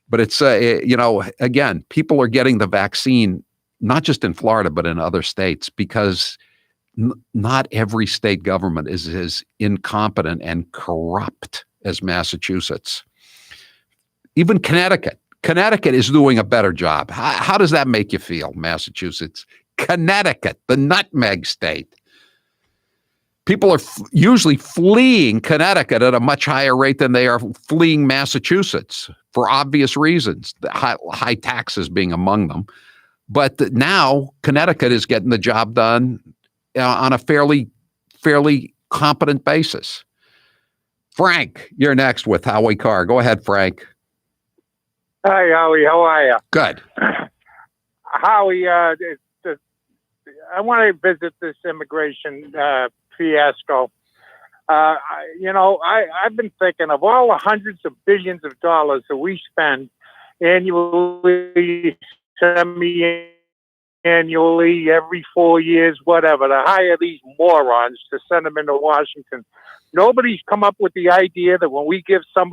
Speaker 3: But it's again, people are getting the vaccine not just in Florida but in other states because not every state government is as incompetent and corrupt as Massachusetts. Even Connecticut is doing a better job. How does that make you feel, Massachusetts? Connecticut, the nutmeg state. People are usually fleeing Connecticut at a much higher rate than they are fleeing Massachusetts for obvious reasons, the high taxes being among them. But now Connecticut is getting the job done on a fairly competent basis. Frank, you're next with Howie Carr. Go ahead, Frank.
Speaker 10: Hi, Howie. How are you?
Speaker 3: Good.
Speaker 10: Howie, I want to visit this immigration fiasco. I've been thinking of all the hundreds of billions of dollars that we spend annually, semi-annually, every 4 years, whatever, to hire these morons to send them into Washington. Nobody's come up with the idea that when we give some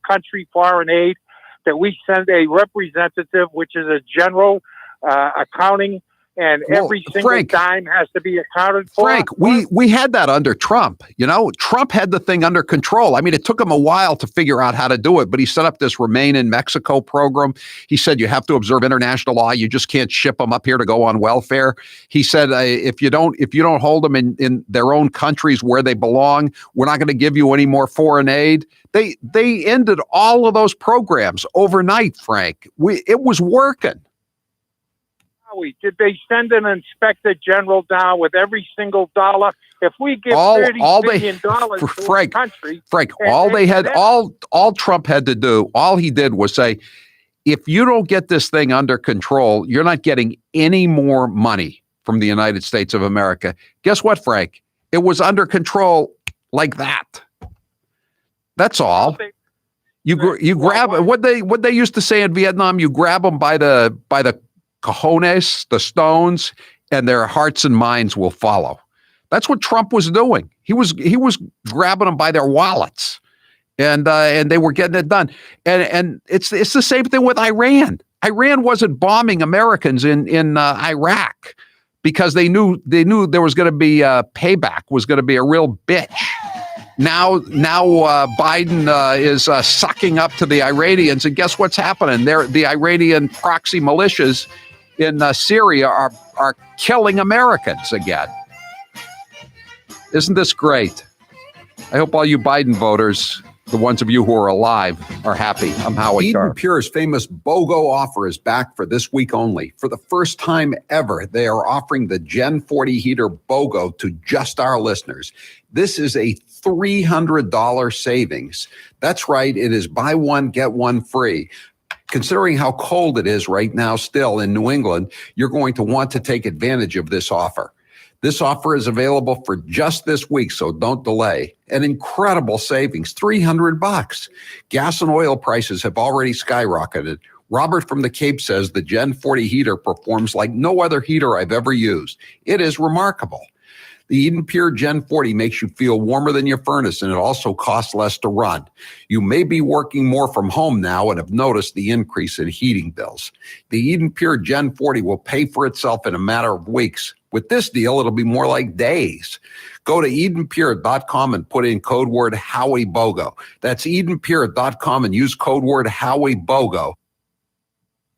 Speaker 10: country foreign aid, that we send a representative, which is a general accounting, and every single dime has to be accounted for.
Speaker 3: Frank, we had that under Trump. Trump had the thing under control. I mean, it took him a while to figure out how to do it, but he set up this Remain in Mexico program. He said you have to observe international law. You just can't ship them up here to go on welfare. He said if you don't hold them in their own countries where they belong, we're not going to give you any more foreign aid. They ended all of those programs overnight, Frank. It was working.
Speaker 10: Did they send an inspector general down with every single dollar? If we give $30 billion to a country,
Speaker 3: Frank, all Trump had to do, all he did was say, if you don't get this thing under control, you're not getting any more money from the United States of America. Guess what, Frank? It was under control like that. That's all. You grab what they used to say in Vietnam. You grab them by the cojones, the stones, and their hearts and minds will follow. That's what Trump was doing. He was grabbing them by their wallets and they were getting it done. And it's the same thing with Iran. Iran wasn't bombing Americans in Iraq because they knew there was going to be payback, was going to be a real bitch. Now Biden is sucking up to the Iranians, and guess what's happening? The Iranian proxy militias in Syria are killing Americans again. Isn't this great? I hope all you Biden voters, the ones of you who are alive, are happy. I'm Howie Carr. Eden Pure's famous BOGO offer is back for this week only. For the first time ever, they are offering the Gen 40 heater BOGO to just our listeners. This is a $300 savings. That's right. It is buy one, get one free. Considering how cold it is right now still in New England, you're going to want to take advantage of this offer. This offer is available for just this week, so don't delay. An incredible savings, $300. Gas and oil prices have already skyrocketed. Robert from the Cape says the Gen 40 heater performs like no other heater I've ever used. It is remarkable. The Eden Pure Gen 40 makes you feel warmer than your furnace, and it also costs less to run. You may be working more from home now and have noticed the increase in heating bills. The Eden Pure Gen 40 will pay for itself in a matter of weeks. With this deal, it'll be more like days. Go to EdenPure.com and put in code word HowieBOGO. That's EdenPure.com and use code word HowieBOGO.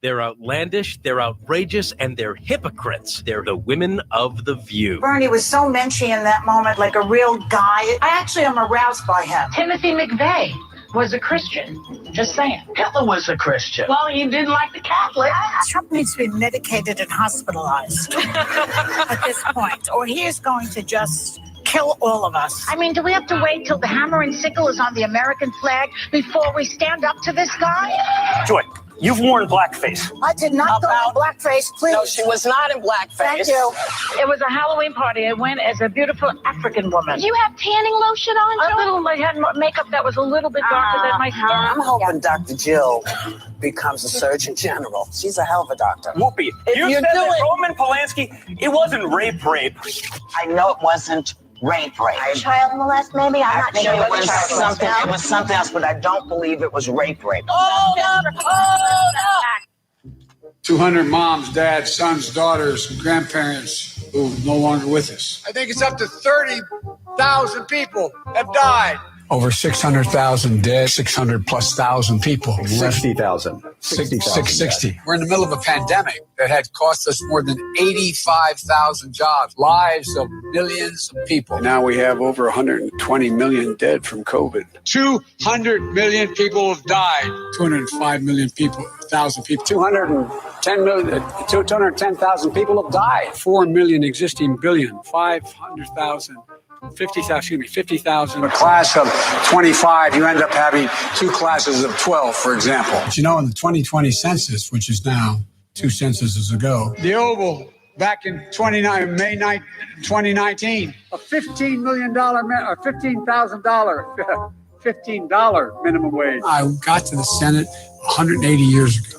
Speaker 22: They're outlandish, they're outrageous, and they're hypocrites. They're the women of The View.
Speaker 7: Bernie was so menschy in that moment, like a real guy. I actually am aroused by him.
Speaker 8: Timothy McVeigh was a Christian. Just saying.
Speaker 7: Hitler was a Christian.
Speaker 8: Well, he didn't like the Catholics.
Speaker 7: Trump needs to be medicated and hospitalized at this point, or he is going to just kill all of us.
Speaker 8: I mean, do we have to wait till the hammer and sickle is on the American flag before we stand up to this guy?
Speaker 9: Joy, you've worn blackface.
Speaker 7: I did not go in blackface, please.
Speaker 9: No, she was not in blackface.
Speaker 7: Thank you.
Speaker 8: It was a Halloween party. I went as a beautiful African woman.
Speaker 13: Did you have tanning lotion on,
Speaker 8: A little. I had makeup that was a little bit darker than my skin.
Speaker 7: I'm hoping Dr. Jill becomes a Surgeon General. She's a hell of a doctor.
Speaker 9: Whoopi, you said that Roman Polanski, it wasn't rape.
Speaker 7: I know it wasn't rape.
Speaker 13: Child molest, maybe? I'm not sure.
Speaker 7: It was something. It was something else, but I don't believe it was rape.
Speaker 8: Oh, no.
Speaker 14: 200 moms, dads, sons, daughters, and grandparents who are no longer with us.
Speaker 15: I think it's up to 30,000 people have died.
Speaker 14: Over 600,000 dead, 600 plus thousand people.
Speaker 15: 60,000.
Speaker 14: 660. We're in the middle of a pandemic that had cost us more than 85,000 jobs, lives of millions of people. Now we have over 120 million dead from COVID. 200 million people have died. 205 million people, 1,000 people. 210,000 people have died. 4 million existing billion, 500,000. 50,000. A class of 25, you end up having two classes of 12, for example. But you know, in the 2020 census, which is now 2 censuses ago, the Oval back in May 9, 2019, a $15 million, $15,000, $15 minimum wage. I got to the Senate 180 years ago.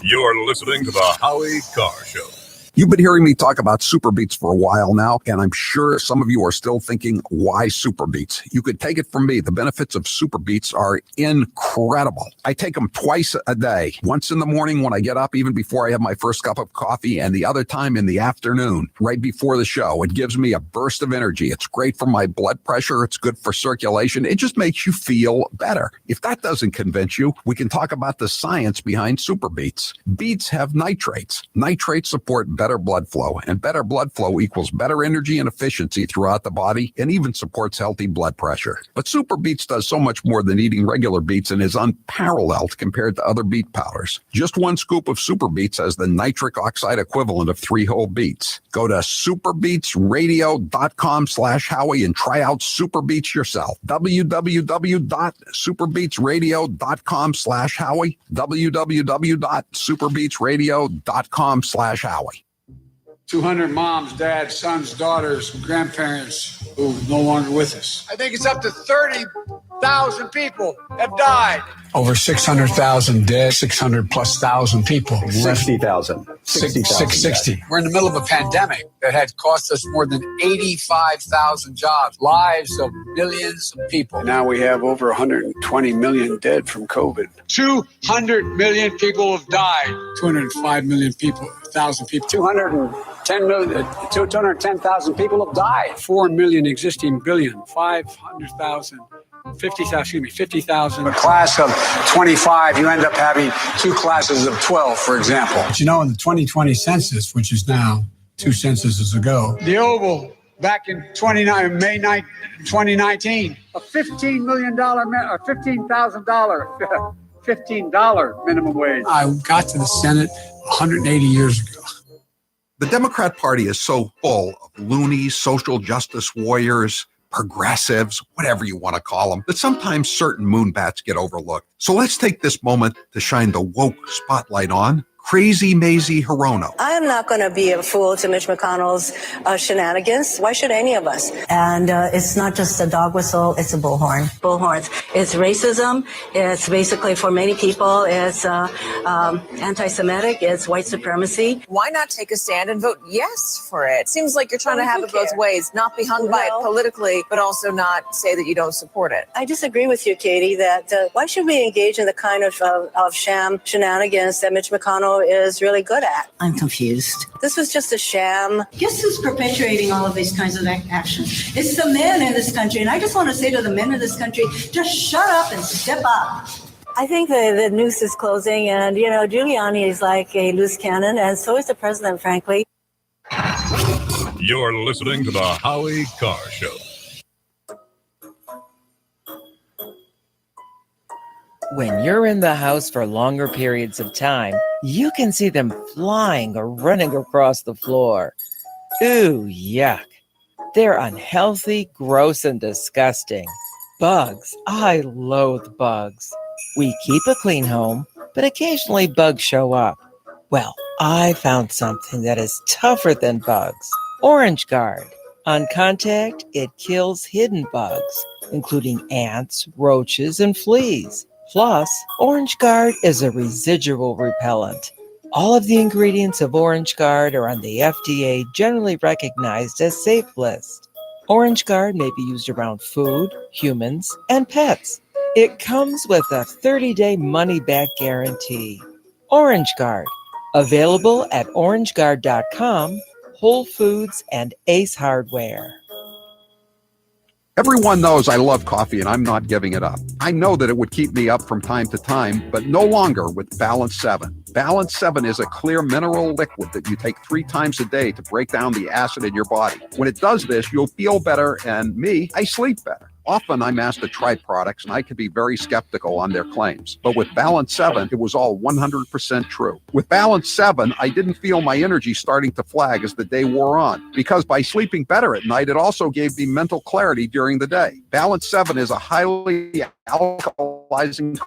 Speaker 5: You're listening to the Howie Carr Show.
Speaker 3: You've been hearing me talk about Super Beets for a while now, and I'm sure some of you are still thinking, why Super Beets? You could take it from me. The benefits of Super Beets are incredible. I take them twice a day, once in the morning when I get up, even before I have my first cup of coffee, and the other time in the afternoon, right before the show. It gives me a burst of energy. It's great for my blood pressure. It's good for circulation. It just makes you feel better. If that doesn't convince you, we can talk about the science behind Super Beets. Beets have nitrates. Nitrates support better blood flow, and better blood flow equals better energy and efficiency throughout the body, and even supports healthy blood pressure. But Super Beets does so much more than eating regular beets and is unparalleled compared to other beet powders. Just one scoop of Super Beets has the nitric oxide equivalent of 3 whole beets. Go to superbeetsradio.com/Howie and try out Super Beets yourself. www.superbeetsradio.com/Howie. www.superbeetsradio.com/Howie.
Speaker 14: 200 moms, dads, sons, daughters, grandparents who are no longer with us. I think it's up to 30,000 people have died. Over 600,000 dead, 600,000+ people.
Speaker 18: 60,000.
Speaker 14: 660. We're in the middle of a pandemic that had cost us more than 85,000 jobs, lives of millions of people. Now we have over 120 million dead from COVID. 200 million people have died. 205 million people, 1,000 people. 210,000 people have died. 4 million existing billion. 500,000. 50,000. A class of 25, you end up having 2 classes of 12, for example. But you know, in the 2020 census, which is now 2 censuses ago, the Oval back in May 9th, 2019, a $15 million, $15,000 minimum wage. I got to the Senate 180 years ago.
Speaker 3: The Democrat Party is so full of loonies, social justice warriors, progressives, whatever you want to call them, that sometimes certain moonbats get overlooked. So let's take this moment to shine the woke spotlight on Crazy Maisie Hirono.
Speaker 6: I am not going to be a fool to Mitch McConnell's shenanigans. Why should any of us? And it's not just a dog whistle, it's a bullhorn. Bullhorns. It's racism. It's basically, for many people, it's anti-Semitic. It's white supremacy.
Speaker 11: Why not take a stand and vote yes for it? Seems like you're trying to have it both ways, not be hung by it politically, but also not say that you don't support it.
Speaker 6: I disagree with you, Katie, that why should we engage in the kind of sham shenanigans that Mitch McConnell is really good at? I'm confused. This was just a sham.
Speaker 12: Guess who's perpetuating all of these kinds of actions? It's the men in this country. And I just want to say to the men in this country, just shut up and step up.
Speaker 6: I think the noose is closing, and, you know, Giuliani is like a loose cannon, and so is the president, frankly.
Speaker 5: You're listening to the Howie Carr Show.
Speaker 16: When you're in the house for longer periods of time, you can see them flying or running across the floor. Ooh, yuck. They're unhealthy, gross, and disgusting. Bugs. I loathe bugs. We keep a clean home, but occasionally bugs show up. Well, I found something that is tougher than bugs. Orange Guard. On contact, it kills hidden bugs, including ants, roaches, and fleas. Plus, Orange Guard is a residual repellent. All of the ingredients of Orange Guard are on the FDA generally recognized as safe list. Orange Guard may be used around food, humans, and pets. It comes with a 30-day money-back guarantee. Orange Guard, available at orangeguard.com, Whole Foods, and Ace Hardware.
Speaker 3: Everyone knows I love coffee and I'm not giving it up. I know that it would keep me up from time to time, but no longer with Balance 7. Balance 7 is a clear mineral liquid that you take 3 times a day to break down the acid in your body. When it does this, you'll feel better, and I sleep better. Often I'm asked to try products and I can be very skeptical on their claims. But with Balance 7, it was all 100% true. With Balance 7, I didn't feel my energy starting to flag as the day wore on, because by sleeping better at night, it also gave me mental clarity during the day. Balance 7 is a highly alkalizing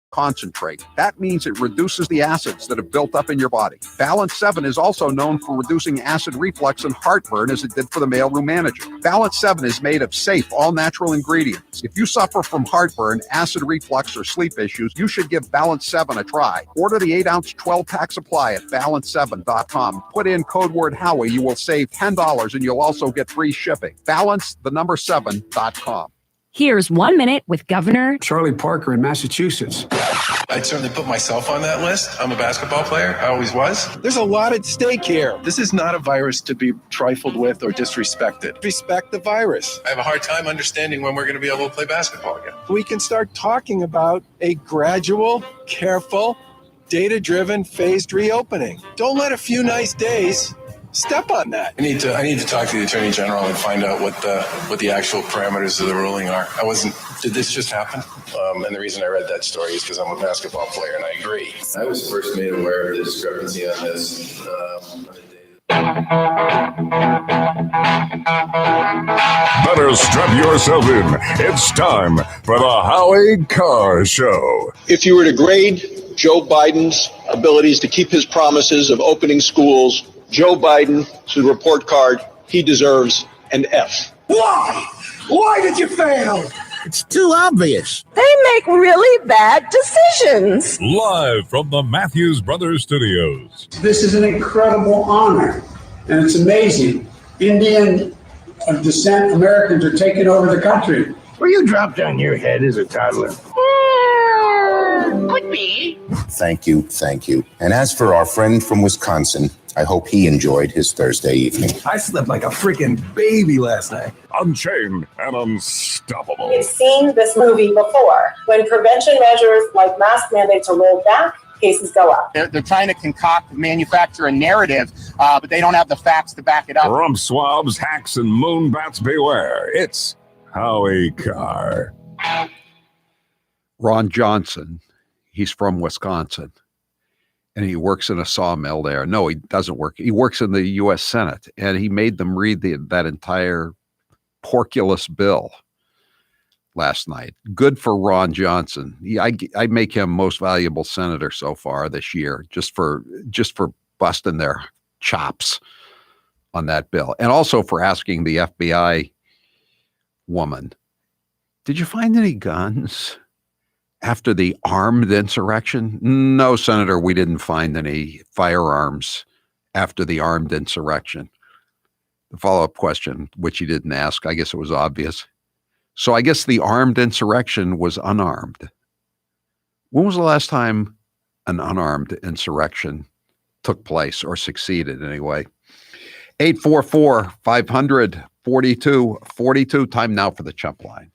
Speaker 3: concentrate. That means it reduces the acids that have built up in your body. Balance 7 is also known for reducing acid reflux and heartburn, as it did for the mailroom manager. Balance 7 is made of safe, all-natural ingredients. If you suffer from heartburn, acid reflux, or sleep issues, you should give Balance 7 a try. Order the 8-ounce 12-pack supply at balance7.com. Put in code word Howie. You will save $10, and you'll also get free shipping. Balance7.com.
Speaker 17: Here's 1 minute with Governor
Speaker 14: Charlie Parker in Massachusetts.
Speaker 26: I'd certainly put myself on that list. I'm a basketball player. I always was. There's a lot at stake here. This is not a virus to be trifled with or disrespected. Respect the virus. I have a hard time understanding when we're going to be able to play basketball again. We can start talking about a gradual, careful, data-driven, phased reopening. Don't let a few nice days step on that. I need to talk to the Attorney General and find out what the actual parameters of the ruling are. Did this just happen? And the reason I read that story is because I'm a basketball player and I agree. I was first made aware of the discrepancy on this.
Speaker 5: Better strap yourself in. It's time for the Howie Carr Show.
Speaker 27: If you were to grade Joe Biden's abilities to keep his promises of opening schools
Speaker 2: Joe Biden should report card. He deserves an F.
Speaker 15: Why? Why did you fail?
Speaker 4: It's too obvious.
Speaker 19: They make really bad decisions.
Speaker 5: Live from the Matthews Brothers Studios.
Speaker 15: This is an incredible honor, and it's amazing. Indian of descent Americans are taking over the country.
Speaker 4: Were you dropped on your head as a toddler?
Speaker 8: Could be.
Speaker 4: Thank you, thank you. And as for our friend from Wisconsin, I hope he enjoyed his Thursday evening.
Speaker 20: I slept like a freaking baby last night.
Speaker 5: Unchained and unstoppable.
Speaker 23: We've seen this movie before. When prevention measures like mask mandates are rolled back, cases go up.
Speaker 24: They're trying to manufacture a narrative, but they don't have the facts to back it up.
Speaker 5: Rump swabs, hacks, and moonbats beware. It's Howie Carr.
Speaker 3: Ron Johnson, he's from Wisconsin, and he works in a sawmill there. No, he doesn't work. He works in the U.S. Senate, and he made them read that entire porculous bill last night. Good for Ron Johnson. I make him most valuable senator so far this year, just for busting their chops on that bill, and also for asking the FBI woman, did you find any guns after the armed insurrection? No, Senator, we didn't find any firearms after the armed insurrection. The follow-up question, which he didn't ask, I guess it was obvious. So I guess the armed insurrection was unarmed. When was the last time an unarmed insurrection took place, or succeeded anyway? 844-500-4242. Time now for the Chump Line.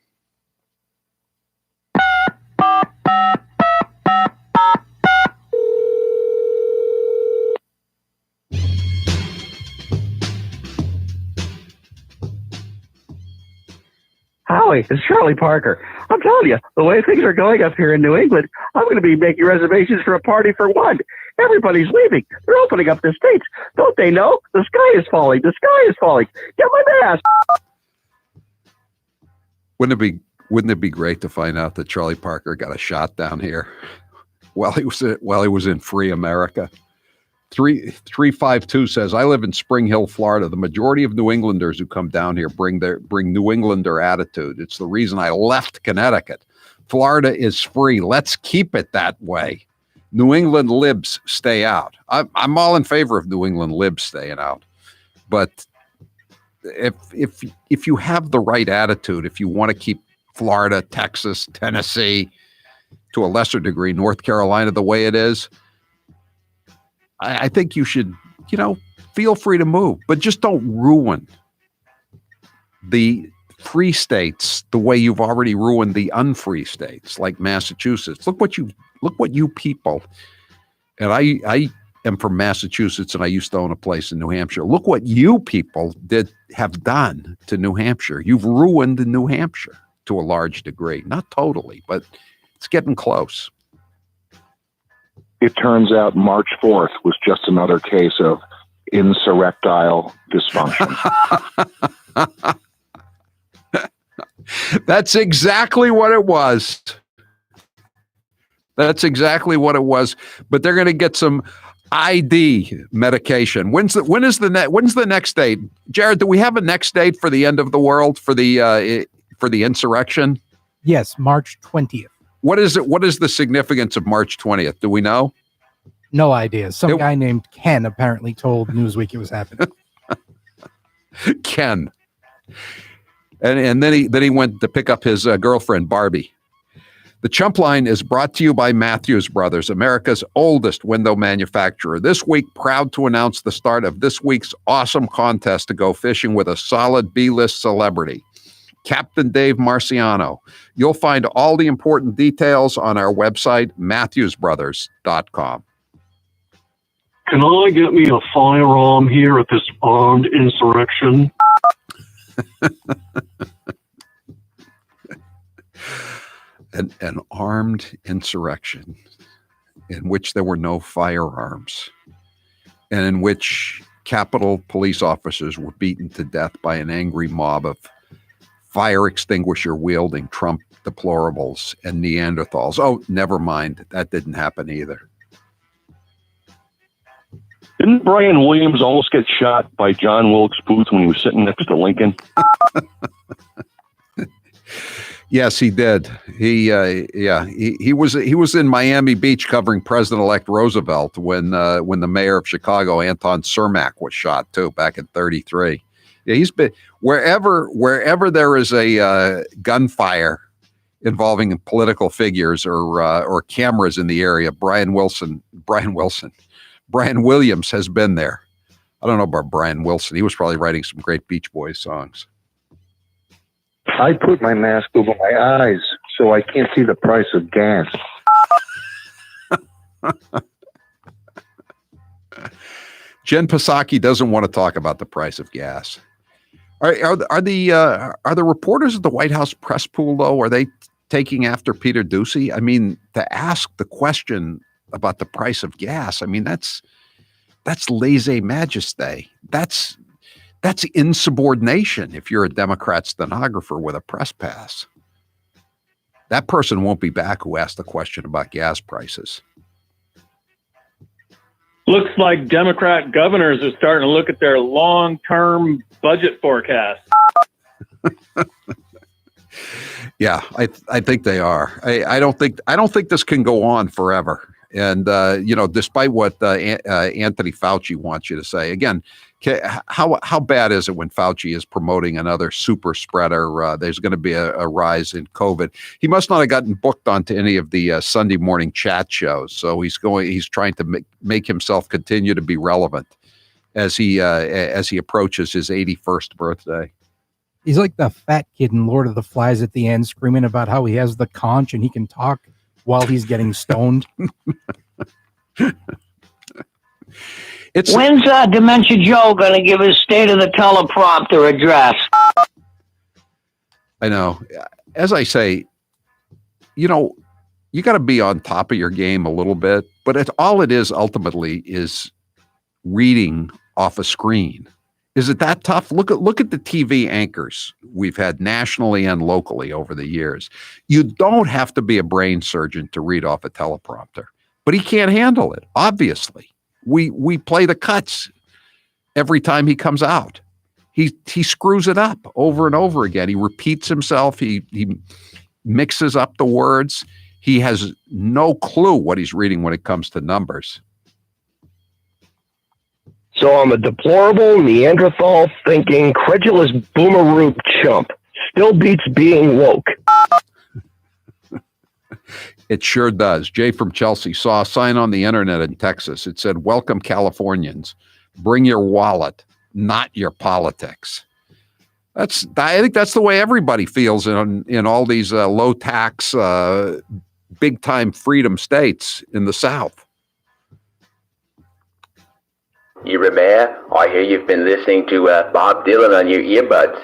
Speaker 27: Howie, it's Charlie Parker. I'm telling you, the way things are going up here in New England, I'm going to be making reservations for a party for one. Everybody's leaving. They're opening up the states. Don't they know? The sky is falling. The sky is falling. Get my mask.
Speaker 3: Wouldn't it be great to find out that Charlie Parker got a shot down here while he was in free America? 352 says, I live in Spring Hill, Florida. The majority of New Englanders who come down here bring New Englander attitude. It's the reason I left Connecticut. Florida is free. Let's keep it that way. New England libs stay out. I'm all in favor of New England libs staying out. But if you have the right attitude, if you want to keep Florida, Texas, Tennessee, to a lesser degree, North Carolina the way it is, I think you should, feel free to move, but just don't ruin the free states the way you've already ruined the unfree states, like Massachusetts. Look what you people, and I am from Massachusetts, and I used to own a place in New Hampshire. Look what you people have done to New Hampshire. You've ruined New Hampshire to a large degree, not totally, but it's getting close.
Speaker 28: It turns out March 4th was just another case of insurrectile dysfunction.
Speaker 3: That's exactly what it was. That's exactly what it was. But they're going to get some ID medication. When's the next date? Jared, do we have a next date for the end of the world, for the insurrection?
Speaker 29: Yes, March 20th.
Speaker 3: What is it? What is the significance of March 20th? Do we know?
Speaker 29: No idea. Some guy named Ken apparently told Newsweek it was happening.
Speaker 3: Ken. And then he went to pick up his girlfriend, Barbie. The Chump Line is brought to you by Matthews Brothers, America's oldest window manufacturer. This week, proud to announce the start of this week's awesome contest to go fishing with a solid B-list celebrity, Captain Dave Marciano. You'll find all the important details on our website, MatthewsBrothers.com.
Speaker 30: Can I get me a firearm here at this armed insurrection?
Speaker 3: An armed insurrection in which there were no firearms and in which Capitol police officers were beaten to death by an angry mob of fire extinguisher wielding Trump deplorables and Neanderthals. Oh, never mind. That didn't happen either.
Speaker 30: Didn't Brian Williams almost get shot by John Wilkes Booth when he was sitting next to Lincoln?
Speaker 3: Yes, he did. He was in Miami Beach covering President-elect Roosevelt when the mayor of Chicago, Anton Cermak, was shot too back in '33. Yeah, he's been wherever there is a gunfire involving political figures or cameras in the area. Brian Williams has been there. I don't know about Brian Wilson. He was probably writing some great Beach Boys songs.
Speaker 28: I put my mask over my eyes so I can't see the price of gas.
Speaker 3: Jen Psaki doesn't want to talk about the price of gas. Are the reporters at the White House press pool, though, are they taking after Peter Doocy? I mean, to ask the question about the price of gas, I mean, that's lèse-majesté. That's insubordination if you're a Democrat stenographer with a press pass. That person won't be back who asked the question about gas prices.
Speaker 1: Looks like Democrat governors are starting to look at their long-term budget forecast.
Speaker 3: Yeah, I think they are. I don't think this can go on forever. And despite what Anthony Fauci wants you to say, again, how bad is it when Fauci is promoting another super spreader? There's going to be a rise in COVID. He must not have gotten booked onto any of the Sunday morning chat shows, so he's trying to make himself continue to be relevant as he approaches his 81st birthday.
Speaker 29: He's like the fat kid in Lord of the Flies at the end, screaming about how he has the conch and he can talk while he's getting stoned.
Speaker 7: When's Dementia Joe going to give his state of the teleprompter address?
Speaker 3: I know. As I say, you got to be on top of your game a little bit, but all it is ultimately is reading off a screen. Is it that tough? Look at the TV anchors we've had nationally and locally over the years. You don't have to be a brain surgeon to read off a teleprompter, but he can't handle it. Obviously, we play the cuts every time he comes out. He screws it up over and over again. He repeats himself. He mixes up the words. He has no clue what he's reading when it comes to numbers.
Speaker 9: So I'm a deplorable, Neanderthal-thinking, credulous boomeroo chump. Still beats being woke.
Speaker 3: It sure does. Jay from Chelsea saw a sign on the internet in Texas. It said, "Welcome, Californians. Bring your wallet, not your politics." I think that's the way everybody feels in all these low-tax, big-time freedom states in the South.
Speaker 10: You're a mayor. I hear you've been listening to Bob Dylan on your earbuds.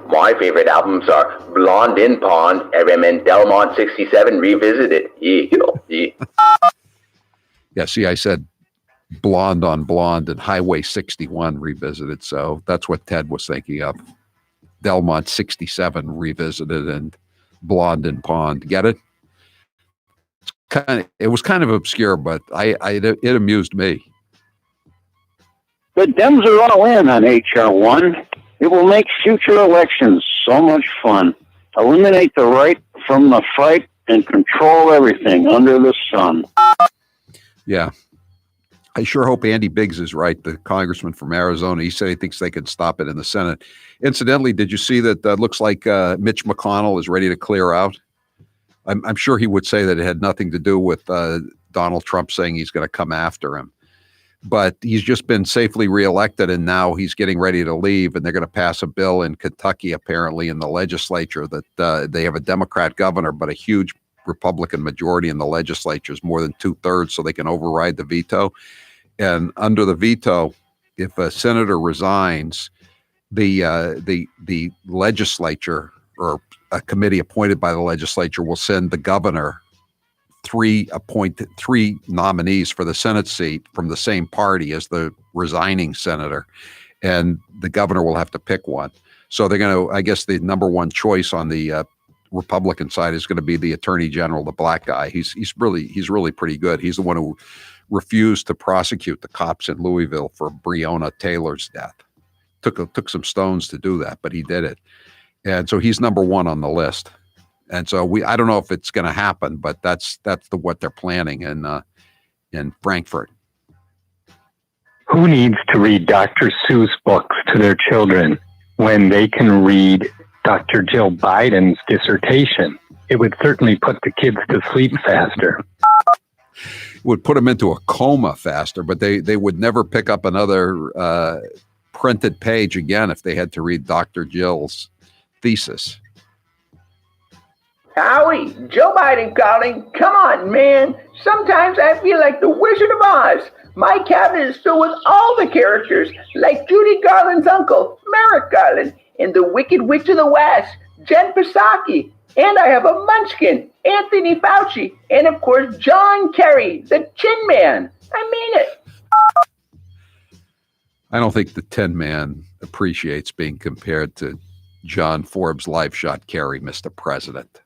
Speaker 10: My favorite albums are Blonde in Pond and Delmont 67 Revisited. Yeah.
Speaker 3: Yeah, see, I said Blonde on Blonde and Highway 61 Revisited, so that's what Ted was thinking of. Delmont 67 Revisited and Blonde in Pond. Get it? It was kind of obscure, but it amused me.
Speaker 7: The Dems are all in on H.R. 1. It will make future elections so much fun. Eliminate the right from the fight and control everything under the sun.
Speaker 3: Yeah. I sure hope Andy Biggs is right, the congressman from Arizona. He said he thinks they could stop it in the Senate. Incidentally, did you see that looks like Mitch McConnell is ready to clear out? I'm sure he would say that it had nothing to do with Donald Trump saying he's going to come after him. But he's just been safely reelected, and now he's getting ready to leave, and they're going to pass a bill in Kentucky, apparently, in the legislature that they have a Democrat governor, but a huge Republican majority in the legislature is more than 2/3, so they can override the veto. And under the veto, if a senator resigns, the legislature or a committee appointed by the legislature will send the governor three nominees for the Senate seat from the same party as the resigning senator, and the governor will have to pick one. So they're going to, I guess, the number one choice on the Republican side is going to be the Attorney General, the black guy. He's really pretty good. He's the one who refused to prosecute the cops in Louisville for Breonna Taylor's death. Took some stones to do that, but he did it. And so he's number one on the list. And so I don't know if it's going to happen, but that's what they're planning in Frankfurt.
Speaker 6: Who needs to read Dr. Seuss books to their children when they can read Dr. Jill Biden's dissertation? It would certainly put the kids to sleep faster.
Speaker 3: It would put them into a coma faster, but they would never pick up another printed page again if they had to read Dr. Jill's thesis.
Speaker 10: Howie, Joe Biden calling. Come on, man. Sometimes I feel like the Wizard of Oz. My cabinet is filled with all the characters, like Judy Garland's uncle, Merrick Garland, and the Wicked Witch of the West, Jen Psaki. And I have a munchkin, Anthony Fauci, and of course, John Kerry, the Tin Man. I mean it.
Speaker 3: I don't think the Tin Man appreciates being compared to John Forbes' live shot Kerry, Mr. President.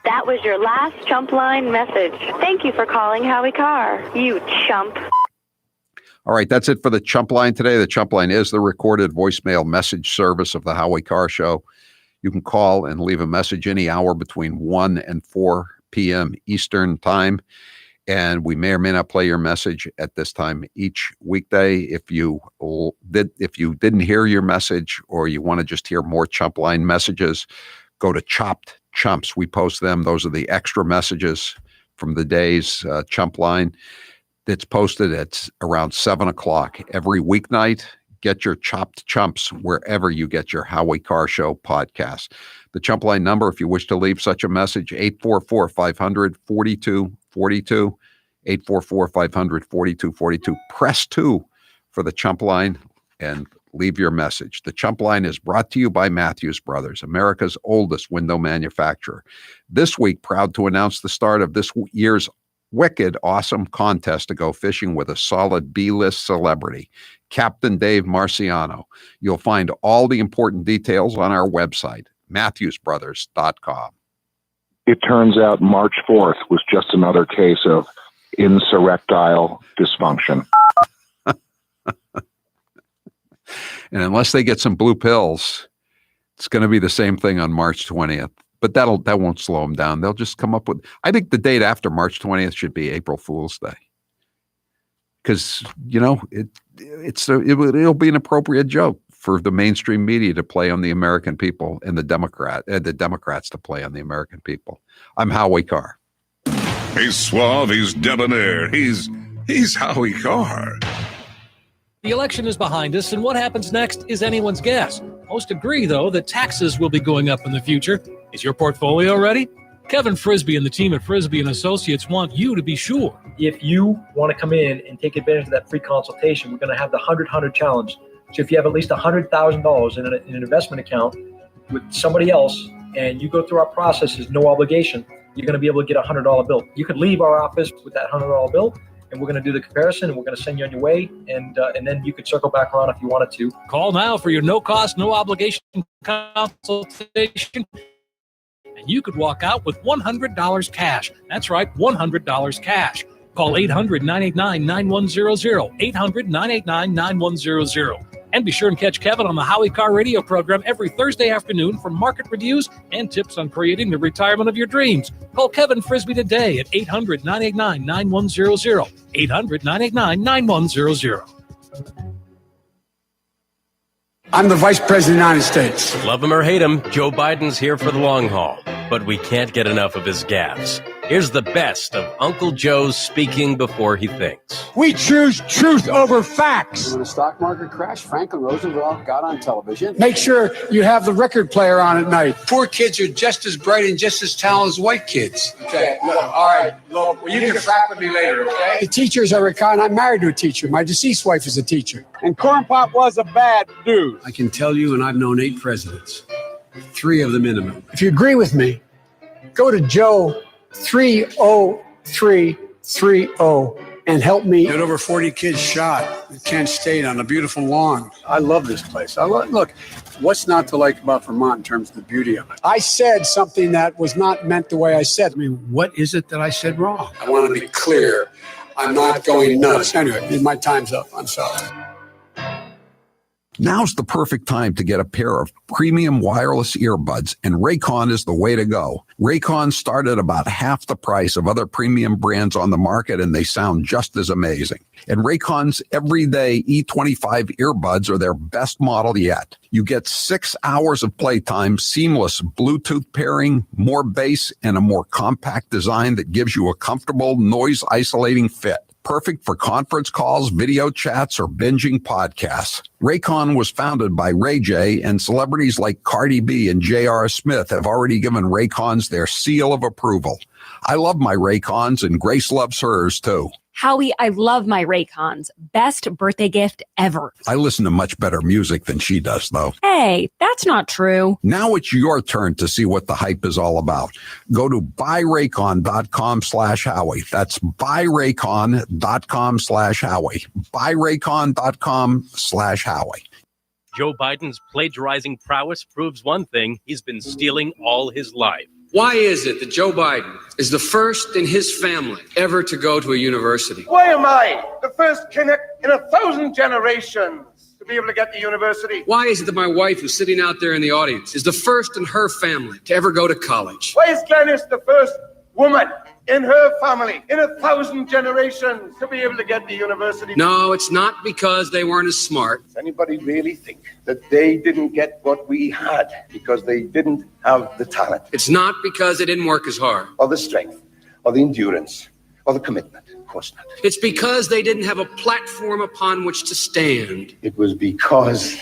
Speaker 11: That was your last chump line message. Thank you for calling Howie Carr, you chump.
Speaker 3: All right, that's it for the Chump Line today. The Chump Line is the recorded voicemail message service of the Howie Carr Show. You can call and leave a message any hour between 1 and 4 p.m. Eastern Time, and we may or may not play your message at this time each weekday. If you didn't hear your message or you want to just hear more Chump Line messages, go to Chopped Chumps. We post them. Those are the extra messages from the day's Chump Line. It's posted at around 7 o'clock every weeknight. Get your Chopped Chumps wherever you get your Howie Carr Show podcast. The Chump Line number, if you wish to leave such a message, 844-500-4242, 844-500-4242. Press 2 for the Chump Line and leave your message. The Chump Line is brought to you by Matthews Brothers, America's oldest window manufacturer. This week, proud to announce the start of this year's wicked awesome contest to go fishing with a solid B-list celebrity, Captain Dave Marciano. You'll find all the important details on our website, MatthewsBrothers.com.
Speaker 28: It turns out March 4th was just another case of insurrectile dysfunction.
Speaker 3: And unless they get some blue pills, it's going to be the same thing on March 20th. But that won't slow them down. They'll just come up with. I think the date after March 20th should be April Fool's Day, because it'll be an appropriate joke for the mainstream media to play on the American people and the Democrats to play on the American people. I'm Howie Carr.
Speaker 5: He's suave. He's debonair. He's Howie Carr.
Speaker 12: The election is behind us, and what happens next is anyone's guess. Most agree, though, that taxes will be going up in the future. Is your portfolio ready? Kevin Frisbee and the team at Frisbee & Associates want you to be sure.
Speaker 13: If you want to come in and take advantage of that free consultation, we're going to have the 100-100 challenge. So if you have at least $100,000 in an investment account with somebody else, and you go through our process, there's no obligation, you're going to be able to get a $100 bill. You could leave our office with that $100 bill, and we're going to do the comparison, and we're going to send you on your way, and then you could circle back around if you wanted to.
Speaker 12: Call now for your no-cost, no-obligation consultation, and you could walk out with $100 cash. That's right, $100 cash. Call 800-989-9100, 800-989-9100. And be sure and catch Kevin on the Howie Carr radio program every Thursday afternoon for market reviews and tips on creating the retirement of your dreams. Call Kevin Frisbee today at 800-989-9100, 800-989-9100.
Speaker 14: I'm the Vice President of the United States.
Speaker 16: Love him or hate him, Joe Biden's here for the long haul. But we can't get enough of his gaffes. Here's the best of Uncle Joe's speaking before he thinks.
Speaker 14: We choose truth over facts. When the stock market crashed, Franklin Roosevelt got on television. Make sure you have the record player on at night. Poor kids are just as bright and just as talented as white kids. Okay, all right. Look, well, you can frack with me later, okay? The teachers are Raycon. I'm married to a teacher. My deceased wife is a teacher. And Corn Pop was a bad dude.
Speaker 17: I can tell you, and I've known 8 presidents. 3 of the minimum.
Speaker 14: If you agree with me, go to Joe 30330 and help me. Had over 40 kids shot at Kent State on a beautiful lawn. I love this place. Look, what's not to like about Vermont in terms of the beauty of it? I said something that was not meant the way I said. I mean, what is it that I said wrong? I want to be clear. I'm not going nuts. Anyway, my time's up. I'm sorry.
Speaker 3: Now's the perfect time to get a pair of premium wireless earbuds, and Raycon is the way to go. Raycon start at about half the price of other premium brands on the market, and they sound just as amazing. And Raycon's everyday E25 earbuds are their best model yet. You get 6 hours of playtime, seamless Bluetooth pairing, more bass, and a more compact design that gives you a comfortable, noise-isolating fit. Perfect for conference calls, video chats, or binging podcasts. Raycon was founded by Ray J, and celebrities like Cardi B and J.R. Smith have already given Raycons their seal of approval. I love my Raycons, and Grace loves hers, too.
Speaker 2: Howie, I love my Raycons. Best birthday gift ever.
Speaker 3: I listen to much better music than she does, though.
Speaker 2: Hey, that's not true.
Speaker 3: Now it's your turn to see what the hype is all about. Go to buyraycon.com/Howie. That's buyraycon.com/Howie. buyraycon.com/Howie.
Speaker 16: Joe Biden's plagiarizing prowess proves one thing: he's been stealing all his life.
Speaker 17: Why is it that Joe Biden is the first in his family ever to go to a university?
Speaker 4: Why am I the first Kinnick in 1,000 generations to be able to get to university?
Speaker 17: Why is it that my wife, who's sitting out there in the audience, is the first in her family to ever go to college?
Speaker 4: Why is Glenys the first woman in her family in 1,000 generations to be able to get to university?
Speaker 17: No, it's not because they weren't as smart.
Speaker 4: Does anybody really think that they didn't get what we had because they didn't have the talent?
Speaker 17: It's not because they didn't work as hard.
Speaker 4: Or the strength, or the endurance, or the commitment. Of course not.
Speaker 17: It's because they didn't have a platform upon which to stand.
Speaker 4: It was because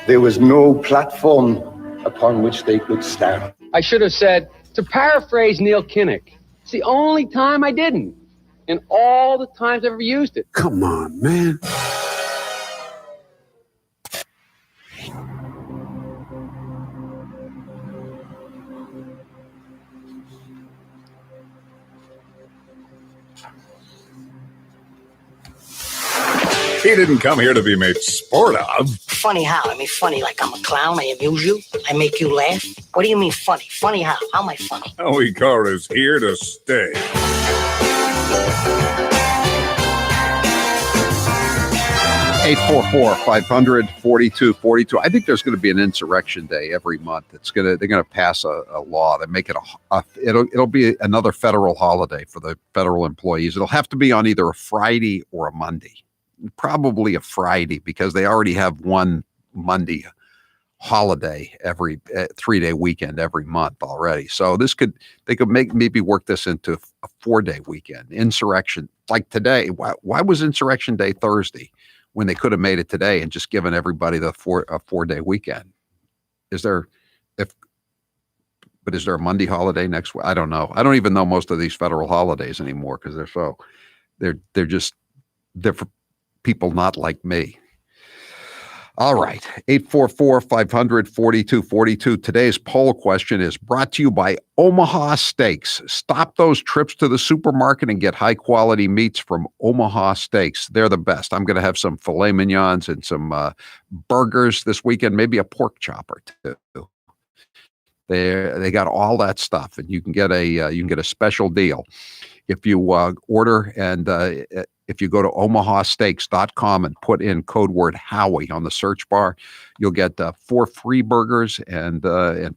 Speaker 4: there was no platform upon which they could stand.
Speaker 17: I should have said, to paraphrase Neil Kinnock, it's the only time I didn't, and all the times I've ever used it.
Speaker 14: Come on, man.
Speaker 5: He didn't come here to be made sport of.
Speaker 8: Funny how? I mean, funny like I'm a clown, I amuse you, I make you laugh. What do you mean funny? Funny how? How am I funny?
Speaker 5: Howie Carr is here to stay.
Speaker 3: Eight 844-500-4242. I think there's going to be an insurrection day every month. They're going to pass a law that make it it'll be another federal holiday for the federal employees. It'll have to be on either a Friday or a Monday. Probably a Friday, because they already have one Monday holiday every 3-day weekend every month already. So they could maybe work this into a 4-day weekend. Insurrection, like today. Why was Insurrection Day Thursday when they could have made it today and just given everybody a 4-day weekend? Is there a Monday holiday next week? I don't know. I don't even know most of these federal holidays anymore, because they're for people not like me. All right. 844-500-4242. Today's poll question is brought to you by Omaha Steaks. Stop those trips to the supermarket and get high quality meats from Omaha Steaks. They're the best. I'm going to have some filet mignons and some burgers this weekend, maybe a pork chopper too. They got all that stuff, and you can get a special deal if you order, and if you go to omahasteaks.com and put in code word Howie on the search bar, you'll get 4 free burgers and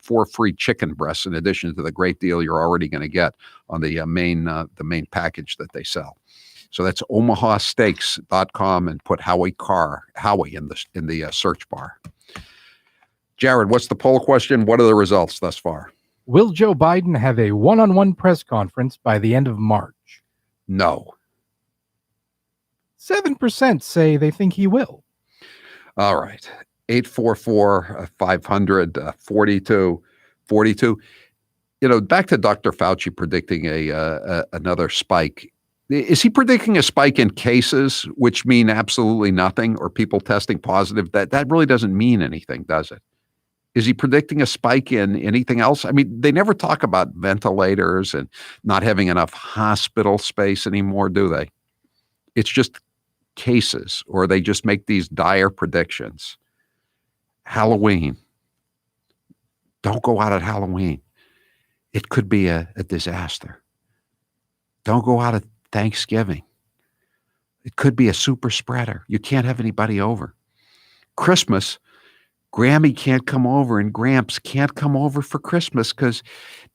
Speaker 3: 4 free chicken breasts, in addition to the great deal you're already going to get on the main package that they sell. So that's omahasteaks.com and put Howie Carr, Howie in the search bar. Jared, what's the poll question? What are the results thus far?
Speaker 29: Will Joe Biden have a one-on-one press conference by the end of March?
Speaker 3: No.
Speaker 29: 7% say they think he will.
Speaker 3: All right. 844-500-4242. Back to Dr. Fauci predicting another spike. Is he predicting a spike in cases, which mean absolutely nothing, or people testing positive? That really doesn't mean anything, does it? Is he predicting a spike in anything else? I mean, they never talk about ventilators and not having enough hospital space anymore, do they? It's just cases, or they just make these dire predictions. Halloween. Don't go out at Halloween. It could be a disaster. Don't go out at Thanksgiving. It could be a super spreader. You can't have anybody over. Christmas, Grammy can't come over and Gramps can't come over for Christmas because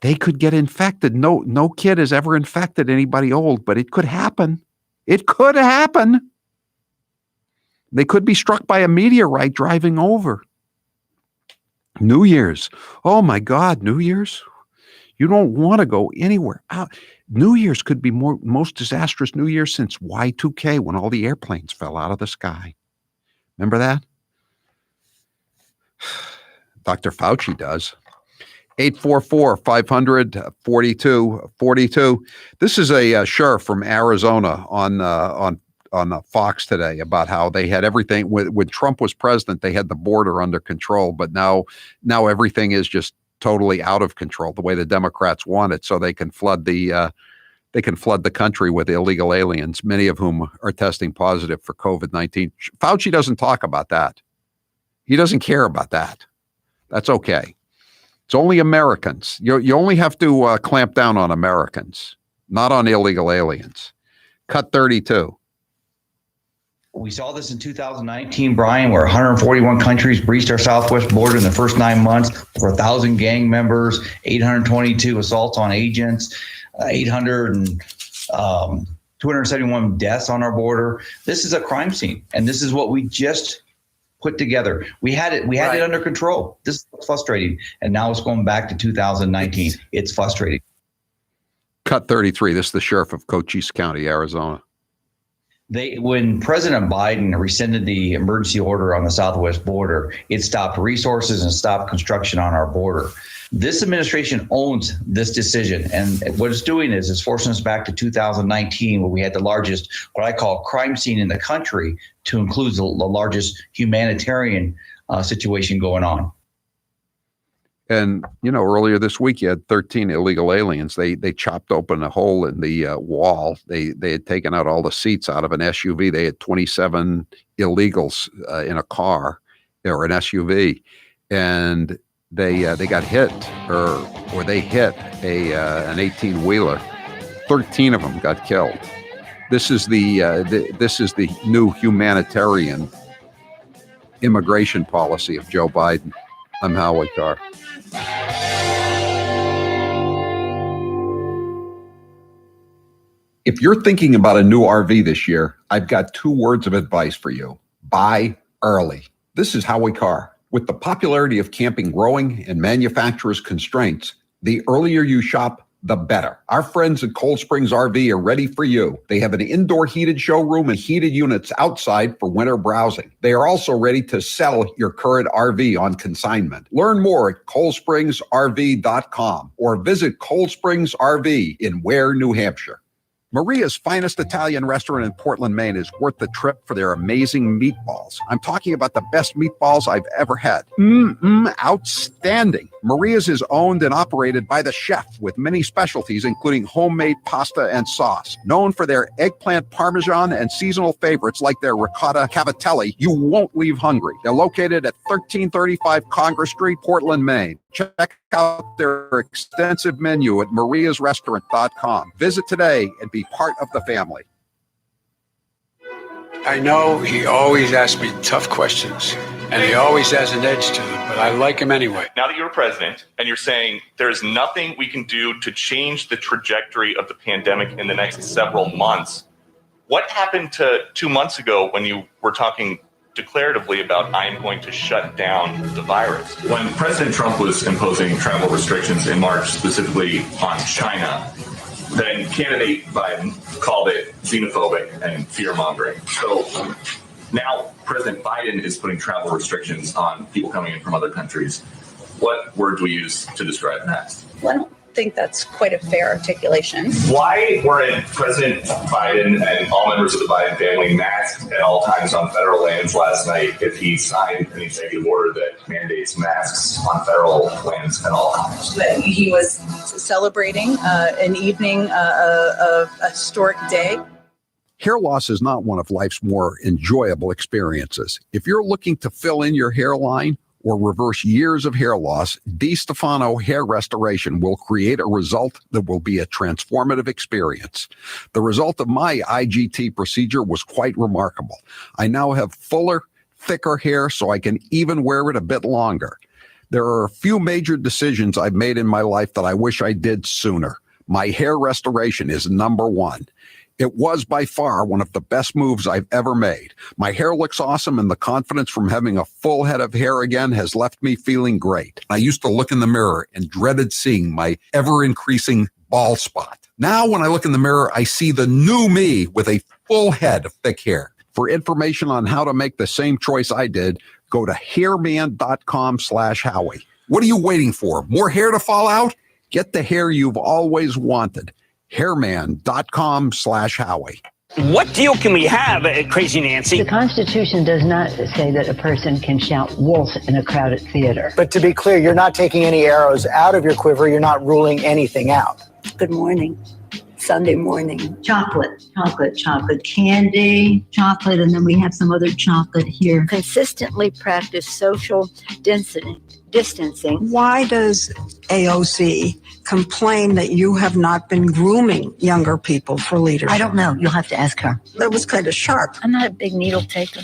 Speaker 3: they could get infected. No kid has ever infected anybody old, but it could happen. It could happen. They could be struck by a meteorite driving over. New Year's. Oh my God, New Year's. You don't want to go anywhere out. New Year's could be most disastrous New Year since Y2K, when all the airplanes fell out of the sky. Remember that? Dr. Fauci does. 844-500-4242. This is a sheriff from Arizona on Fox today about how they had everything when Trump was president. They had the border under control, but now everything is just totally out of control the way the Democrats want it, so they can flood the country with illegal aliens, many of whom are testing positive for COVID-19. Fauci doesn't talk about that. He doesn't care about that. That's okay. It's only Americans. You only have to clamp down on Americans, not on illegal aliens. Cut 32.
Speaker 15: We saw this in 2019, Brian, where 141 countries breached our southwest border in the first 9 months, over 1,000 gang members, 822 assaults on agents, 271 deaths on our border. This is a crime scene, and this is what we just put together. We had it under control. This is frustrating, and now it's going back to 2019. It's frustrating.
Speaker 3: Cut 33. This is the sheriff of Cochise County, Arizona.
Speaker 15: When President Biden rescinded the emergency order on the southwest border, it stopped resources and stopped construction on our border. This administration owns this decision, and what it's doing is it's forcing us back to 2019, where we had the largest, what I call, crime scene in the country, to include the largest humanitarian situation going on.
Speaker 3: And, earlier this week, you had 13 illegal aliens. They chopped open a hole in the wall. They had taken out all the seats out of an SUV. They had 27 illegals in a car or an SUV. And they got hit or they hit an 18-wheeler. 13 of them got killed. This is the new humanitarian immigration policy of Joe Biden. I'm Howie Carr. If you're thinking about a new RV this year, I've got 2 words of advice for you. Buy early. This is Howie Carr. With the popularity of camping growing and manufacturers' constraints, the earlier you shop, the better. Our friends at Cold Springs RV are ready for you. They have an indoor heated showroom and heated units outside for winter browsing. They are also ready to sell your current RV on consignment. Learn more at coldspringsrv.com or visit Cold Springs RV in Ware, New Hampshire. Maria's finest Italian restaurant in Portland, Maine is worth the trip for their amazing meatballs. I'm talking about the best meatballs I've ever had. Outstanding. Maria's is owned and operated by the chef with many specialties, including homemade pasta and sauce. Known for their eggplant parmesan and seasonal favorites like their ricotta cavatelli, you won't leave hungry. They're located at 1335 Congress Street, Portland, Maine. Check out their extensive menu at mariasrestaurant.com. Visit today and be part of the family.
Speaker 14: I know he always asks me tough questions, and he always has an edge to him, but I like him anyway.
Speaker 18: Now that you're president and you're saying there's nothing we can do to change the trajectory of the pandemic in the next several months, what happened to 2 months ago when you were talking declaratively about I'm going to shut down the virus?
Speaker 19: When President Trump was imposing travel restrictions in March, specifically on China, then candidate Biden called it xenophobic and fear-mongering. So now President Biden is putting travel restrictions on people coming in from other countries. What word do we use to describe that?
Speaker 20: Well, I don't think that's quite a fair articulation.
Speaker 19: Why weren't President Biden and all members of the Biden family masked at all times on federal lands last night if he signed an executive order that mandates masks on federal lands at all times?
Speaker 20: That he was celebrating an evening of a historic day.
Speaker 3: Hair loss is not one of life's more enjoyable experiences. If you're looking to fill in your hairline or reverse years of hair loss, DiStefano Hair Restoration will create a result that will be a transformative experience. The result of my IGT procedure was quite remarkable. I now have fuller, thicker hair, so I can even wear it a bit longer. There are a few major decisions I've made in my life that I wish I did sooner. My hair restoration is number one. It was by far one of the best moves I've ever made. My hair looks awesome, and the confidence from having a full head of hair again has left me feeling great. I used to look in the mirror and dreaded seeing my ever-increasing bald spot. Now, when I look in the mirror, I see the new me with a full head of thick hair. For information on how to make the same choice I did, go to hairman.com/Howie. What are you waiting for? More hair to fall out? Get the hair you've always wanted. Hairman.com/Howie.
Speaker 1: What deal can we have, Crazy Nancy?
Speaker 9: The Constitution does not say that a person can shout wolf in a crowded theater.
Speaker 21: But to be clear, you're not taking any arrows out of your quiver. You're not ruling anything out.
Speaker 9: Good morning. Sunday morning. Chocolate, candy, chocolate, and then we have some other chocolate here. Consistently practice social distancing.
Speaker 22: Why does AOC complain that you have not been grooming younger people for leadership?
Speaker 9: I don't know. You'll have to ask her.
Speaker 22: That was kind of sharp.
Speaker 9: I'm not a big needle taker.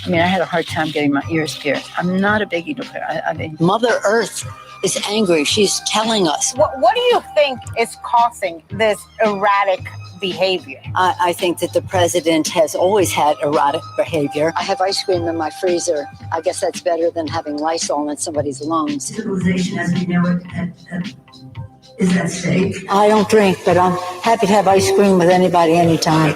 Speaker 9: I mean, I had a hard time getting my ears pierced. I'm not a big needle taker. I mean,
Speaker 23: Mother Earth is angry. She's telling us.
Speaker 24: What do you think is causing this erratic behavior?
Speaker 23: I think that the president has always had erratic behavior. I have ice cream in my freezer. I guess that's better than having Lysol in somebody's lungs.
Speaker 9: civilization as we know it is at stake.
Speaker 23: I don't drink, but I'm happy to have ice cream with anybody anytime.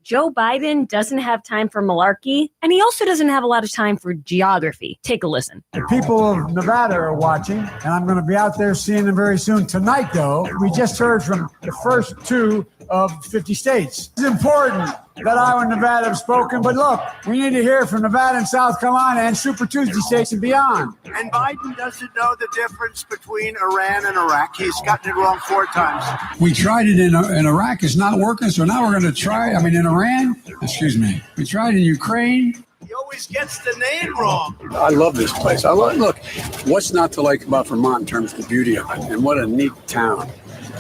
Speaker 2: Joe Biden doesn't have time for malarkey, and he also doesn't have a lot of time for geography. Take a listen.
Speaker 25: The people of Nevada are watching, and I'm going to be out there seeing them very soon. Tonight, though, we just heard from the first 2 of 50 states. It's important that Iowa and Nevada have spoken, but look, we need to hear from Nevada and South Carolina and Super Tuesday states and beyond.
Speaker 26: And Biden doesn't know the difference between Iran and Iraq. He's gotten it wrong 4 times.
Speaker 14: We tried it in Iraq. It's not working, so now we're going to try. In Iran. Excuse me. We tried in Ukraine.
Speaker 26: He always gets the name wrong.
Speaker 14: I love this place. Look, what's not to like about Vermont in terms of the beauty of it? And what a neat town.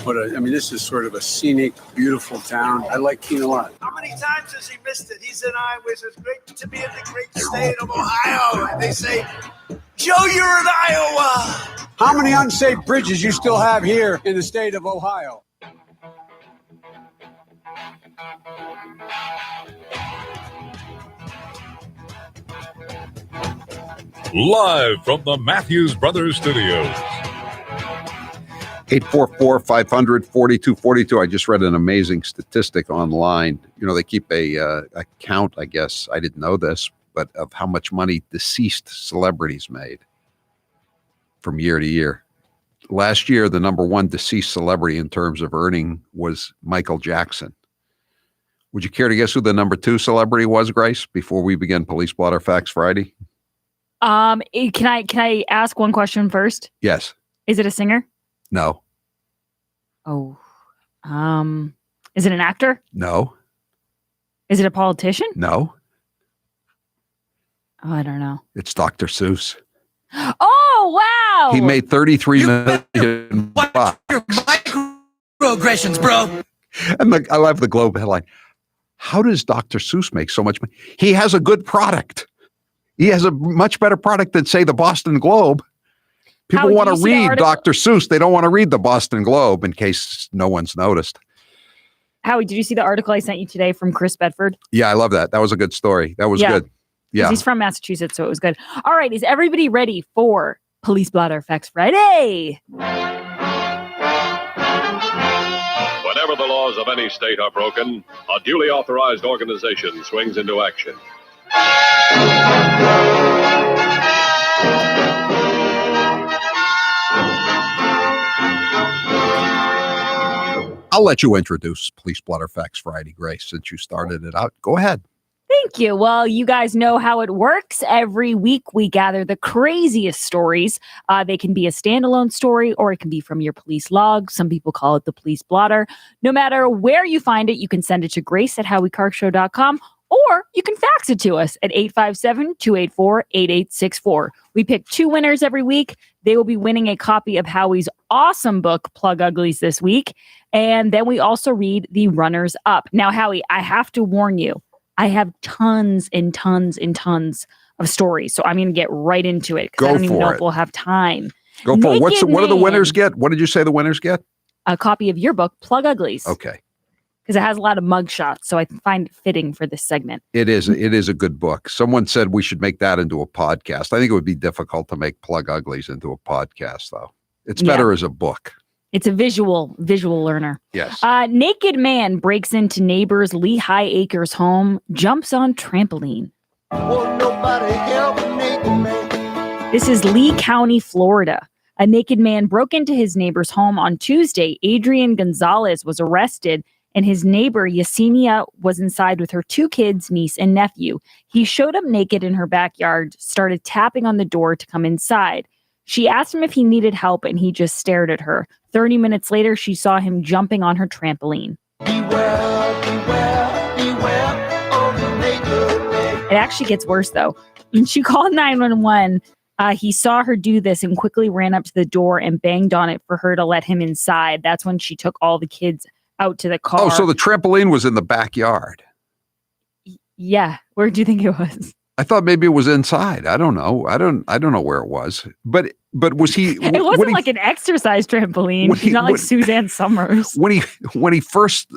Speaker 14: This is sort of a scenic, beautiful town. I like Keene a lot.
Speaker 26: How many times has he missed it? He's in Iowa. It's great to be in the great state of Ohio. And they say, Joe, you're in Iowa.
Speaker 14: How many unsafe bridges you still have here in the state of Ohio?
Speaker 5: Live from the Matthews Brothers Studios.
Speaker 3: 844-500-4242. I just read an amazing statistic online. They keep a count, I guess. I didn't know this, but of how much money deceased celebrities made from year to year. Last year, the number one deceased celebrity in terms of earning was Michael Jackson. Would you care to guess who the number 2 celebrity was, Grace, before we begin Police Blotter Facts Friday?
Speaker 2: Can I ask one question first?
Speaker 3: Yes.
Speaker 2: Is it a singer?
Speaker 3: No.
Speaker 2: Oh. Is it an actor?
Speaker 3: No.
Speaker 2: Is it a politician?
Speaker 3: No.
Speaker 2: Oh, I don't know.
Speaker 3: It's Dr. Seuss.
Speaker 2: Oh, wow.
Speaker 3: He made $33 million.
Speaker 27: Microaggressions, bro.
Speaker 3: And I love the Globe headline. How does Dr. Seuss make so much money? He has a good product. He has a much better product than, say, the Boston Globe. People want to read Dr. Seuss. They don't want to read the Boston Globe, in case no one's noticed.
Speaker 2: Howie, did you see the article I sent you today from Chris Bedford?
Speaker 3: Yeah, I love that. That was a good story. That was good. Yeah.
Speaker 2: He's from Massachusetts, so it was good. All right. Is everybody ready for Police Blotter Facts Friday?
Speaker 30: Whenever the laws of any state are broken, a duly authorized organization swings into action.
Speaker 3: I'll let you introduce Police Blotter Facts Friday, Grace, since you started it out. Go ahead.
Speaker 2: Thank you. Well, you guys know how it works. Every week we gather the craziest stories. They can be a standalone story or it can be from your police log. Some people call it the police blotter. No matter where you find it, you can send it to grace@howiecarrshow.com or you can fax it to us at 857-284-8864. We pick 2 winners every week. They will be winning a copy of Howie's awesome book, Plug Uglies, this week. And then we also read the runners up. Now, Howie, I have to warn you. I have tons and tons and tons of stories, so I'm going to get right into it because I don't even know if we'll have time.
Speaker 3: Go for it. What do the winners get? What did you say the winners get?
Speaker 2: A copy of your book, Plug Uglies.
Speaker 3: Okay.
Speaker 2: Because it has a lot of mug shots, so I find it fitting for this segment.
Speaker 3: It is a good book. Someone said we should make that into a podcast. I think it would be difficult to make Plug Uglies into a podcast, though. It's better as a book.
Speaker 2: It's a visual learner.
Speaker 3: Yes.
Speaker 2: Naked man breaks into neighbor's Lehigh Acres home, jumps on trampoline. This is Lee County, Florida. A naked man broke into his neighbor's home on Tuesday. Adrian Gonzalez was arrested, and his neighbor, Yesenia, was inside with her 2 kids, niece and nephew. He showed up naked in her backyard, started tapping on the door to come inside. She asked him if he needed help, and he just stared at her. 30 minutes later, she saw him jumping on her trampoline. It actually gets worse, though. When she called 911, he saw her do this and quickly ran up to the door and banged on it for her to let him inside. That's when she took all the kids out to the car.
Speaker 3: Oh, so the trampoline was in the backyard.
Speaker 2: Yeah. Where do you think it was?
Speaker 3: I thought maybe it was inside. I don't know. I don't know where it was. But was he?
Speaker 2: It wasn't like an exercise trampoline. He's not like Suzanne Summers.
Speaker 3: When he first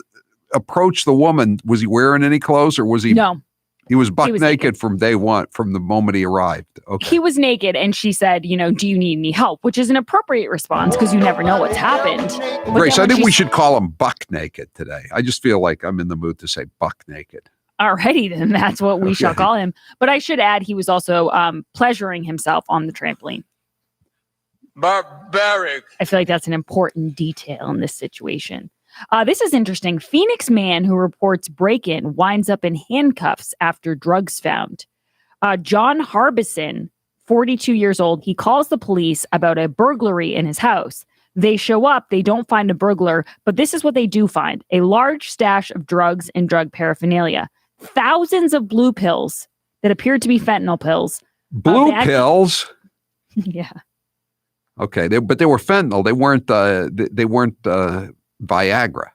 Speaker 3: approached the woman, was he wearing any clothes or was he?
Speaker 2: No.
Speaker 3: He was buck naked from day one, from the moment he arrived. Okay.
Speaker 2: He was naked, and she said, do you need any help? Which is an appropriate response because you never know what's happened. But
Speaker 3: Grace, I think we should call him buck naked today. I just feel like I'm in the mood to say buck naked.
Speaker 2: Alrighty, then that's what we shall call him. But I should add, he was also pleasuring himself on the trampoline.
Speaker 4: Barbaric.
Speaker 2: I feel like that's an important detail in this situation. This is interesting. Phoenix man who reports break-in winds up in handcuffs after drugs found. John Harbison, 42 years old, he calls the police about a burglary in his house. They show up, they don't find a burglar, but this is what they do find: a large stash of drugs and drug paraphernalia. Thousands of blue pills that appeared to be fentanyl pills.
Speaker 3: Blue pills?
Speaker 2: Yeah.
Speaker 3: Okay, but they were fentanyl. They weren't Viagra.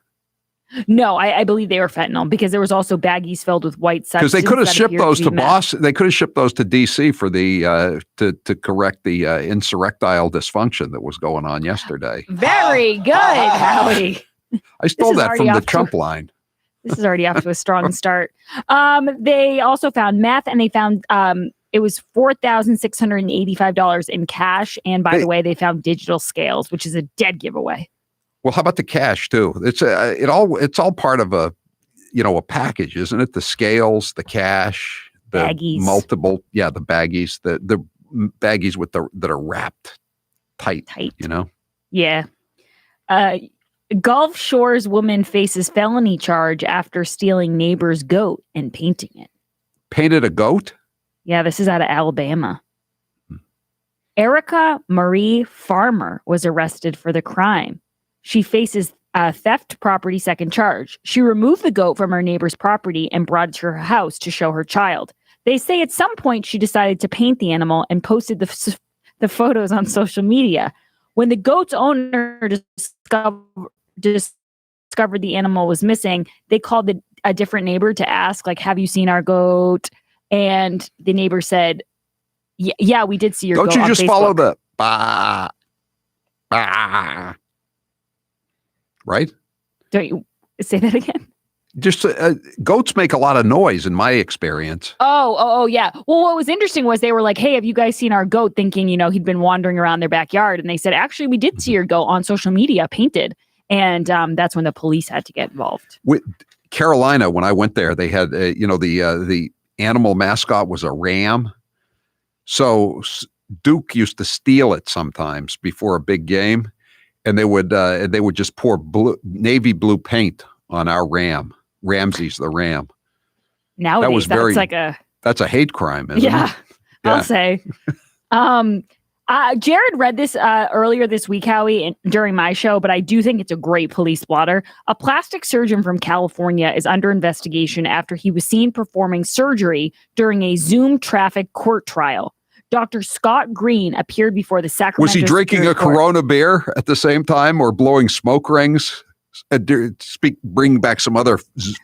Speaker 2: No, I believe they were fentanyl because there was also baggies filled with white substance.
Speaker 3: Because they could have shipped those to Boston. They could have shipped those to DC for the to correct the insurrectile dysfunction that was going on yesterday.
Speaker 2: Very good, Howie.
Speaker 3: I stole that from the Trump line.
Speaker 2: This is already off to a strong start. They also found meth, and they found it was $4,685 in cash. And by the way, they found digital scales, which is a dead giveaway. Well,
Speaker 3: how about the cash too? It's all part of a package, isn't it? The scales, the cash, the
Speaker 2: baggies.
Speaker 3: The baggies, the baggies that are wrapped tight.
Speaker 2: Yeah. Gulf Shores woman faces felony charge after stealing neighbor's goat and painting it.
Speaker 3: Painted a goat?
Speaker 2: Yeah, this is out of Alabama. Erica Marie Farmer was arrested for the crime. She faces theft property second charge. She removed the goat from her neighbor's property and brought it to her house to show her child. They say at some point she decided to paint the animal and posted the photos on social media. When the goat's owner discovered the animal was missing, they called a different neighbor to ask, have you seen our goat? And the neighbor said, yeah, we did see your goat.
Speaker 3: Don't you just
Speaker 2: Facebook.
Speaker 3: Follow the bah, bah, right?
Speaker 2: Don't you say that again?
Speaker 3: Just goats make a lot of noise in my experience.
Speaker 2: Oh, yeah. Well, what was interesting was they were like, hey, have you guys seen our goat? Thinking, he'd been wandering around their backyard. And they said, actually, we did see your goat on social media painted. And that's when the police had to get involved.
Speaker 3: With Carolina, when I went there, they had, the animal mascot was a ram. So Duke used to steal it sometimes before a big game. And they would just pour navy blue paint on our ram. Ramses the ram.
Speaker 2: Nowadays,
Speaker 3: that's a hate crime, isn't it?
Speaker 2: I'll say. Jared read this earlier this week, Howie, during my show, but I do think it's a great police blotter. A plastic surgeon from California is under investigation after he was seen performing surgery during a Zoom traffic court trial. Dr. Scott Green appeared before the Sacramento.
Speaker 3: Was he drinking
Speaker 2: Superior
Speaker 3: a
Speaker 2: Court.
Speaker 3: Corona beer at the same time or blowing smoke rings? Bring back some other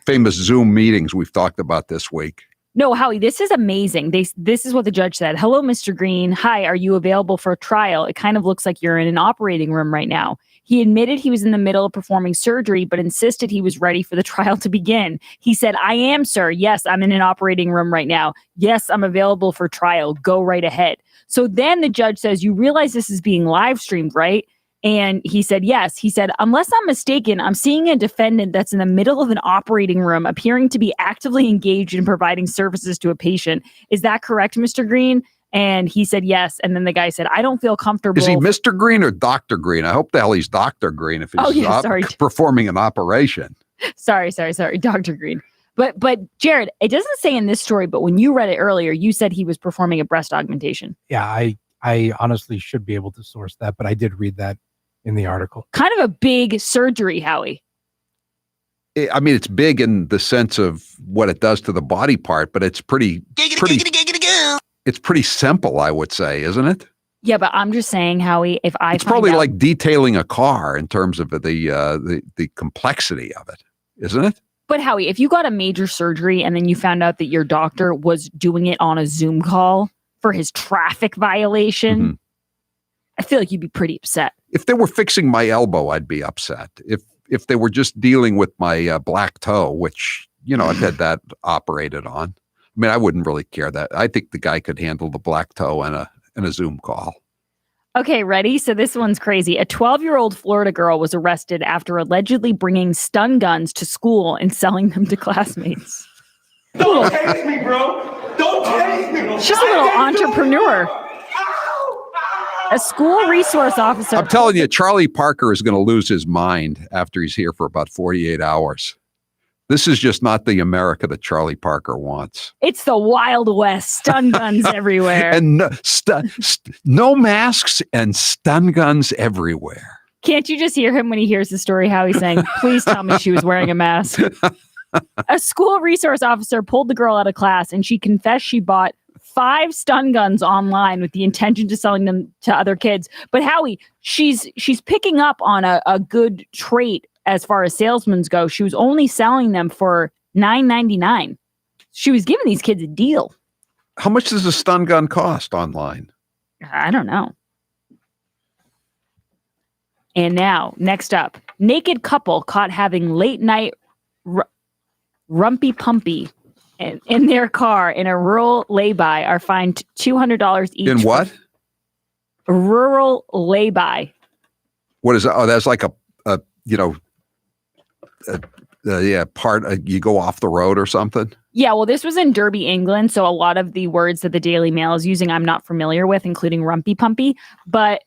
Speaker 3: famous Zoom meetings we've talked about this week.
Speaker 2: No, Howie, this is amazing. This is what the judge said. Hello, Mr. Green. Hi, are you available for a trial? It kind of looks like you're in an operating room right now. He admitted he was in the middle of performing surgery, but insisted he was ready for the trial to begin. He said, I am, sir. Yes, I'm in an operating room right now. Yes, I'm available for trial. Go right ahead. So then the judge says, you realize this is being live streamed, right? And he said, yes. He said, unless I'm mistaken, I'm seeing a defendant that's in the middle of an operating room appearing to be actively engaged in providing services to a patient. Is that correct, Mr. Green? And he said, yes. And then the guy said, I don't feel comfortable.
Speaker 3: Is he Mr. Green or Dr. Green? I hope the hell he's Dr. Green if he's performing an operation.
Speaker 2: Sorry, Dr. Green. But Jared, it doesn't say in this story, but when you read it earlier, you said he was performing a breast augmentation.
Speaker 29: Yeah, I honestly should be able to source that, but I did read that in the article.
Speaker 2: Kind of a big surgery, Howie.
Speaker 3: I mean, it's big in the sense of what it does to the body part, but it's pretty simple, I would say, isn't it?
Speaker 2: Yeah, but I'm just saying, Howie,
Speaker 3: it's probably like detailing a car in terms of the complexity of it, isn't it?
Speaker 2: But Howie, if you got a major surgery and then you found out that your doctor was doing it on a Zoom call for his traffic violation, I feel like you'd be pretty upset.
Speaker 3: If they were fixing my elbow, I'd be upset. If they were just dealing with my black toe, which, I've had that operated on. I mean, I wouldn't really care that. I think the guy could handle the black toe in a Zoom call.
Speaker 2: Okay, ready? So this one's crazy. A 12-year-old Florida girl was arrested after allegedly bringing stun guns to school and selling them to classmates.
Speaker 26: Don't tase me, bro. Don't tase me.
Speaker 2: She's a little entrepreneur. A school resource officer.
Speaker 3: I'm telling you, Charlie Parker is going to lose his mind after he's here for about 48 hours. This is just not the America that Charlie Parker wants.
Speaker 2: It's the Wild West. Stun guns everywhere.
Speaker 3: And no masks and stun guns everywhere.
Speaker 2: Can't you just hear him when he hears the story, how he's saying, please tell me she was wearing a mask. A school resource officer pulled the girl out of class and she confessed she bought 5 stun guns online with the intention to selling them to other kids. But Howie, she's picking up on a good trait as far as salesmen go. She was only selling them for $9.99. She was giving these kids a deal.
Speaker 3: How much does a stun gun cost online?
Speaker 2: I don't know. And now, next up, naked couple caught having late night rumpy pumpy in their car in a rural lay-by are fined $200 each.
Speaker 3: In what?
Speaker 2: Rural lay-by.
Speaker 3: What is that? Oh, that's like you go off the road or something?
Speaker 2: Yeah, well, this was in Derby, England, so a lot of the words that the Daily Mail is using I'm not familiar with, including rumpy pumpy. But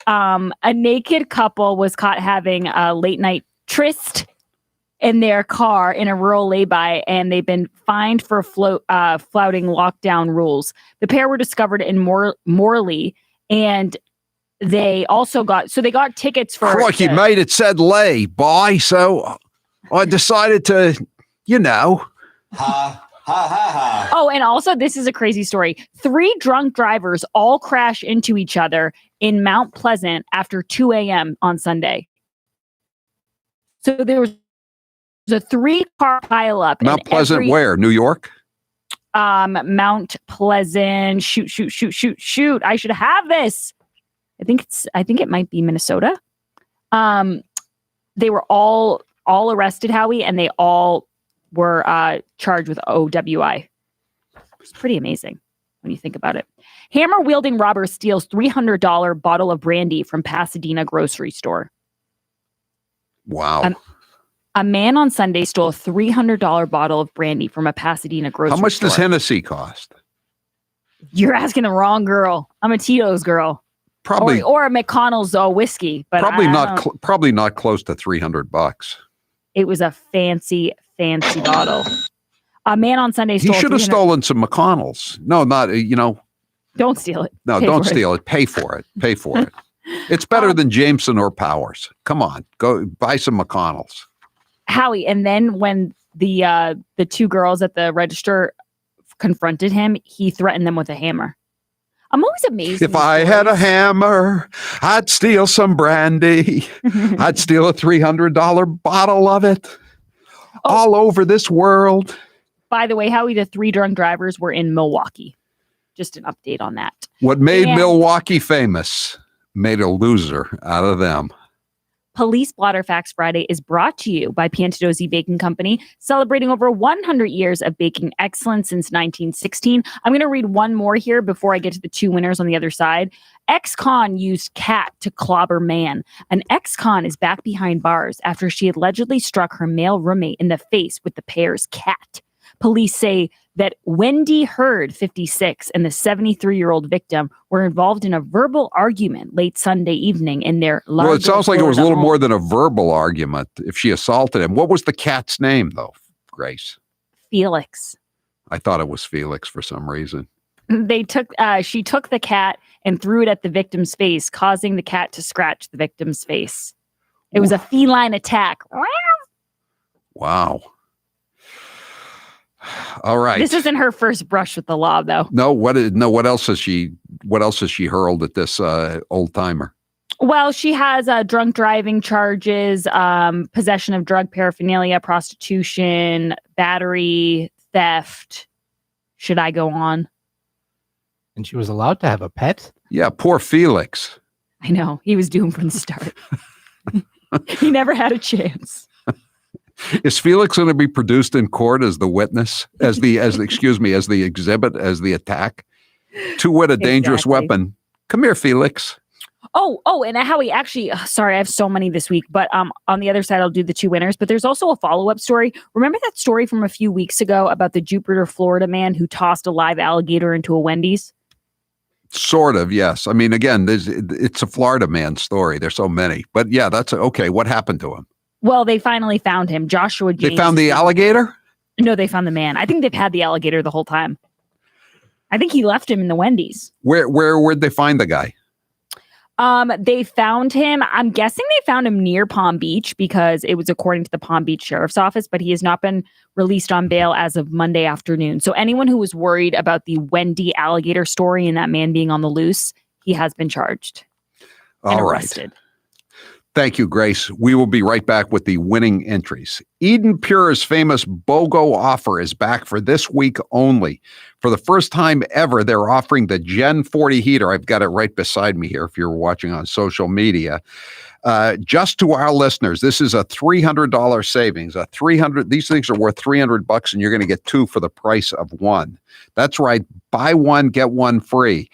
Speaker 2: a naked couple was caught having a late-night tryst in their car in a rural lay-by, and they've been fined for flouting lockdown rules. The pair were discovered in Morley, and they also got tickets for.
Speaker 3: Crikey, mate! It said lay-by, so I decided to, Ha ha ha ha.
Speaker 2: Oh, and also this is a crazy story. 3 drunk drivers all crash into each other in Mount Pleasant after 2 a.m. on Sunday. So there was a 3-car pileup.
Speaker 3: Mount Pleasant, where? New York?
Speaker 2: Mount Pleasant. Shoot. I should have this. I think it might be Minnesota. They were all arrested, Howie, and they all were charged with OWI. It's pretty amazing when you think about it. Hammer-wielding robber steals $300 bottle of brandy from Pasadena grocery store.
Speaker 3: Wow.
Speaker 2: A man on Sunday stole a $300 bottle of brandy from a Pasadena grocery store.
Speaker 3: How much does Hennessy cost?
Speaker 2: You're asking the wrong girl. I'm a Tito's girl.
Speaker 3: Probably,
Speaker 2: or a McConnell's whiskey, but
Speaker 3: probably not close to $300.
Speaker 2: It was a fancy bottle. A man on Sunday
Speaker 3: He
Speaker 2: stole.
Speaker 3: should have
Speaker 2: 300
Speaker 3: stolen some McConnells. No, not,
Speaker 2: Don't steal it.
Speaker 3: No,
Speaker 2: Pay
Speaker 3: don't
Speaker 2: for it.
Speaker 3: steal it. Pay for it. Pay for it. It's better than Jameson or Powers. Come on, go buy some McConnells.
Speaker 2: Howie, and then when the two girls at the register confronted him, he threatened them with a hammer. I'm always amazed.
Speaker 3: If I had a hammer, I'd steal some brandy. I'd steal a $300 bottle of it all over this world.
Speaker 2: By the way, Howie, the 3 drunk drivers were in Milwaukee. Just an update on that.
Speaker 3: What made Milwaukee famous made a loser out of them.
Speaker 2: Police Blotter Facts Friday is brought to you by Piantadosi Baking Company, celebrating over 100 years of baking excellence since 1916. I'm going to read one more here before I get to the 2 winners on the other side. Ex-con used cat to clobber man. An ex-con is back behind bars after she allegedly struck her male roommate in the face with the pair's cat. Police say that Wendy Hurd, 56, and the 73-year-old victim were involved in a verbal argument late Sunday evening in their Largo,
Speaker 3: Well, it sounds like it was a
Speaker 2: Florida
Speaker 3: little
Speaker 2: home.
Speaker 3: more than a verbal argument if she assaulted him. What was the cat's name, though, Grace?
Speaker 2: Felix.
Speaker 3: I thought it was Felix for some reason.
Speaker 2: She took the cat and threw it at the victim's face, causing the cat to scratch the victim's face. It was a feline attack.
Speaker 3: Wow. All right.
Speaker 2: This isn't her first brush with the law, though.
Speaker 3: No, what else has she hurled at this old timer?
Speaker 2: Well, she has drunk driving charges, possession of drug paraphernalia, prostitution, battery, theft. Should I go on?
Speaker 29: And she was allowed to have a pet?
Speaker 3: Yeah, poor Felix.
Speaker 2: I know. He was doomed from the start. He never had a chance.
Speaker 3: Is Felix going to be produced in court as the witness, as the exhibit, as the attack? To wit a dangerous weapon. Come here, Felix.
Speaker 2: Oh, and Howie, actually, sorry, I have so many this week, but on the other side, I'll do the 2 winners. But there's also a follow-up story. Remember that story from a few weeks ago about the Jupiter, Florida man who tossed a live alligator into a Wendy's?
Speaker 3: Sort of, yes. I mean, again, it's a Florida man story. There's so many. But yeah, that's okay. What happened to him?
Speaker 2: Well, they finally found him. Joshua James.
Speaker 3: They found the alligator?
Speaker 2: No, they found the man. I think they've had the alligator the whole time. I think he left him in the Wendy's.
Speaker 3: Where'd they find the guy?
Speaker 2: They found him. I'm guessing they found him near Palm Beach because it was according to the Palm Beach Sheriff's Office, but he has not been released on bail as of Monday afternoon. So anyone who was worried about the Wendy alligator story and that man being on the loose, he has been charged and arrested.
Speaker 3: Thank you, Grace. We will be right back with the winning entries. Eden Pure's famous BOGO offer is back for this week only. For the first time ever, they're offering the Gen 40 heater. I've got it right beside me here if you're watching on social media. Just to our listeners, this is a $300 savings. These things are worth $300 and you're going to get 2 for the price of 1. That's right. Buy 1, get 1 free.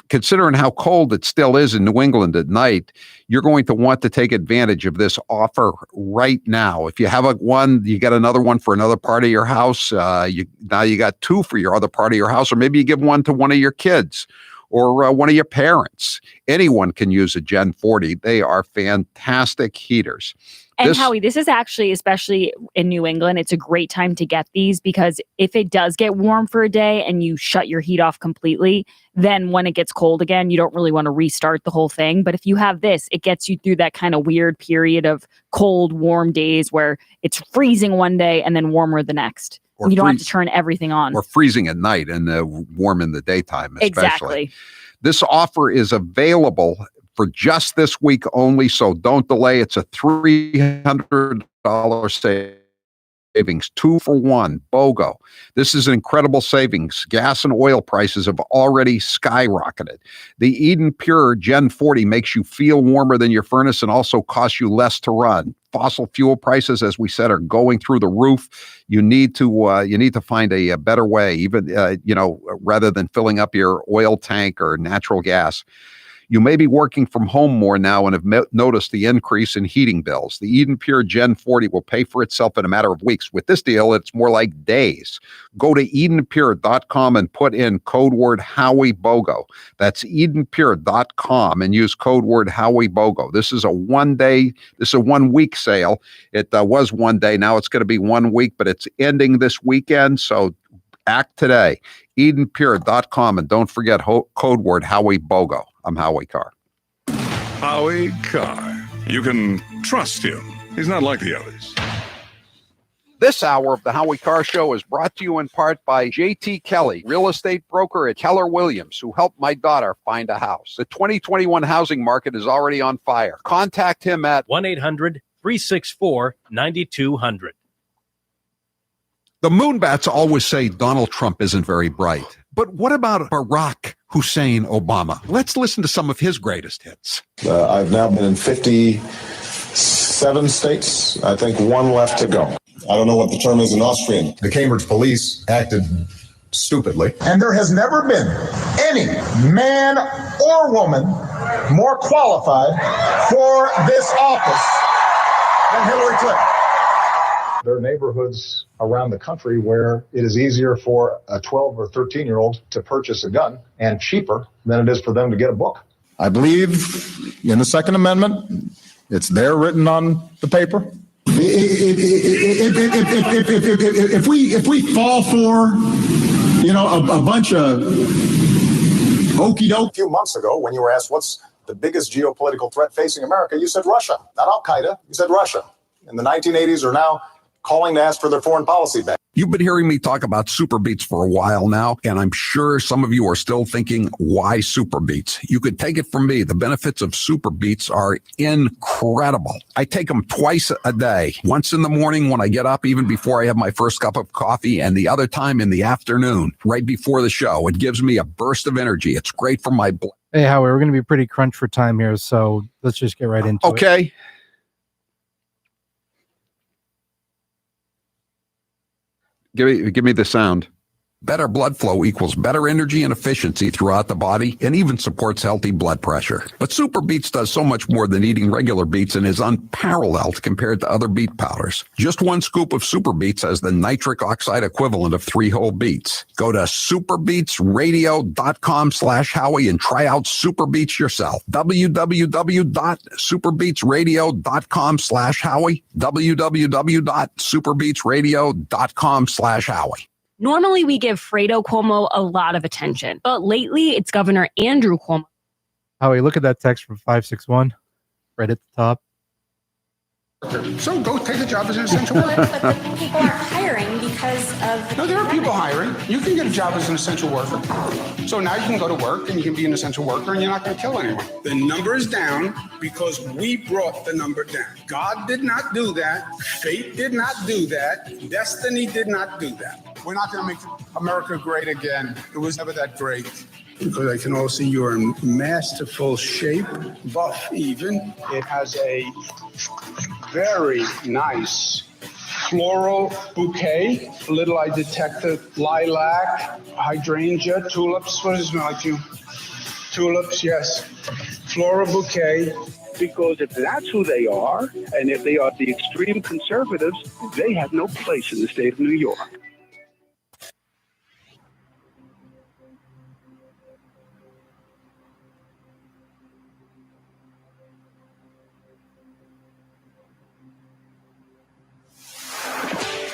Speaker 3: Considering how cold it still is in New England at night, you're going to want to take advantage of this offer right now. If you have one, you get another one for another part of your house. Now you got 2 for your other part of your house, or maybe you give one to one of your kids or one of your parents. Anyone can use a Gen 40. They are fantastic heaters.
Speaker 2: And Howie, this is actually, especially in New England, it's a great time to get these because if it does get warm for a day and you shut your heat off completely, then when it gets cold again, you don't really want to restart the whole thing. But if you have this, it gets you through that kind of weird period of cold, warm days where it's freezing one day and then warmer the next.
Speaker 3: Or
Speaker 2: you don't have to turn everything on.
Speaker 3: Or freezing at night and warm in the daytime, especially.
Speaker 2: Exactly.
Speaker 3: This offer is available for just this week only, so don't delay. It's a $300 savings, 2 for 1, BOGO. This is an incredible savings. Gas and oil prices have already skyrocketed. The Eden Pure Gen 40 makes you feel warmer than your furnace and also costs you less to run. Fossil fuel prices, as we said, are going through the roof. You need to find a better way, even rather than filling up your oil tank or natural gas. You may be working from home more now and have noticed the increase in heating bills. The Eden Pure Gen 40 will pay for itself in a matter of weeks. With this deal, it's more like days. Go to EdenPure.com and put in code word HowieBogo. That's EdenPure.com and use code word HowieBogo. This is a 1 week sale. It was 1 day. Now it's going to be 1 week, but it's ending this weekend. So act today. EdenPure.com, and don't forget code word HowieBogo. I'm Howie Carr.
Speaker 5: Howie Carr. You can trust him. He's not like the others.
Speaker 3: This hour of the Howie Carr Show is brought to you in part by J.T. Kelly, real estate broker at Keller Williams, who helped my daughter find a house. The 2021 housing market is already on fire. Contact him at
Speaker 4: 1-800-364-9200.
Speaker 3: The Moonbats always say Donald Trump isn't very bright. But what about Barack Hussein Obama? Let's listen to some of his greatest hits.
Speaker 6: I've now been in 57 states. I think one left to go. I don't know what the term is in Austrian.
Speaker 7: The Cambridge police acted stupidly.
Speaker 6: And there has never been any man or woman more qualified for this office than Hillary Clinton.
Speaker 7: There are neighborhoods around the country where it is easier for a 12 or 13-year-old to purchase a gun and cheaper than it is for them to get a book.
Speaker 6: I believe in the Second Amendment. It's there written on the paper. If we fall for, a bunch of okey doke. A few months ago, when you were asked what's the biggest geopolitical threat facing America, you said Russia, not Al Qaeda. You said Russia. In the 1980s are now calling to ask for their foreign policy back.
Speaker 3: You've been hearing me talk about Super Beets for a while now, and I'm sure some of you are still thinking, why Super Beets? You could take it from me. The benefits of Super Beets are incredible. I take them twice a day, once in the morning when I get up, even before I have my first cup of coffee, and the other time in the afternoon, right before the show. It gives me a burst of energy. It's great for my blood.
Speaker 29: Hey, Howie, we're going to be pretty crunched for time here, so let's just get right into it.
Speaker 3: Okay. Give me the sound. Better blood flow equals better energy and efficiency throughout the body and even supports healthy blood pressure. But Super Beets does so much more than eating regular beets and is unparalleled compared to other beet powders. Just one scoop of Super Beets has the nitric oxide equivalent of 3 whole beets. Go to superbeetsradio.com/Howie and try out Super Beets yourself. www.superbeetsradio.com/Howie. www.superbeetsradio.com/Howie.
Speaker 2: Normally, we give Fredo Cuomo a lot of attention, but lately it's Governor Andrew Cuomo.
Speaker 29: Howie, look at that text from 561, right at the top.
Speaker 10: So go take a job as an essential worker.
Speaker 11: But the people aren't hiring because of...
Speaker 10: No, there are people hiring. You can get a job as an essential worker. So now you can go to work and you can be an essential worker and you're not going to kill anyone. The number is down because we brought the number down. God did not do that. Fate did not do that. Destiny did not do that. We're not going to make America great again. It was never that great. Because I can also see you're in masterful shape, buff even. It has a very nice floral bouquet. Little I detected lilac, hydrangea, tulips. What does it smell like to you? Tulips, yes. Floral bouquet. Because if that's who they are, and if they are the extreme conservatives, they have no place in the state of New York.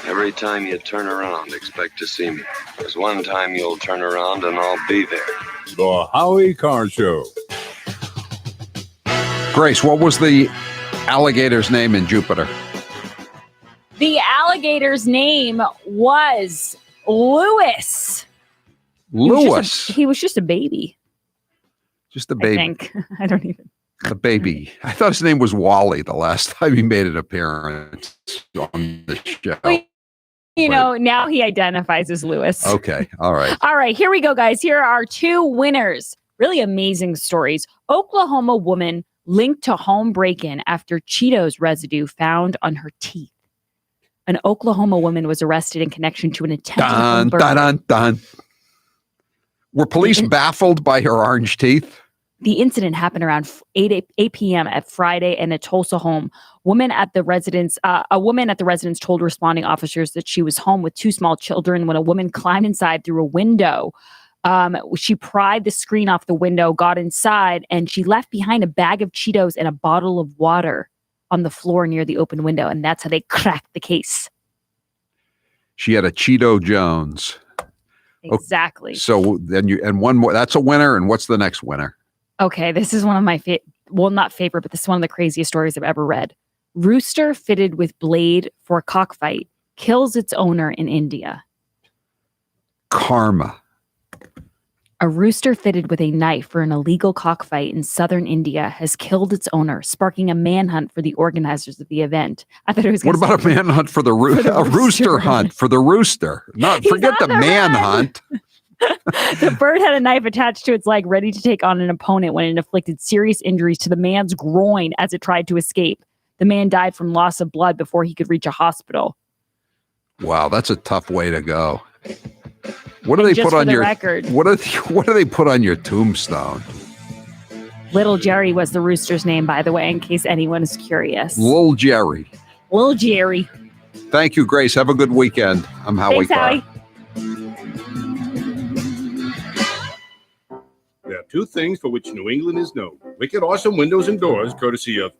Speaker 12: Every time you turn around, expect to see me. There's one time you'll turn around and I'll be there.
Speaker 5: The Howie Carr Show.
Speaker 3: Grace, what was the alligator's name in Jupiter?
Speaker 2: The alligator's name was Lewis.
Speaker 3: Lewis.
Speaker 2: He was just a baby.
Speaker 3: Just a baby.
Speaker 2: I think. I don't even.
Speaker 3: The baby. I thought his name was Wally the last time he made an appearance on the show.
Speaker 2: Now he identifies as Lewis.
Speaker 3: Okay. All right.
Speaker 2: All right. Here we go, guys. Here are 2 winners. Really amazing stories. Oklahoma woman linked to home break-in after Cheetos residue found on her teeth. An Oklahoma woman was arrested in connection to an attempted home burglary.
Speaker 3: Were police baffled by her orange teeth?
Speaker 2: The incident happened around 8 p.m. at Friday in a Tulsa home. A woman at the residence told responding officers that she was home with 2 small children when a woman climbed inside through a window. She pried the screen off the window, got inside, and she left behind a bag of Cheetos and a bottle of water on the floor near the open window. And that's how they cracked the case.
Speaker 3: She had a Cheeto Jones.
Speaker 2: Exactly.
Speaker 3: Okay, so then one more. That's a winner. And what's the next winner?
Speaker 2: Okay, this is one of my not favorite, but this is one of the craziest stories I've ever read. Rooster fitted with blade for a cockfight kills its owner in India.
Speaker 3: Karma.
Speaker 2: A rooster fitted with a knife for an illegal cockfight in southern India has killed its owner, sparking a manhunt for the organizers of the event. I thought it was.
Speaker 3: What about a manhunt for the rooster? A rooster hunt for the rooster. Not forget the manhunt.
Speaker 2: The bird had a knife attached to its leg, ready to take on an opponent when it inflicted serious injuries to the man's groin as it tried to escape. The man died from loss of blood before he could reach a hospital.
Speaker 3: Wow, that's a tough way to go. What do they put on your
Speaker 2: record?
Speaker 3: What do they put on your tombstone?
Speaker 2: Little Jerry was the rooster's name, by the way, in case anyone is curious.
Speaker 3: Little Jerry.
Speaker 2: Little Jerry.
Speaker 3: Thank you, Grace. Have a good weekend. I'm Howie Carr.
Speaker 4: There are 2 things for which New England is known. Wicked awesome windows and doors, courtesy of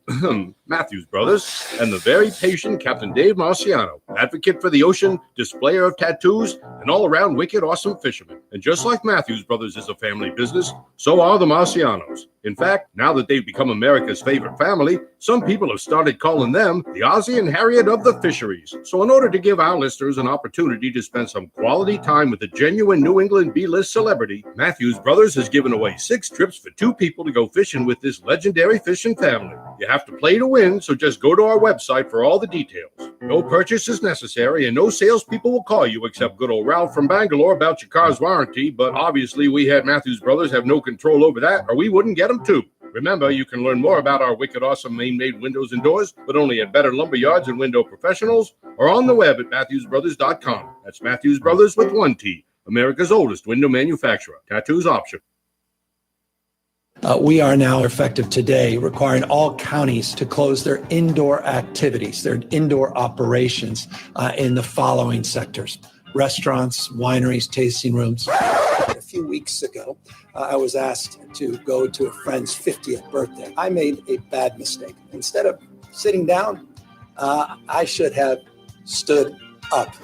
Speaker 4: Matthews Brothers, and the very patient Captain Dave Marciano, advocate for the ocean, displayer of tattoos, and all-around wicked awesome fisherman. And just like Matthews Brothers is a family business, so are the Marcianos. In fact, now that they've become America's favorite family, some people have started calling them the Ozzie and Harriet of the fisheries. So in order to give our listeners an opportunity to spend some quality time with a genuine New England B-list celebrity, Matthews Brothers has given away 6 trips for 2 people to go fishing with this legendary fishing family. You have to play to win, so just go to our website for all the details. No purchase is necessary, and no salespeople will call you except good old Ralph from Bangalore about your car's warranty, but obviously we at Matthews Brothers have no control over that, or we wouldn't get them too. Remember, you can learn more about our wicked awesome Maine-made windows and doors, but only at Better Lumber Yards and Window Professionals, or on the web at MatthewsBrothers.com. That's Matthews Brothers with 1 T, America's oldest window manufacturer. Tattoos option.
Speaker 8: We are now effective today requiring all counties to close their indoor activities, their indoor operations in the following sectors: restaurants, wineries, tasting rooms. A few weeks ago, I was asked to go to a friend's 50th birthday. I made a bad mistake. Instead of sitting down, I should have stood up.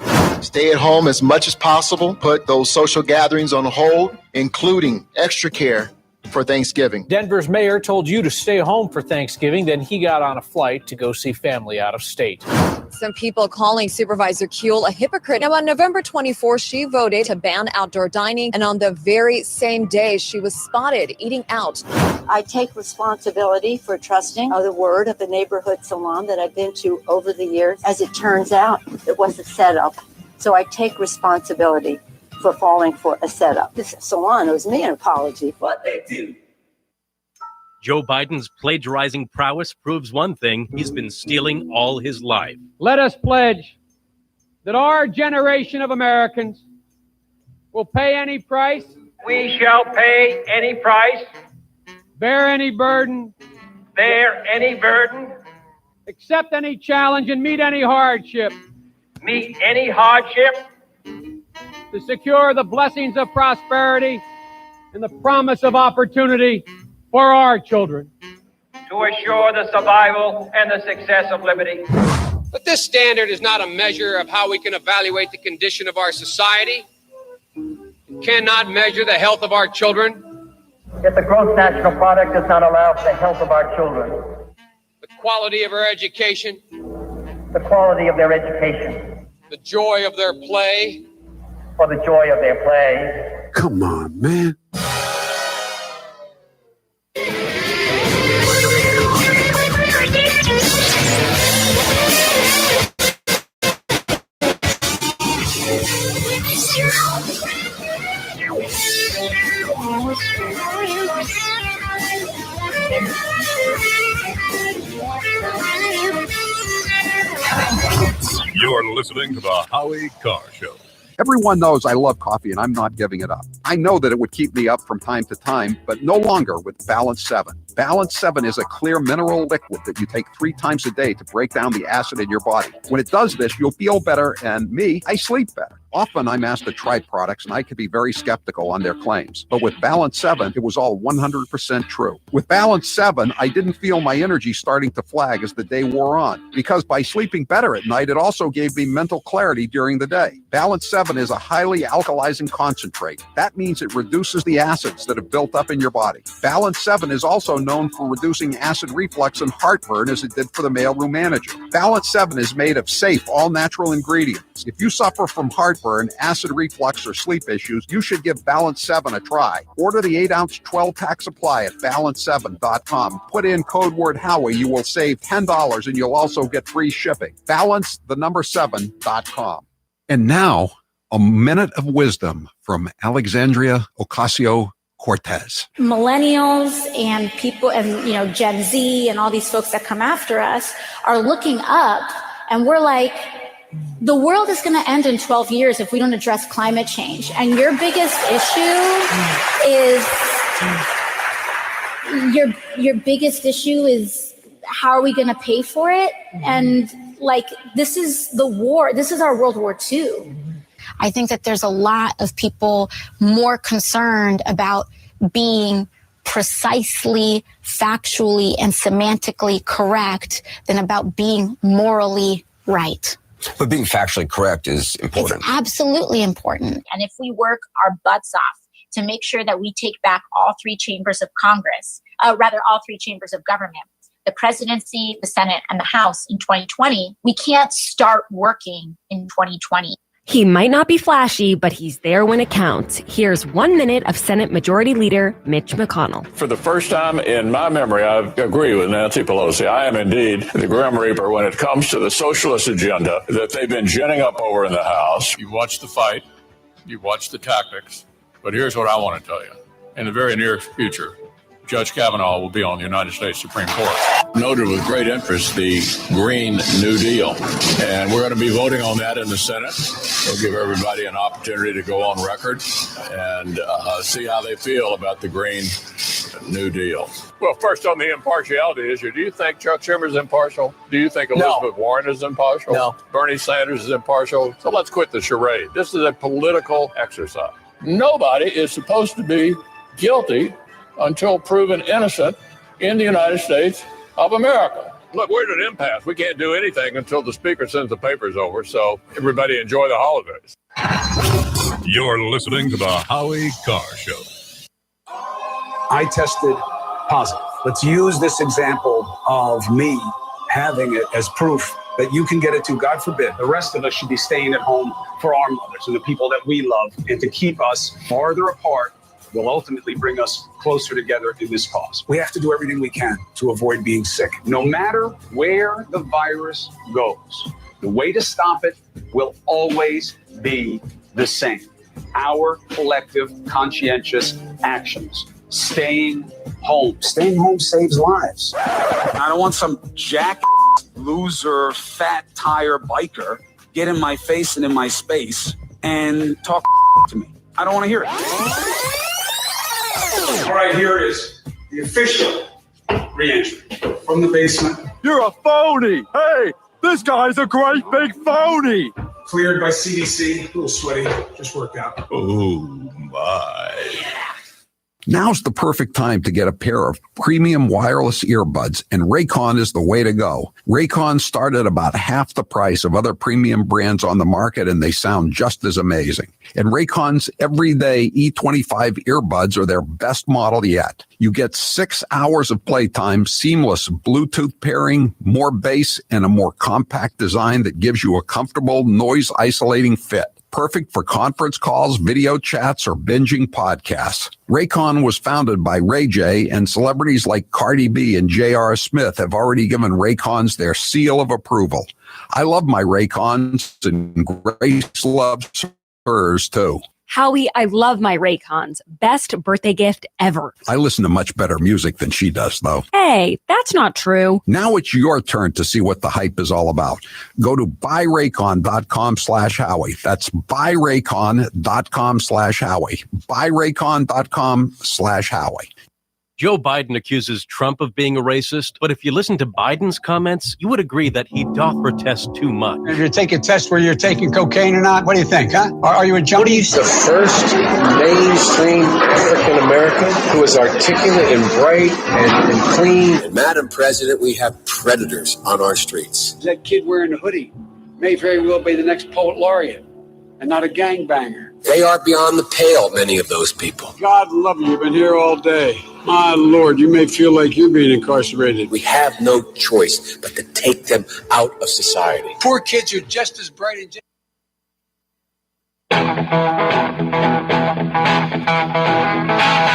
Speaker 13: Stay at home as much as possible. Put those social gatherings on hold, including extra care for Thanksgiving.
Speaker 15: Denver's mayor told you to stay home for Thanksgiving, then he got on a flight to go see family out of state.
Speaker 16: Some people calling Supervisor Kuehl a hypocrite. Now, on November 24th, she voted to ban outdoor dining, and on the very same day, she was spotted eating out.
Speaker 23: I take responsibility for trusting the word of the neighborhood salon that I've been to over the years. As it turns out, it was a setup. So I take responsibility for falling for a setup. This salon owes me an apology. What they do.
Speaker 17: Joe Biden's plagiarizing prowess proves one thing: he's been stealing all his life.
Speaker 18: Let us pledge that our generation of Americans will pay any price. We shall pay any price. Bear any burden. Bear any burden. Accept any challenge and meet any hardship. Meet any hardship. To secure the blessings of prosperity and the promise of opportunity for our children. To assure the survival and the success of liberty.
Speaker 19: But this standard is not a measure of how we can evaluate the condition of our society. It cannot measure the health of our children.
Speaker 27: Yet the gross national product does not allow for the health of our children.
Speaker 19: The quality of our education.
Speaker 27: The quality of their education.
Speaker 19: The joy of their play.
Speaker 27: For the joy of their play.
Speaker 3: Come on, man.
Speaker 30: You're listening to the Howie Carr Show.
Speaker 3: Everyone knows I love coffee and I'm not giving it up. I know that it would keep me up from time to time, but no longer with Balance 7. Balance 7 is a clear mineral liquid that you take 3 times a day to break down the acid in your body. When it does this, you'll feel better, and I sleep better. Often I'm asked to try products and I can be very skeptical on their claims. But with Balance 7, it was all 100% true. With Balance 7, I didn't feel my energy starting to flag as the day wore on, because by sleeping better at night, it also gave me mental clarity during the day. Balance 7 is a highly alkalizing concentrate. That means it reduces the acids that have built up in your body. Balance 7 is also known for reducing acid reflux and heartburn, as it did for the mailroom manager. Balance 7 is made of safe, all-natural ingredients. If you suffer from heartburn, acid reflux, or sleep issues, you should give Balance 7 a try. Order the 8-ounce 12-pack supply at balance7.com. Put in code word Howie. You will save $10 and you'll also get free shipping. Balance7.com. And now, a minute of wisdom from Alexandria Ocasio-Cortez.
Speaker 11: Millennials and people and Gen Z and all these folks that come after us are looking up, and we're like, the world is going to end in 12 years if we don't address climate change. And your biggest issue is how are we going to pay for it? And this is the war. This is our World War II.
Speaker 1: I think that there's a lot of people more concerned about being precisely, factually, and semantically correct than about being morally right.
Speaker 9: But being factually correct is important.
Speaker 1: It's absolutely important.
Speaker 14: And if we work our butts off to make sure that we take back all 3 chambers of Congress, all 3 chambers of government, the presidency, the Senate, and the House in 2020, we can't start working in 2020.
Speaker 20: He might not be flashy, but he's there when it counts. Here's 1 minute of Senate Majority Leader Mitch McConnell.
Speaker 21: For the first time in my memory, I agree with Nancy Pelosi. I am indeed the Grim Reaper when it comes to the socialist agenda that they've been ginning up over in the House.
Speaker 22: You watch the fight, you watch the tactics, but here's what I want to tell you. In the very near future, Judge Kavanaugh will be on the United States Supreme Court.
Speaker 21: Noted with great interest the Green New Deal. And we're going to be voting on that in the Senate. We'll give everybody an opportunity to go on record and see how they feel about the Green New Deal.
Speaker 22: Well, first on the impartiality issue, do you think Chuck Schumer is impartial? Do you think Elizabeth Warren is impartial?
Speaker 21: No.
Speaker 22: Bernie Sanders is impartial? So let's quit the charade. This is a political exercise. Nobody is supposed to be guilty until proven innocent in the United States of America. Look, we're at an impasse. We can't do anything until the speaker sends the papers over. So everybody enjoy the holidays.
Speaker 30: You're listening to the Howie Carr Show.
Speaker 24: I tested positive. Let's use this example of me having it as proof that you can get it too. God forbid, the rest of us should be staying at home for our mothers and the people that we love, and to keep us farther apart will ultimately bring us closer together in this cause. We have to do everything we can to avoid being sick. No matter where the virus goes, the way to stop it will always be the same. Our collective conscientious actions. Staying home. Staying home saves lives. I don't want some jack loser, fat tire biker get in my face and in my space and talk to me. I don't want to hear it. All right, here is the official re-entry from the basement.
Speaker 25: You're a phony. Hey, this guy's a great big phony.
Speaker 24: Cleared by CDC. A little sweaty. Just worked out.
Speaker 22: Oh, my.
Speaker 3: Now's the perfect time to get a pair of premium wireless earbuds, and Raycon is the way to go. Raycon start at about half the price of other premium brands on the market, and they sound just as amazing. And Raycon's everyday E25 earbuds are their best model yet. You get 6 hours of playtime, seamless Bluetooth pairing, more bass, and a more compact design that gives you a comfortable, noise-isolating fit. Perfect for conference calls, video chats, or binging podcasts. Raycon was founded by Ray J, and celebrities like Cardi B and J.R. Smith have already given Raycons their seal of approval. I love my Raycons, and Grace loves hers too.
Speaker 20: Howie, I love my Raycons. Best birthday gift ever.
Speaker 3: I listen to much better music than she does, though.
Speaker 20: Hey, that's not true.
Speaker 3: Now it's your turn to see what the hype is all about. Go to buyraycon.com/Howie. That's buyraycon.com/Howie. Buyraycon.com/Howie.
Speaker 17: Joe Biden accuses Trump of being a racist, but if you listen to Biden's comments, you would agree that he doth protest too much.
Speaker 24: If you take a test where you're taking cocaine or not, what do you think, huh? Are you a junkie?
Speaker 2: The first mainstream African American who is articulate and bright and clean.
Speaker 4: And Madam President, we have predators on our streets.
Speaker 24: That kid wearing a hoodie may very well be the next poet laureate and not a gangbanger.
Speaker 4: They are beyond the pale, many of those people.
Speaker 24: God love you. You've been here all day. My Lord, you may feel like you're being incarcerated.
Speaker 4: We have no choice but to take them out of society.
Speaker 24: Poor kids are just as bright and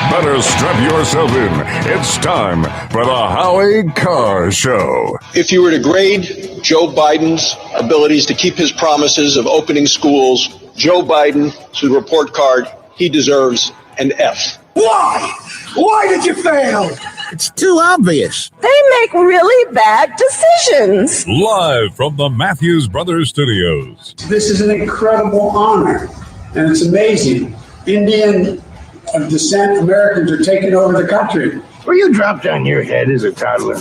Speaker 5: Better strap yourself in. It's time for the Howie Carr Show.
Speaker 13: If you were to grade Joe Biden's abilities to keep his promises of opening schools, Joe Biden's report card, he deserves an F.
Speaker 24: Why? Why did you fail?
Speaker 4: It's too obvious.
Speaker 6: They make really bad decisions.
Speaker 5: Live from the Matthews Brothers Studios.
Speaker 24: This is an incredible honor, and it's amazing. Indian of descent Americans are taking over the country.
Speaker 2: Were you dropped on your head as a toddler?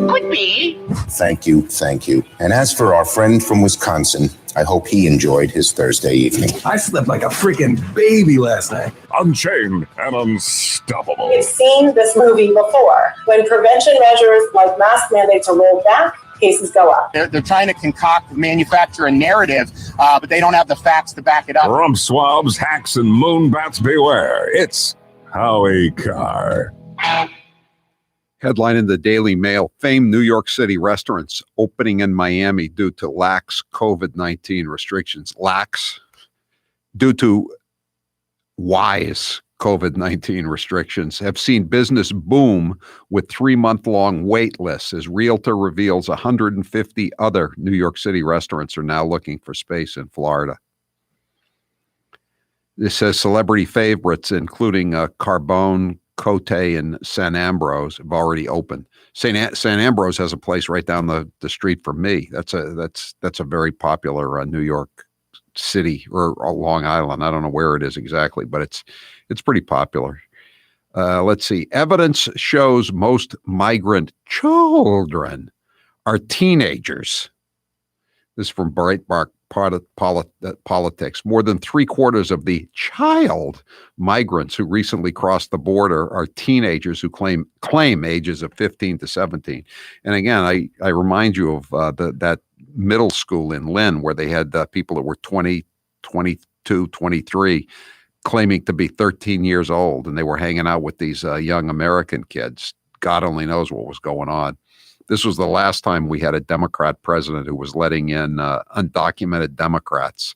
Speaker 6: Could be.
Speaker 4: Thank you, thank you. And as for our friend from Wisconsin, I hope he enjoyed his Thursday evening.
Speaker 24: I slept like a freaking baby last night.
Speaker 5: Unchained and unstoppable.
Speaker 6: We've seen this movie before. When prevention measures like mask mandates are rolled back, cases go up.
Speaker 2: They're trying to manufacture a narrative, but they don't have the facts to back it up.
Speaker 5: Rump swabs, hacks, and moonbats beware. It's Howie Carr.
Speaker 3: Headline in the Daily Mail: famed New York City restaurants opening in Miami due to lax COVID-19 restrictions. Lax due to wise COVID-19 restrictions have seen business boom with 3-month-long wait lists as Realtor reveals 150 other New York City restaurants are now looking for space in Florida. This says celebrity favorites, including Carbone, Cote, and San Ambrose, have already opened. San Ambrose has a place right down the street from me. That's a very popular New York City or Long Island. I don't know where it is exactly, but it's pretty popular. Let's see. Evidence shows most migrant children are teenagers. This is from Breitbart Politics. More than 3/4 of the child migrants who recently crossed the border are teenagers who claim ages of 15 to 17. And again, I remind you of that middle school in Lynn where they had people that were 20, 22, 23 claiming to be 13 years old, and they were hanging out with these young American kids. God only knows what was going on. This was the last time we had a Democrat president who was letting in undocumented Democrats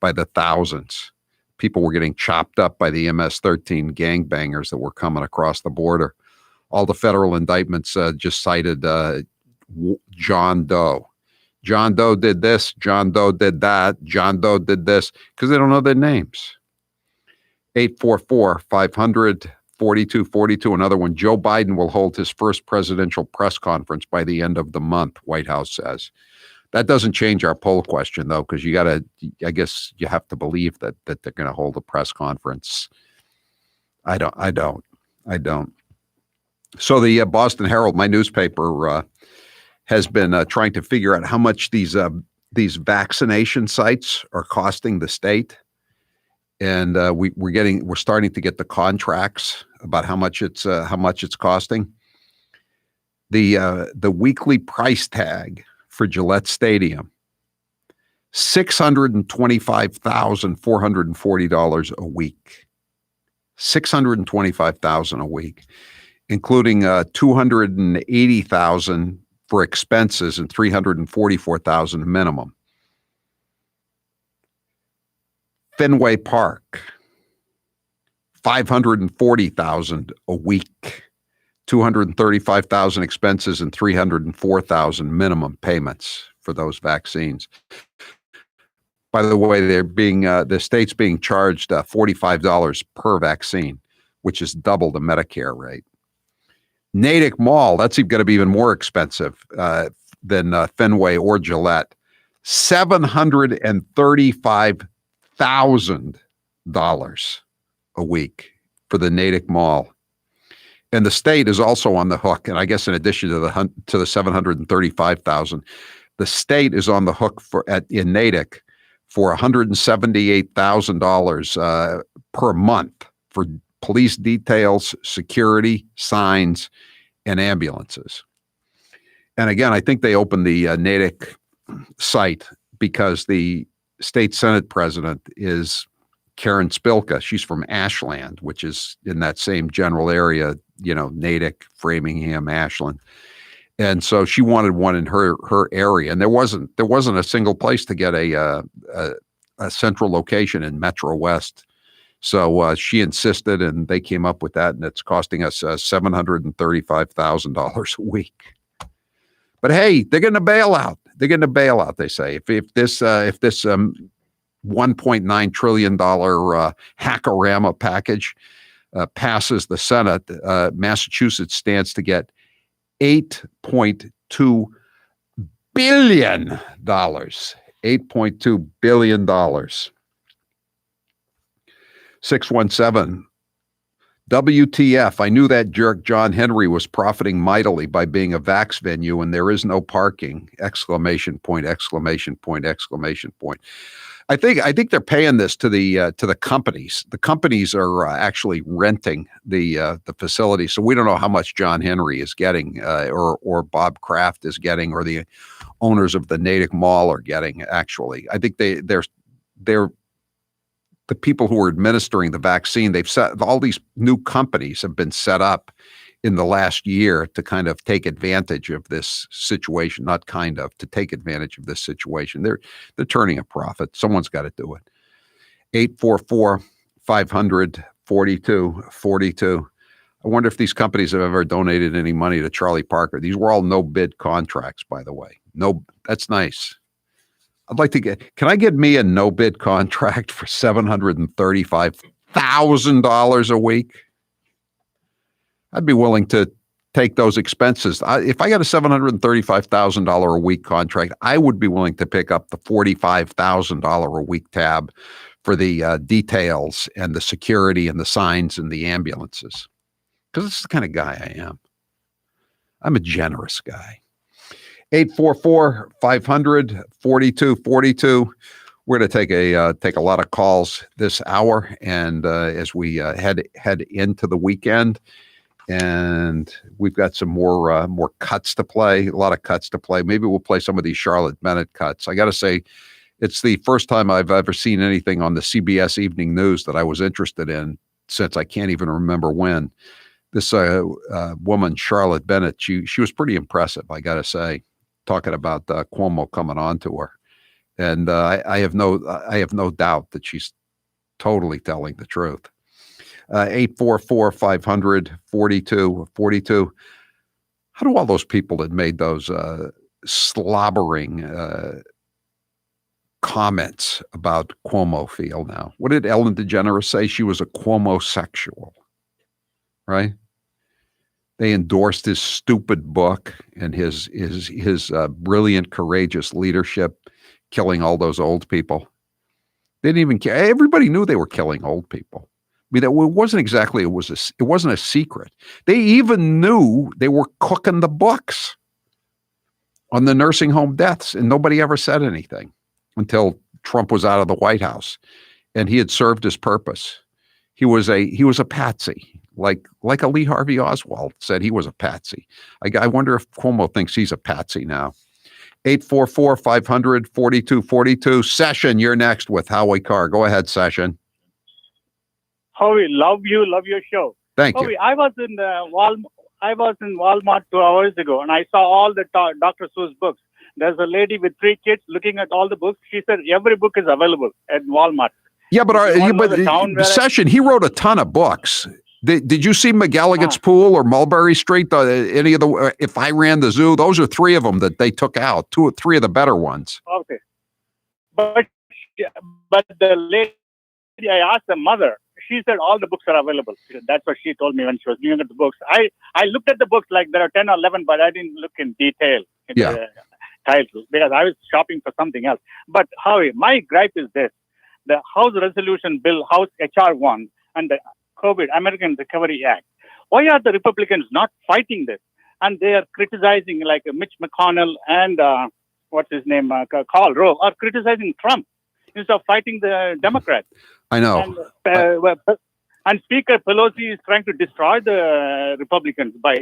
Speaker 3: by the thousands. People were getting chopped up by the MS-13 gangbangers that were coming across the border. All the federal indictments just cited John Doe. John Doe did this. John Doe did that. John Doe did this, because they don't know their names. 844-500-4242. Another one. Joe Biden will hold his first presidential press conference by the end of the month, White House says. That doesn't change our poll question, though, because I guess you have to believe that they're going to hold a press conference. I don't. So the Boston Herald, my newspaper, has been trying to figure out how much these vaccination sites are costing the state. And we're starting to get the contracts about how much it's costing. The weekly price tag for Gillette Stadium, $625,440 a week. $625,000 a week, including $280,000 for expenses and $344,000 minimum. Fenway Park, $540,000 a week, $235,000 expenses and $304,000 minimum payments for those vaccines. By the way, the state's being charged $45 per vaccine, which is double the Medicare rate. Natick Mall, that's going to be even more expensive than Fenway or Gillette. $735,000 a week for the Natick Mall. And the state is also on the hook. And I guess in addition to the $735,000, the state is on the hook in Natick for $178,000 per month for police details, security, signs, and ambulances. And again, I think they opened the Natick site because the state Senate president is Karen Spilka. She's from Ashland, which is in that same general area, Natick, Framingham, Ashland. And so she wanted one in her area. And there wasn't a single place to get a central location in Metro West. So she insisted, and they came up with that, and it's costing us $735,000 a week. But hey, they're getting a bailout. They're getting a bailout, they say. If this $1.9 trillion hackorama package passes the Senate, Massachusetts stands to get $8.2 billion. $8.2 billion. 617. WTF, I knew that jerk John Henry was profiting mightily by being a vax venue and there is no parking! Exclamation point, exclamation point, exclamation point. I think they're paying this to the companies. The companies are actually renting the facility. So we don't know how much John Henry is getting or Bob Kraft is getting or the owners of the Natick Mall are getting, actually. I think they're the people who are administering the vaccine. They've set all these new companies have been set up in the last year to kind of take advantage of this situation, to take advantage of this situation. They're turning a profit. Someone's got to do it. 844-500-4242. I wonder if these companies have ever donated any money to Charlie Parker. These were all no bid contracts, by the way. No, that's nice. I'd like to can I get me a no bid contract for $735,000 a week? I'd be willing to take those expenses. If I got a $735,000 a week contract, I would be willing to pick up the $45,000 a week tab for the details and the security and the signs and the ambulances. Because this is the kind of guy I am. I'm a generous guy. 844-500-4242. We're going to take a lot of calls this hour, and as we head into the weekend, and we've got some more cuts to play. A lot of cuts to play. Maybe we'll play some of these Charlotte Bennett cuts. I got to say, it's the first time I've ever seen anything on the CBS Evening News that I was interested in since I can't even remember when. This woman, Charlotte Bennett, she was pretty impressive, I got to say, talking about Cuomo coming on to her. And I have no doubt that she's totally telling the truth. 844-500-4242. How do all those people that made those slobbering comments about Cuomo feel now? What did Ellen DeGeneres say? She was a Cuomo-sexual, right? They endorsed his stupid book and his brilliant, courageous leadership, killing all those old people. They didn't even care. Everybody knew they were killing old people. I mean, it wasn't a secret. They even knew they were cooking the books on the nursing home deaths, and nobody ever said anything until Trump was out of the White House, and he had served his purpose. He was a patsy. Like a Lee Harvey Oswald said he was a patsy. I wonder if Cuomo thinks he's a patsy now. 844-500-4242. Session, you're next with Howie Carr. Go ahead, Session.
Speaker 7: Howie, love your show.
Speaker 3: Thank
Speaker 7: Howie,
Speaker 3: you.
Speaker 7: I was in Walmart 2 hours ago, and I saw all the Dr. Seuss books. There's a lady with 3 kids looking at all the books. She said every book is available at Walmart.
Speaker 3: Yeah, but Session, he wrote a ton of books. Did you see McGilligan's Pool or Mulberry Street? Any of the If I Ran the Zoo? Those are 3 of them that they took out. 2 or 3 of the better ones.
Speaker 7: Okay, but but the lady, I asked the mother. She said all the books are available. That's what she told me when she was looking at the books. I looked at the books like there are 10 or 11, but I didn't look in detail in the titles because I was shopping for something else. But Howie, my gripe is this. The House Resolution Bill, House HR 1 and the COVID American Recovery Act. Why are the Republicans not fighting this? And they are criticizing like Mitch McConnell and what's his name, Karl Rove, are criticizing Trump instead of fighting the Democrats.
Speaker 3: I know.
Speaker 7: And Speaker Pelosi is trying to destroy the Republicans by,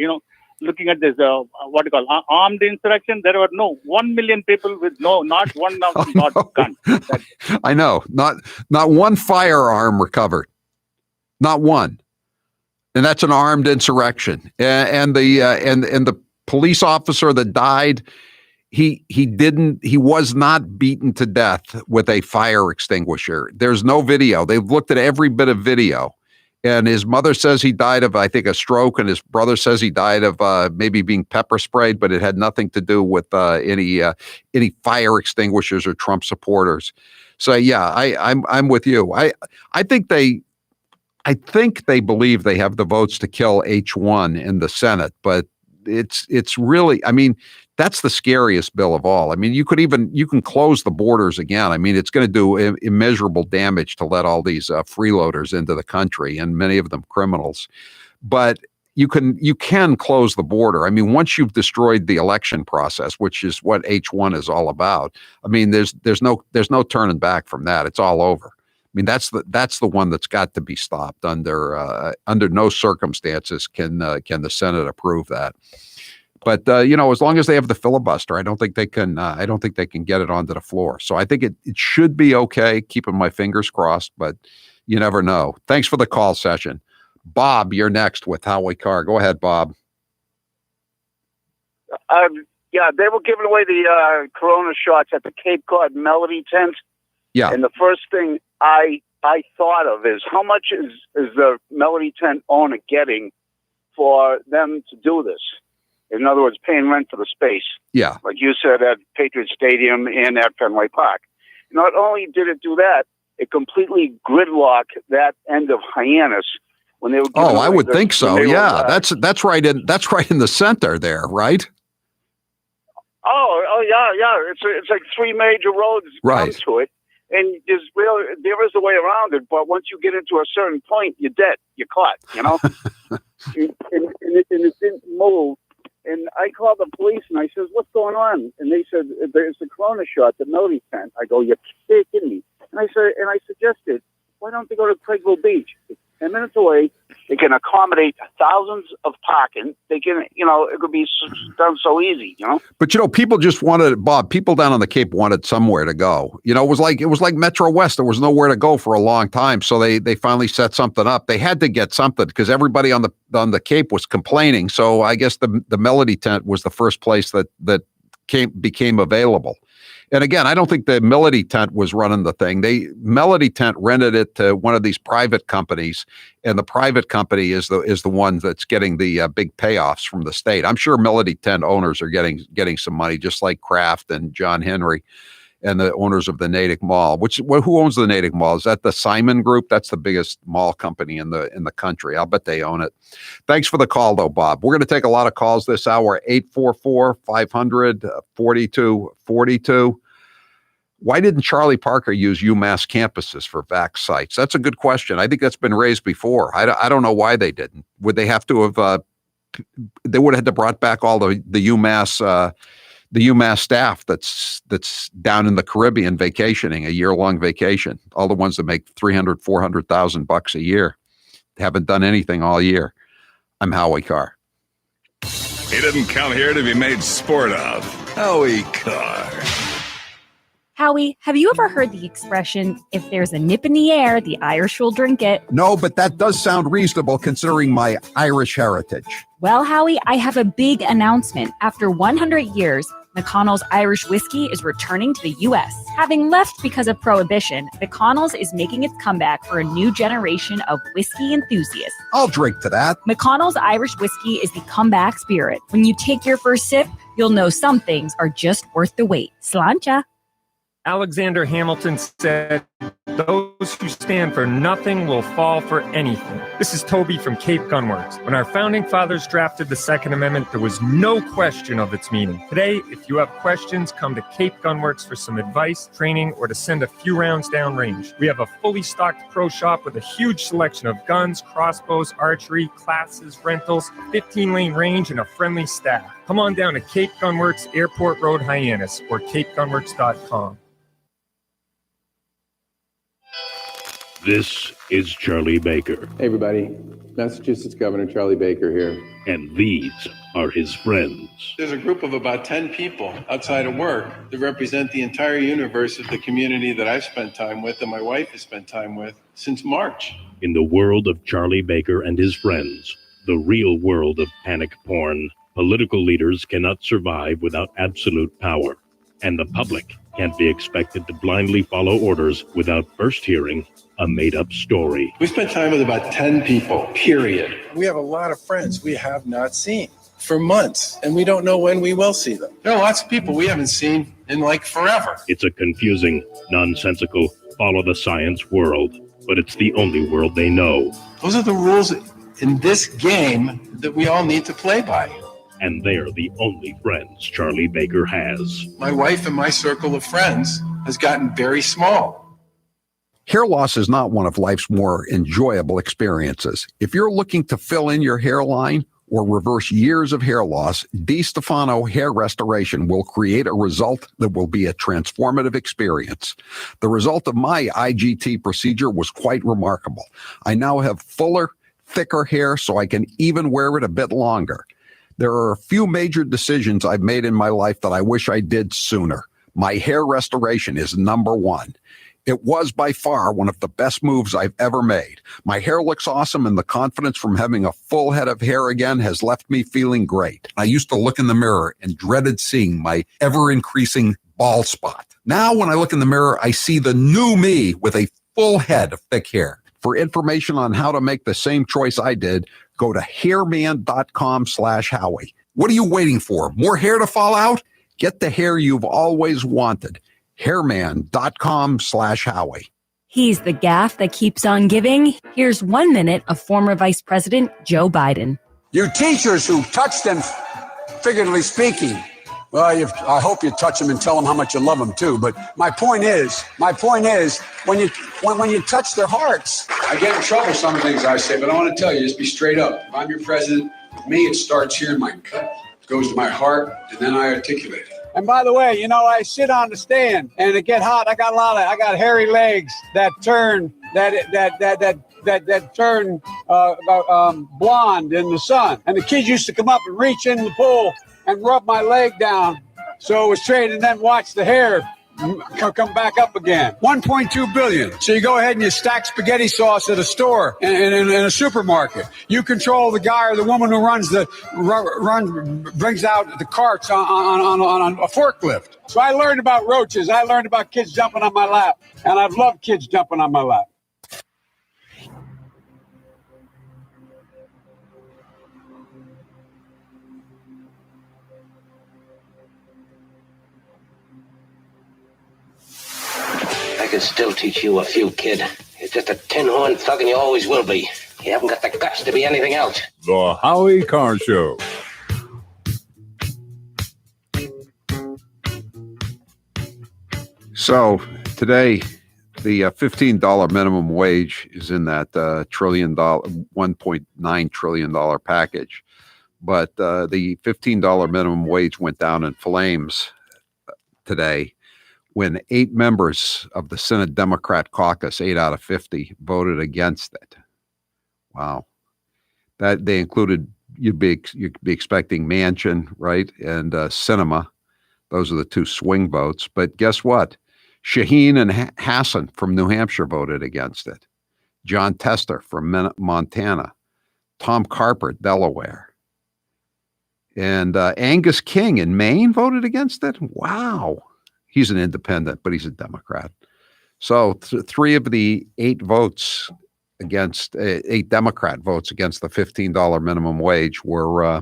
Speaker 7: looking at this, what you call armed insurrection. There were 1 million people with not one of them got gun.
Speaker 3: I know. Not one firearm recovered. Not one. And that's an armed insurrection. And the police officer that died, he was not beaten to death with a fire extinguisher. There's no video. They've looked at every bit of video. And his mother says he died of, I think, a stroke, and his brother says he died of maybe being pepper sprayed, but it had nothing to do with any fire extinguishers or Trump supporters. So yeah, I'm with you. I think they believe they have the votes to kill H1 in the Senate, but it's really, I mean, that's the scariest bill of all. I mean, you can close the borders again. I mean, it's going to do immeasurable damage to let all these freeloaders into the country, and many of them criminals. But you can close the border. I mean, once you've destroyed the election process, which is what H1 is all about. I mean, there's no turning back from that. It's all over. I mean, that's the one that's got to be stopped. Under no circumstances can the Senate approve that. But as long as they have the filibuster, I don't think they can get it onto the floor. So I think it should be okay. Keeping my fingers crossed, but you never know. Thanks for the call session, Bob. You're next with Howie Carr. Go ahead, Bob.
Speaker 8: Yeah, they were giving away the Corona shots at the Cape Cod Melody tent.
Speaker 3: Yeah,
Speaker 8: and the first thing I thought of is how much is the Melody tent owner getting for them to do this? In other words, paying rent for the space.
Speaker 3: Yeah.
Speaker 8: Like you said, at Patriot Stadium and at Fenway Park. Not only did it do that, it completely gridlocked that end of Hyannis when they were.
Speaker 3: I would think so. Yeah, that's right in the center there, right?
Speaker 8: Oh yeah. It's like three major roads come to it, and there is a way around it. But once you get into a certain point, you're dead. You're caught. and it didn't move. And I called the police and I said, "What's going on?" And they said, "There's a Corona shot, the Melody tent." I go, "You're kidding me?" And I suggested, "Why don't they go to Craigville Beach? It's 10 minutes away. They can accommodate thousands of parking. They can, it could be done so easy,
Speaker 3: But people just wanted, Bob. People down on the Cape wanted somewhere to go. It was like Metro West. There was nowhere to go for a long time, so they finally set something up. They had to get something because everybody on the Cape was complaining. So I guess the Melody tent was the first place that became available. And again, I don't think the Melody tent was running the thing. Melody tent rented it to one of these private companies, and the private company is the one that's getting the big payoffs from the state. I'm sure Melody tent owners are getting some money, just like Kraft and John Henry and the owners of the Natick Mall. Who owns the Natick Mall? Is that the Simon Group? That's the biggest mall company in the country. I'll bet they own it. Thanks for the call, though, Bob. We're going to take a lot of calls this hour. 844-500-4242. Why didn't Charlie Parker use UMass campuses for vax sites? That's a good question. I think that's been raised before. I don't know why they didn't. Would they have to have? They would have had to brought back all the UMass staff that's down in the Caribbean vacationing, a year-long vacation. All the ones that make $300,000-$400,000 a year haven't done anything all year. I'm Howie Carr.
Speaker 5: He didn't come here to be made sport of. Howie Carr.
Speaker 20: Howie, have you ever heard the expression, if there's a nip in the air, the Irish will drink it?
Speaker 3: No, but that does sound reasonable considering my Irish heritage.
Speaker 20: Well, Howie, I have a big announcement. After 100 years, McConnell's Irish whiskey is returning to the U.S. Having left because of Prohibition, McConnell's is making its comeback for a new generation of whiskey enthusiasts.
Speaker 3: I'll drink to that.
Speaker 20: McConnell's Irish whiskey is the comeback spirit. When you take your first sip, you'll know some things are just worth the wait. Sláinte.
Speaker 10: Alexander Hamilton said, "Those who stand for nothing will fall for anything." This is Toby from Cape Gunworks. When our founding fathers drafted the Second Amendment, there was no question of its meaning. Today, if you have questions, come to Cape Gunworks for some advice, training, or to send a few rounds downrange. We have a fully stocked pro shop with a huge selection of guns, crossbows, archery, classes, rentals, 15-lane range, and a friendly staff. Come on down to Cape Gunworks, Airport Road, Hyannis, or capegunworks.com.
Speaker 12: This is Charlie Baker.
Speaker 15: Hey everybody, Massachusetts Governor Charlie Baker here.
Speaker 12: And these are his friends.
Speaker 15: There's a group of about 10 people outside of work that represent the entire universe of the community that I've spent time with and my wife has spent time with since March.
Speaker 12: In the world of Charlie Baker and his friends, the real world of panic porn, political leaders cannot survive without absolute power. And the public can't be expected to blindly follow orders without first hearing a made-up story.
Speaker 15: We spent time with about 10 people, period. We have a lot of friends we have not seen for months, and we don't know when we will see them. There are lots of people we haven't seen in like forever.
Speaker 12: It's a confusing, nonsensical, follow-the-science world, but it's the only world they know.
Speaker 15: Those are the rules in this game that we all need to play by.
Speaker 12: And they're the only friends Charlie Baker has.
Speaker 15: My wife and my circle of friends has gotten very small.
Speaker 3: Hair loss is not one of life's more enjoyable experiences. If you're looking to fill in your hairline or reverse years of hair loss, DiStefano Hair Restoration will create a result that will be a transformative experience. The result of my IGT procedure was quite remarkable. I now have fuller, thicker hair, so I can even wear it a bit longer. There are a few major decisions I've made in my life that I wish I did sooner. My hair restoration is number one. It was by far one of the best moves I've ever made. My hair looks awesome, and the confidence from having a full head of hair again has left me feeling great. I used to look in the mirror and dreaded seeing my ever-increasing bald spot. Now, when I look in the mirror, I see the new me with a full head of thick hair. For information on how to make the same choice I did, go to hairman.com/Howie. What are you waiting for? More hair to fall out? Get the hair you've always wanted. hairman.com/Howie.
Speaker 20: He's the gaffe that keeps on giving. Here's 1 minute of former Vice President Joe Biden.
Speaker 16: You teachers who touch them, figuratively speaking, well, I hope you touch them and tell them how much you love them too. But my point is, when you touch their hearts.
Speaker 24: I get in trouble with some things I say, but I want to tell you, just be straight up. If I'm your president, with me, it starts here in my gut, goes to my heart, and then I articulate it.
Speaker 15: And by the way, I sit on the stand and it get hot. I got hairy legs that turn blonde in the sun. And the kids used to come up and reach in the pool and rub my leg down so it was straight, and then watch the hair come back up again. 1.2 billion. So you go ahead and you stack spaghetti sauce at a store in a supermarket. You control the guy or the woman who brings out the carts on a forklift. So I learned about roaches. I learned about kids jumping on my lap, and I've loved kids jumping on my lap.
Speaker 18: I could still teach you a few, kid. You're just a tin-horn thug, and you always will be. You haven't got the guts to be anything else.
Speaker 5: The Howie Carr Show.
Speaker 3: So today, the $15 minimum wage is in that $1.9 trillion package. But the $15 minimum wage went down in flames today when 8 members of the Senate Democrat caucus, 8 out of 50, voted against it. Wow. That they included, you'd be expecting Manchin, right, and Sinema. Those are the 2 swing votes. But guess what? Shaheen and Hassan from New Hampshire voted against it. John Tester from Montana. Tom Carper, Delaware. And Angus King in Maine voted against it. Wow. He's an independent, but he's a Democrat. So 3 of the 8 votes against 8 Democrat votes against the $15 minimum wage were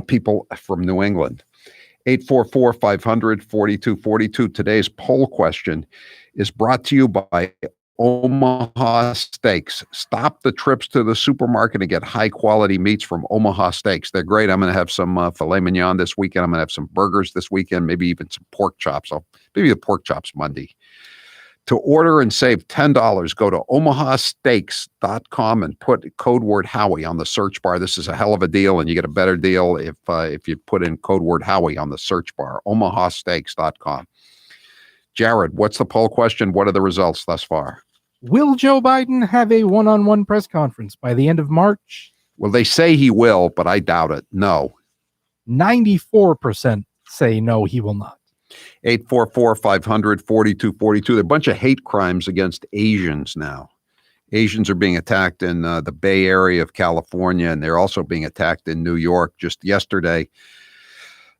Speaker 3: people from New England. 844-500-4242. Today's poll question is brought to you by Omaha Steaks. Stop the trips to the supermarket and get high-quality meats from Omaha Steaks. They're great. I'm going to have some filet mignon this weekend. I'm going to have some burgers this weekend, maybe even some pork chops. Maybe the pork chops Monday. To order and save $10, go to omahasteaks.com and put code word Howie on the search bar. This is a hell of a deal, and you get a better deal if you put in code word Howie on the search bar, omahasteaks.com. Jared, what's the poll question? What are the results thus far?
Speaker 1: Will Joe Biden have a one-on-one press conference by the end of March?
Speaker 3: Well, they say he will, but I doubt it. No.
Speaker 1: 94% say no, he will not.
Speaker 3: 844-500-4242. There are a bunch of hate crimes against Asians now. Asians are being attacked in the Bay Area of California, and they're also being attacked in New York. Just yesterday,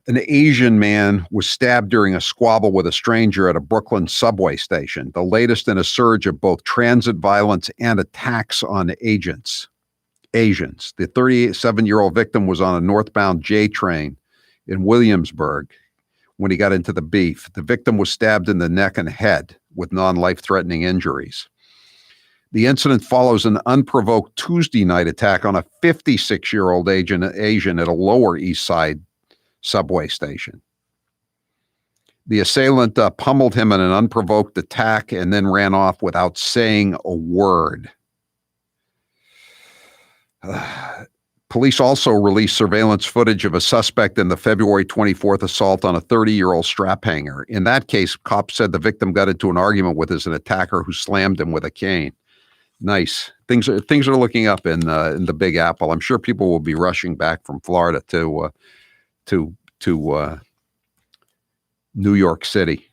Speaker 3: an Asian man was stabbed during a squabble with a stranger at a Brooklyn subway station, the latest in a surge of both transit violence and attacks on Asians. The 37-year-old victim was on a northbound J train in Williamsburg when he got into the beef. The victim was stabbed in the neck and head with non-life-threatening injuries. The incident follows an unprovoked Tuesday night attack on a 56-year-old Asian at a Lower East Side subway station. The assailant pummeled him in an unprovoked attack and then ran off without saying a word. Police also released surveillance footage of a suspect in the February 24th assault on a 30-year-old strap hanger. In that case, cops said the victim got into an argument with an attacker who slammed him with a cane. Nice. Things are looking up in the Big Apple. I'm sure people will be rushing back from Florida to New York City.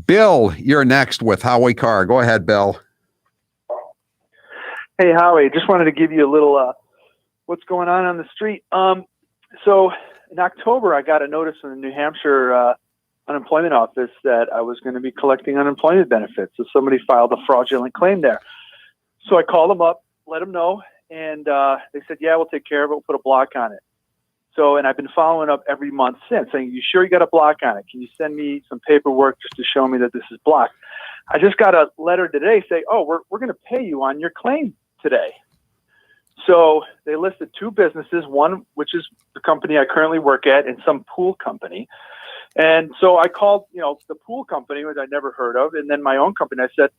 Speaker 3: Bill, you're next with Howie Carr. Go ahead, Bill.
Speaker 9: Hey, Howie. Just wanted to give you a little what's going on the street. So in October, I got a notice from the New Hampshire unemployment office that I was going to be collecting unemployment benefits. So somebody filed a fraudulent claim there. So I called them up, let them know, and they said, yeah, we'll take care of it. We'll put a block on it. So, and I've been following up every month since, saying, you sure you got a block on it? Can you send me some paperwork just to show me that this is blocked? I just got a letter today saying, oh, we're going to pay you on your claim today. So they listed two businesses, one which is the company I currently work at, and some pool company. And so I called, the pool company, which I'd never heard of, and then my own company. I said,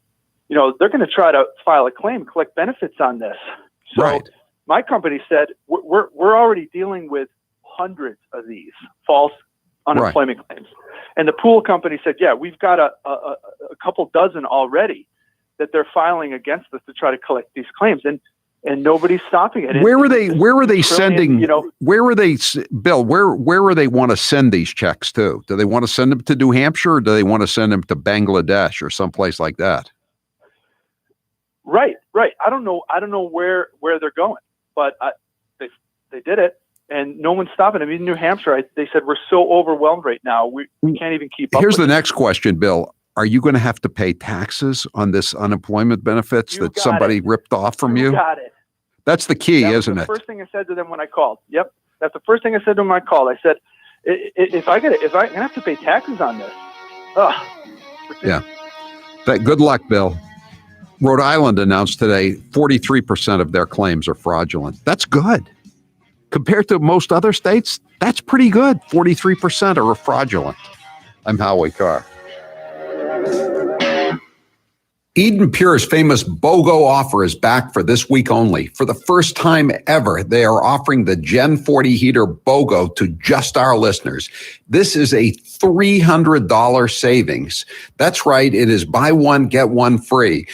Speaker 9: they're going to try to file a claim, collect benefits on this. So right. My company said, we're already dealing with hundreds of these false unemployment claims. And the pool company said, yeah, we've got a couple dozen already that they're filing against us to try to collect these claims. And nobody's stopping it.
Speaker 3: Where are they sending, where are they, Bill, where do they want to send these checks to? Do they want to send them to New Hampshire, or do they want to send them to Bangladesh or someplace like that?
Speaker 9: Right. I don't know where they're going, but they did it, and no one's stopping them. Even New Hampshire, they said, we're so overwhelmed right now, we can't even keep up.
Speaker 3: Here's the next question, Bill. Are you going to have to pay taxes on this unemployment benefits that somebody ripped off from you?
Speaker 9: Got it.
Speaker 3: That's the key, isn't it?
Speaker 9: That's the first thing I said to them when I called. Yep. That's the first thing I said to them when I called. I said, if I'm going to have to pay taxes on this.
Speaker 3: Yeah. Good luck, Bill. Rhode Island announced today 43% of their claims are fraudulent. That's good. Compared to most other states, that's pretty good. 43% are fraudulent. I'm Howie Carr. Eden Pure's famous BOGO offer is back for this week only. For the first time ever, they are offering the Gen 40 heater BOGO to just our listeners. This is a $300 savings. That's right. It is buy one, get one free.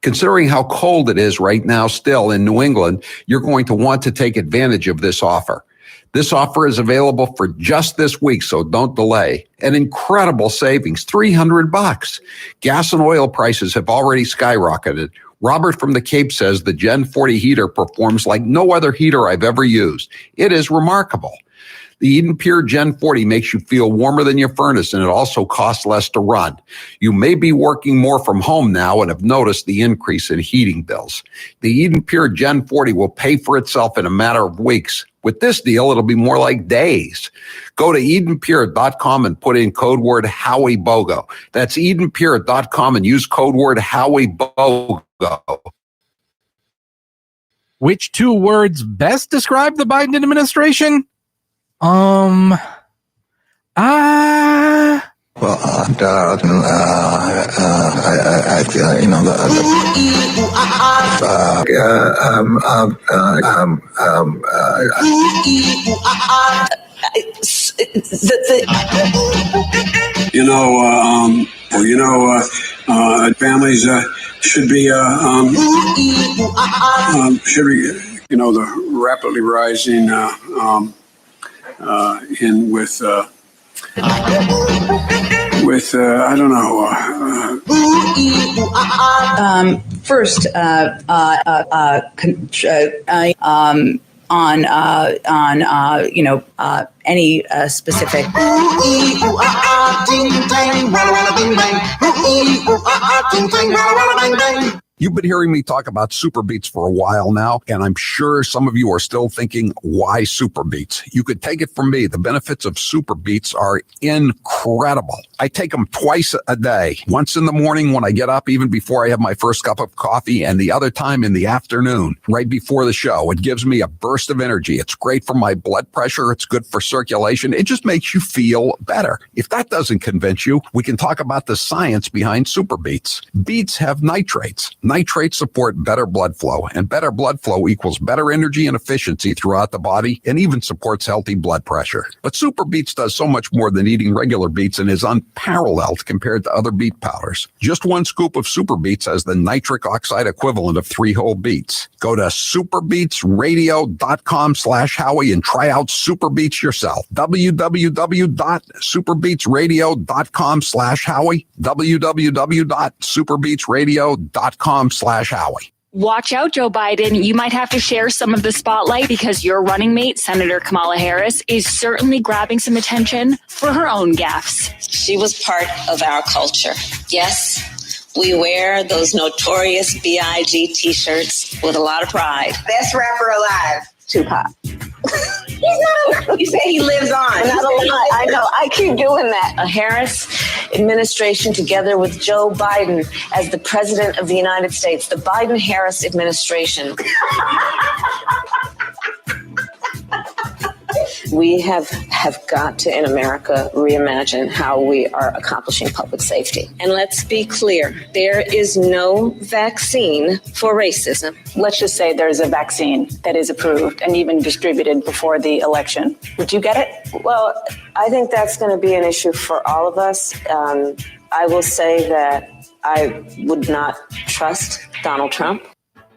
Speaker 3: Considering how cold it is right now still in New England, you're going to want to take advantage of this offer. This offer is available for just this week, so don't delay. An incredible savings, $300. Gas and oil prices have already skyrocketed. Robert from the Cape says the Gen 40 heater performs like no other heater I've ever used. It is remarkable. The Eden Pure Gen 40 makes you feel warmer than your furnace, and it also costs less to run. You may be working more from home now and have noticed the increase in heating bills. The Eden Pure Gen 40 will pay for itself in a matter of weeks. With this deal, it'll be more like days. Go to EdenPure.com and put in code word HowieBogo. That's EdenPure.com and use code word HowieBogo.
Speaker 1: Which two words best describe the Biden administration?
Speaker 11: Well, I feel, you know, families should be, the rapidly rising I don't know.
Speaker 14: First, any specific.
Speaker 3: You've been hearing me talk about Super Beets for a while now, and I'm sure some of you are still thinking, why Super Beets? You could take it from me. The benefits of Super Beets are incredible. I take them twice a day, once in the morning when I get up, even before I have my first cup of coffee, and the other time in the afternoon, right before the show. It gives me a burst of energy. It's great for my blood pressure. It's good for circulation. It just makes you feel better. If that doesn't convince you, we can talk about the science behind Super Beets. Beets have nitrates. Nitrates support better blood flow, and better blood flow equals better energy and efficiency throughout the body, and even supports healthy blood pressure. But Super Beets does so much more than eating regular beets and is unparalleled compared to other beet powders. Just one scoop of Super Beets has the nitric oxide equivalent of 3 whole beets. Go to superbeetsradio.com/Howie and try out Super Beets yourself. www.superbeetsradio.com/Howie. www.superbeetsradio.com/Howie.
Speaker 20: Watch out, Joe Biden. You might have to share some of the spotlight because your running mate, Senator Kamala Harris, is certainly grabbing some attention for her own gaffes.
Speaker 19: She was part of our culture. Yes, we wear those notorious B.I.G. t-shirts with a lot of pride.
Speaker 21: Best rapper alive, Tupac.
Speaker 19: He's not. You say he lives on.
Speaker 21: Not alive. I know. I keep doing that.
Speaker 19: A Harris administration together with Joe Biden as the president of the United States. The Biden-Harris administration. We have got to, in America, reimagine how we are accomplishing public safety. And let's be clear, there is no vaccine for racism.
Speaker 21: Let's just say there's a vaccine that is approved and even distributed before the election. Would you get it?
Speaker 19: Well, I think that's going to be an issue for all of us. I will say that I would not trust Donald Trump.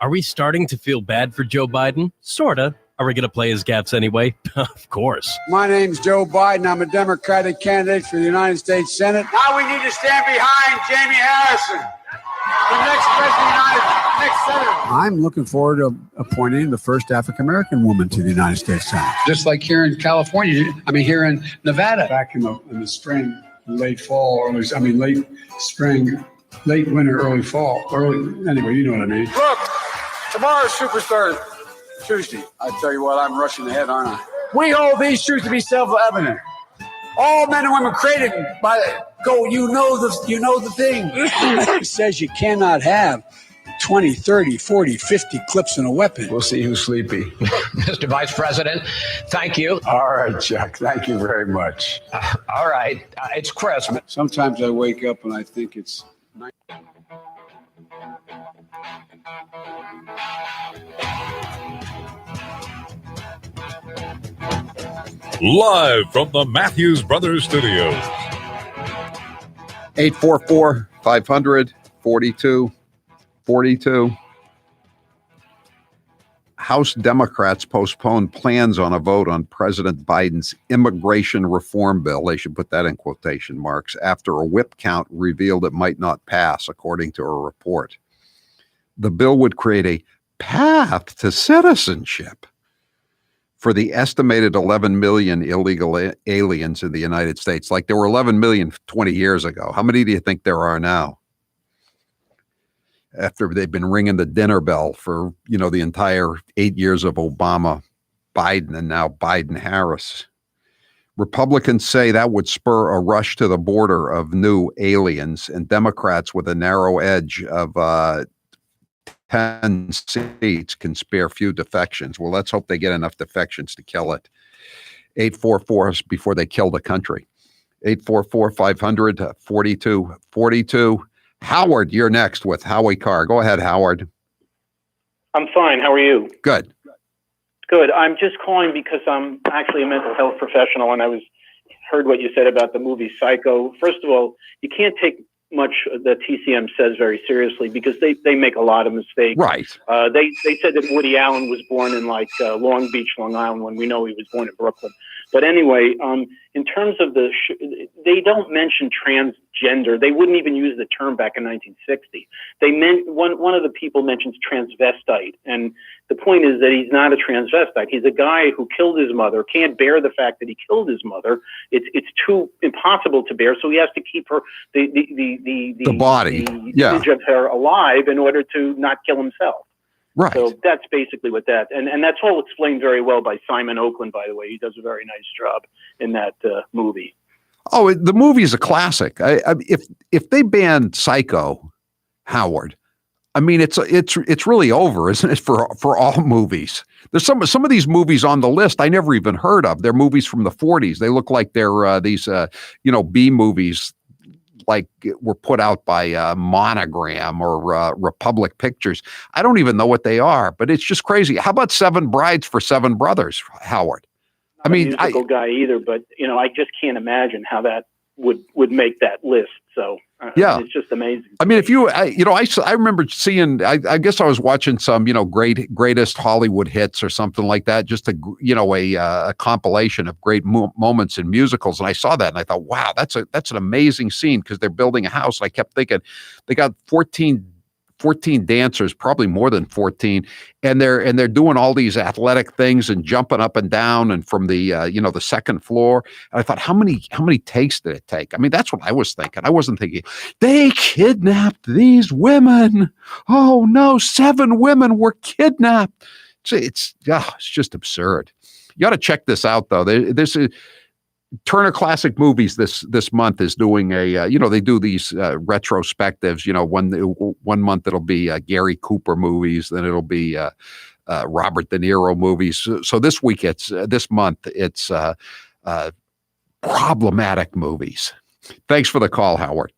Speaker 17: Are we starting to feel bad for Joe Biden? Sorta. Are we going to play his gaffes anyway? Of course.
Speaker 15: My name's Joe Biden. I'm a Democratic candidate for the United States Senate. Now we need to stand behind Jamie Harrison, the next president of the next senator. I'm looking forward to appointing the first African-American woman to the United States Senate. Just like here in California, here in Nevada. Back in the spring, late fall, late spring, late winter, early fall. Anyway, you know what I mean. Look, tomorrow's Superstar Tuesday. I tell you what, I'm rushing ahead, aren't I? We hold these truths to be self-evident. All men and women created by you know the thing. It says you cannot have 20, 30, 40, 50 clips in a weapon. We'll see who's sleepy.
Speaker 18: Mr. Vice President, thank you.
Speaker 15: All right, Chuck. Thank you very much.
Speaker 18: All right. It's Christmas.
Speaker 15: Sometimes I wake up and I think it's night.
Speaker 5: Live from the Matthews Brothers Studios.
Speaker 3: 844-500-4242. House Democrats postponed plans on a vote on President Biden's immigration reform bill. They should put that in quotation marks, after a whip count revealed it might not pass, according to a report. The bill would create a path to citizenship for the estimated 11 million illegal aliens in the United States. Like there were 11 million 20 years ago. How many do you think there are now? After they've been ringing the dinner bell for, the entire 8 years of Obama, Biden, and now Biden-Harris. Republicans say that would spur a rush to the border of new aliens, and Democrats with a narrow edge of 10 seats can spare few defections. Well, let's hope they get enough defections to kill it. 844 before they kill the country. 844-500-4242. Howard, you're next with Howie Carr. Go ahead, Howard.
Speaker 4: I'm fine. How are you?
Speaker 3: Good.
Speaker 4: Good. I'm just calling because I'm actually a mental health professional, and I heard what you said about the movie Psycho. First of all, you can't take much that TCM says very seriously because they make a lot of mistakes.
Speaker 3: Right.
Speaker 4: They said that Woody Allen was born in Long Beach, Long Island, when we know he was born in Brooklyn. But anyway, in terms of they don't mention transgender. They wouldn't even use the term back in 1960. They meant one of the people mentions transvestite, and the point is that he's not a transvestite. He's a guy who killed his mother, can't bear the fact that he killed his mother. It's too impossible to bear, so he has to keep her the
Speaker 3: body,
Speaker 4: image of her alive in order to not kill himself.
Speaker 3: Right.
Speaker 4: So that's basically what that, and that's all explained very well by Simon Oakland, by the way. He does a very nice job in that movie.
Speaker 3: Oh, the movie is a classic. If they banned Psycho, Howard, I mean, it's really over, isn't it, for all movies? There's some of these movies on the list I never even heard of. They're movies from the 40s. They look like they're these B movies, like were put out by Monogram or Republic Pictures. I don't even know what they are, but it's just crazy. How about Seven Brides for Seven Brothers, Howard? I mean,
Speaker 4: I'm a musical guy either, but I just can't imagine how that would make that list. So it's just amazing.
Speaker 3: I mean, if I remember seeing. I guess I was watching some greatest Hollywood hits or something like that. Just a compilation of great moments in musicals, and I saw that and I thought, wow, that's an amazing scene because they're building a house. And I kept thinking, they got 14 dancers, probably more than 14, and they're doing all these athletic things and jumping up and down and from the the second floor. And I thought, how many takes did it take? I mean, that's what I was thinking. I wasn't thinking they kidnapped these women. Oh no, 7 women were kidnapped. It's just absurd. You got to check this out though. This is Turner Classic Movies this month is doing a they do these retrospectives. One month it'll be Gary Cooper movies, then it'll be Robert De Niro movies. So this month it's problematic movies. Thanks for the call, Howard.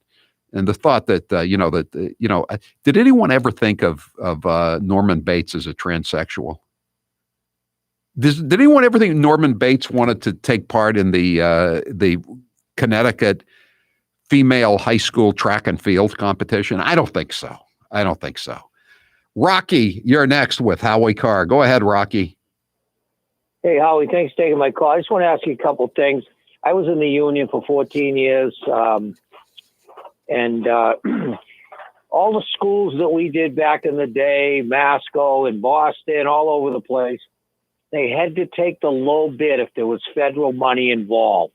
Speaker 3: And the thought that did anyone ever think of Norman Bates as a transsexual? Did anyone ever think Norman Bates wanted to take part in the Connecticut female high school track and field competition? I don't think so. Rocky, you're next with Howie Carr. Go ahead, Rocky.
Speaker 13: Hey, Howie, thanks for taking my call. I just want to ask you a couple things. I was in the union for 14 years, and all the schools that we did back in the day, Masco and Boston, all over the place, they had to take the low bid if there was federal money involved.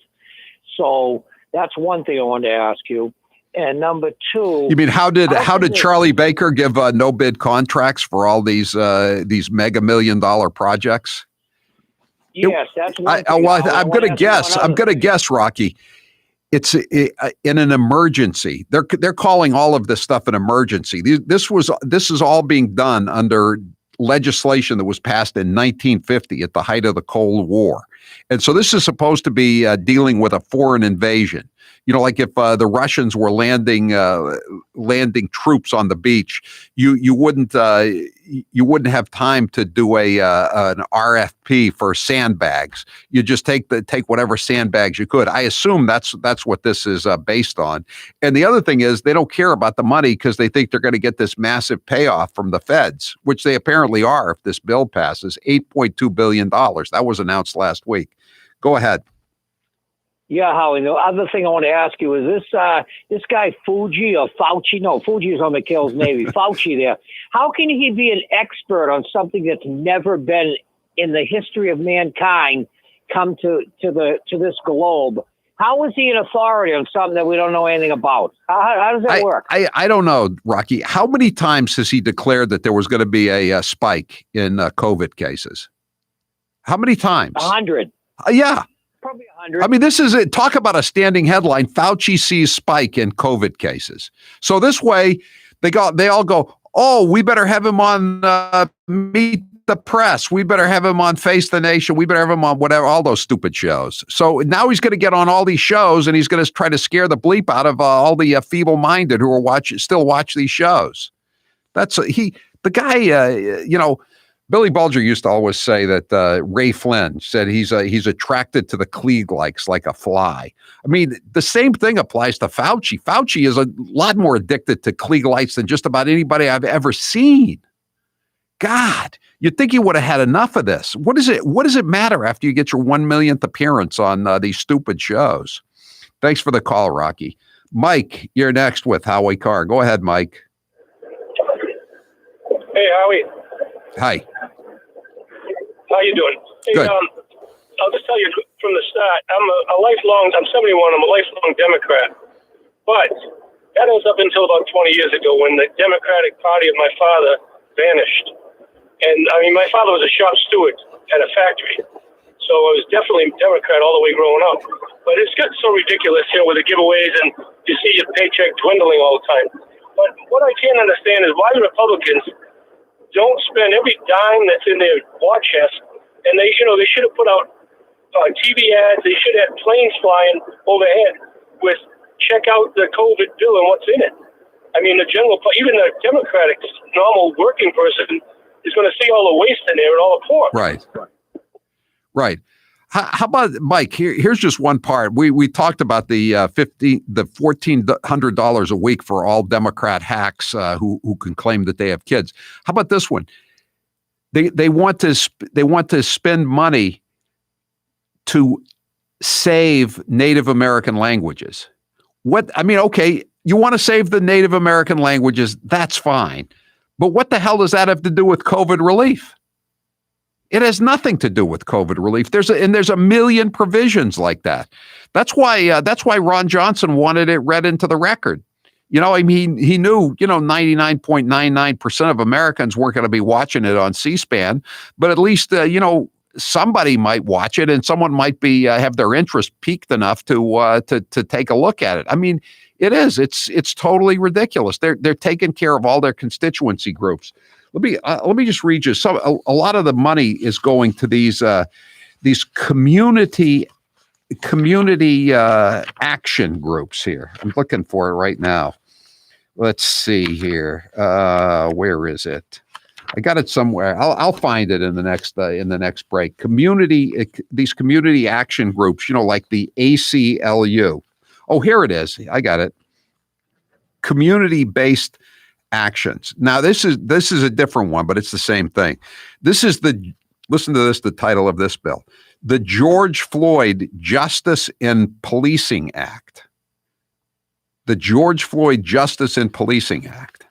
Speaker 13: So that's one thing I wanted to ask you. And number two,
Speaker 3: you mean how did Charlie Baker give no bid contracts for all these mega $1 million projects?
Speaker 13: Yes, that's one thing.
Speaker 3: I'm going to guess, Rocky. It's in an emergency. They're calling all of this stuff an emergency. This is all being done under legislation that was passed in 1950 at the height of the Cold War. And so this is supposed to be dealing with a foreign invasion. Like if the Russians were landing troops on the beach, you wouldn't have time to do an RFP for sandbags. You just take whatever sandbags you could. I assume that's what this is based on. And the other thing is they don't care about the money because they think they're going to get this massive payoff from the feds, which they apparently are if this bill passes. $8.2 billion. That was announced last week. Go ahead.
Speaker 13: Yeah, Howie. The other thing I want to ask you is this guy Fuji or Fauci? No, Fuji is on McHale's Navy. Fauci there. How can he be an expert on something that's never been in the history of mankind come to this globe. How is he an authority on something that we don't know anything about? How does that work?
Speaker 3: I don't know, Rocky. How many times has he declared that there was going to be a spike in COVID cases? How many times?
Speaker 13: 100.
Speaker 3: Yeah.
Speaker 13: Probably 100.
Speaker 3: I mean, this is it. Talk about a standing headline. Fauci sees spike in COVID cases. So this way, they all go, oh, we better have him on Meet the Press. We better have him on Face the Nation. We better have him on whatever, all those stupid shows. So now he's going to get on all these shows and he's going to try to scare the bleep out of all the feeble-minded who are still watch these shows. The guy, Billy Bulger used to always say that Ray Flynn said he's attracted to the Klieg likes like a fly. I mean, the same thing applies to Fauci. Fauci is a lot more addicted to Klieg lights than just about anybody I've ever seen. God, you'd think he would have had enough of this. What does it matter after you get your 1 millionth appearance on these stupid shows? Thanks for the call, Rocky. Mike, you're next with Howie Carr. Go ahead, Mike.
Speaker 2: Hey, Howie.
Speaker 3: Hi.
Speaker 2: How you doing? Hey,
Speaker 3: good.
Speaker 2: I'll just tell you from the start, I'm 71, I'm a lifelong Democrat. But that was up until about 20 years ago when the Democratic Party of my father vanished. And, I mean, my father was a shop steward at a factory. So I was definitely Democrat all the way growing up. But it's got so ridiculous here with the giveaways and you see your paycheck dwindling all the time. But what I can't understand is why the Republicans don't spend every dime that's in their war chest. And they should have put out TV ads. They should have planes flying overhead with check out the COVID bill and what's in it. I mean, even the Democratic normal working person is going to see all the waste in there and all the pork.
Speaker 3: Right. How about, Mike? Here's just one part. We talked about the $1,400 a week for all Democrat hacks who can claim that they have kids. How about this one? They want to spend money to save Native American languages. Okay, you want to save the Native American languages, that's fine. But what the hell does that have to do with COVID relief? It has nothing to do with COVID relief. There's a million provisions like that. That's why Ron Johnson wanted it read into the record. He knew, 99.99% of Americans weren't going to be watching it on C-SPAN, but at least, somebody might watch it and someone might be have their interest piqued enough to take a look at it. I mean, it's totally ridiculous. They're taking care of all their constituency groups. Let me just read you a lot of the money is going to these community action groups here. I'm looking for it right now. Let's see here. Where is it? I got it somewhere. I'll find it in the next break. These community action groups, like the ACLU. Oh, here it is. I got it. Community-based actions. Now, this is a different one, but it's the same thing. Listen to this, the title of this bill. The George Floyd Justice in Policing Act. The George Floyd Justice in Policing Act.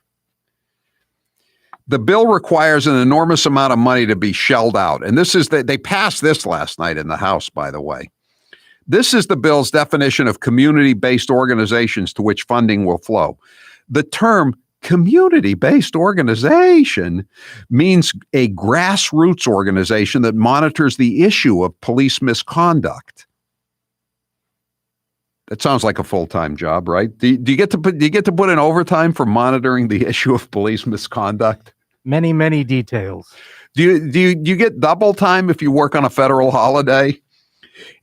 Speaker 3: The bill requires an enormous amount of money to be shelled out. And they passed this last night in the House, by the way. This is the bill's definition of community-based organizations to which funding will flow. The term community-based organization means a grassroots organization that monitors the issue of police misconduct. That sounds like a full-time job, right? Do you get to put in overtime for monitoring the issue of police misconduct?
Speaker 1: Many, many details.
Speaker 3: Do you get double time if you work on a federal holiday?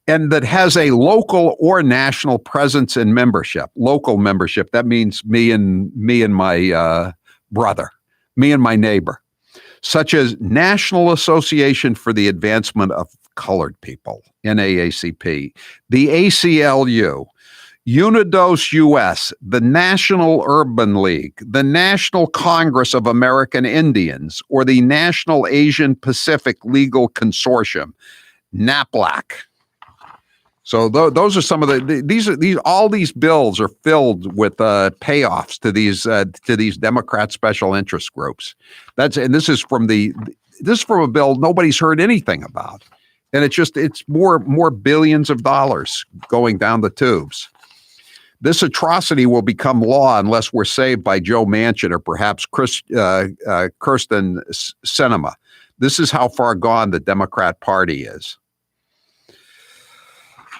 Speaker 3: And that has a local or national presence and membership. Local membership, that means me and my brother, me and my neighbor, such as National Association for the Advancement of Colored People, NAACP, the ACLU, Unidos US, the National Urban League, the National Congress of American Indians, or the National Asian Pacific Legal Consortium, NAPLAC. So those are some of all these bills are filled with payoffs to these Democrat special interest groups. This is from the this is from a bill nobody's heard anything about. And it's more billions of dollars going down the tubes. This atrocity will become law unless we're saved by Joe Manchin or perhaps Kyrsten Sinema. This is how far gone the Democrat Party is.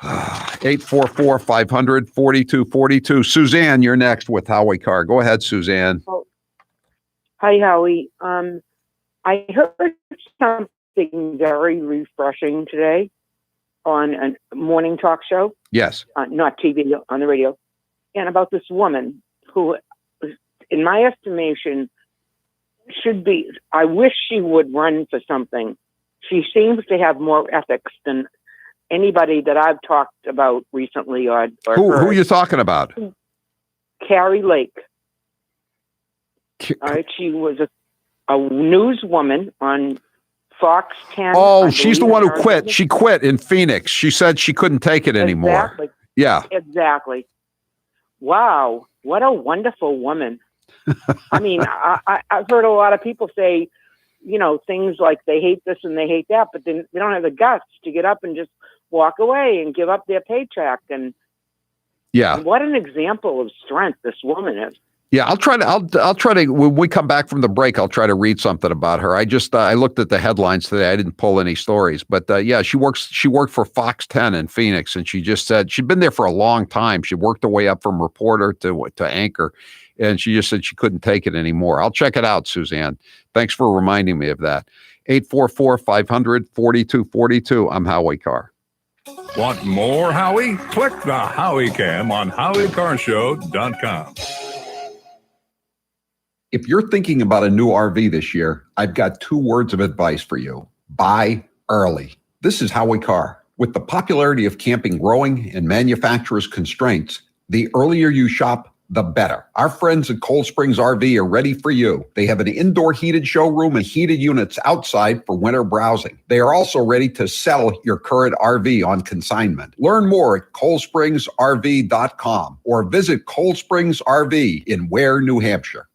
Speaker 3: 844-500-4242. Suzanne, you're next with Howie Carr. Go ahead, Suzanne.
Speaker 6: Oh. Hi, Howie. I heard something very refreshing today on a morning talk show.
Speaker 3: Yes.
Speaker 6: Not TV, on the radio. And about this woman who, in my estimation, I wish she would run for something. She seems to have more ethics than anybody that I've talked about recently or
Speaker 3: Who are you talking about?
Speaker 6: Carrie Lake. She was a newswoman on Fox 10.
Speaker 3: Oh, she's the one who quit. She quit in Phoenix. She said she couldn't take it anymore.
Speaker 6: Exactly.
Speaker 3: Yeah.
Speaker 6: Exactly. Wow. What a wonderful woman. I mean, I've heard a lot of people say, things like they hate this and they hate that, but then they don't have the guts to get up and just walk away and give up their paycheck. And
Speaker 3: yeah,
Speaker 6: what an example of strength this woman is.
Speaker 3: Yeah, I'll try to, when we come back from the break, I'll try to read something about her. I just, I looked at the headlines today. I didn't pull any stories, but yeah, she worked for Fox 10 in Phoenix, and she just said she'd been there for a long time. She worked her way up from reporter to anchor, and she just said she couldn't take it anymore. I'll check it out, Suzanne. Thanks for reminding me of that. 844-500-4242. I'm Howie Carr.
Speaker 5: Want more Howie? Click the Howie Cam on HowieCarShow.com.
Speaker 3: If you're thinking about a new RV this year, I've got 2 words of advice for you. Buy early. This is Howie Carr. With the popularity of camping growing and manufacturers' constraints, the earlier you shop, the better. Our friends at Cold Springs RV are ready for you. They have an indoor heated showroom and heated units outside for winter browsing. They are also ready to sell your current RV on consignment. Learn more at coldspringsrv.com or visit Cold Springs RV in Ware, New Hampshire.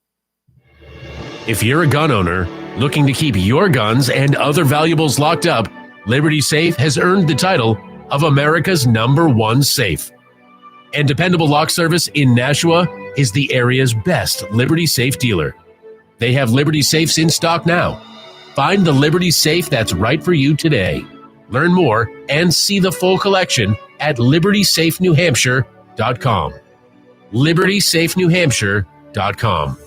Speaker 7: If you're a gun owner looking to keep your guns and other valuables locked up, Liberty Safe has earned the title of America's #1 safe. And Dependable Lock Service in Nashua is the area's best Liberty Safe dealer. They have Liberty Safes in stock now. Find the Liberty Safe that's right for you today. Learn more and see the full collection at LibertySafeNewHampshire.com. LibertySafeNewHampshire.com.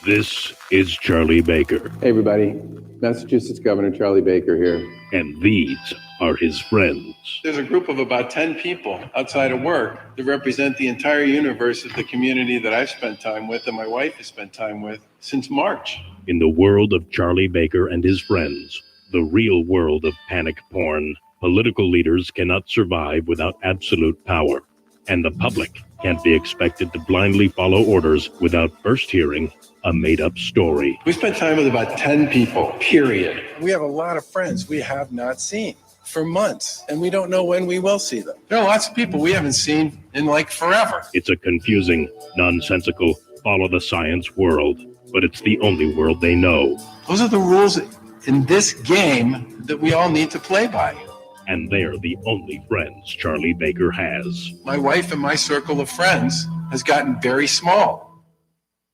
Speaker 12: This is Charlie Baker.
Speaker 22: Hey, everybody. Massachusetts Governor Charlie Baker here.
Speaker 12: And these are his friends.
Speaker 23: There's a group of about 10 people outside of work that represent the entire universe of the community that I've spent time with and my wife has spent time with since March.
Speaker 12: In the world of Charlie Baker and his friends, the real world of panic porn, political leaders cannot survive without absolute power. And the public can't be expected to blindly follow orders without first hearing a made-up story.
Speaker 23: We spent time with about 10 people, period. We have a lot of friends we have not seen for months, and we don't know when we will see them. There are lots of people we haven't seen in like forever.
Speaker 12: It's a confusing, nonsensical, follow-the-science world, but it's the only world they know.
Speaker 23: Those are the rules in this game that we all need to play by.
Speaker 12: And they're the only friends Charlie Baker has.
Speaker 23: My wife and my circle of friends has gotten very small.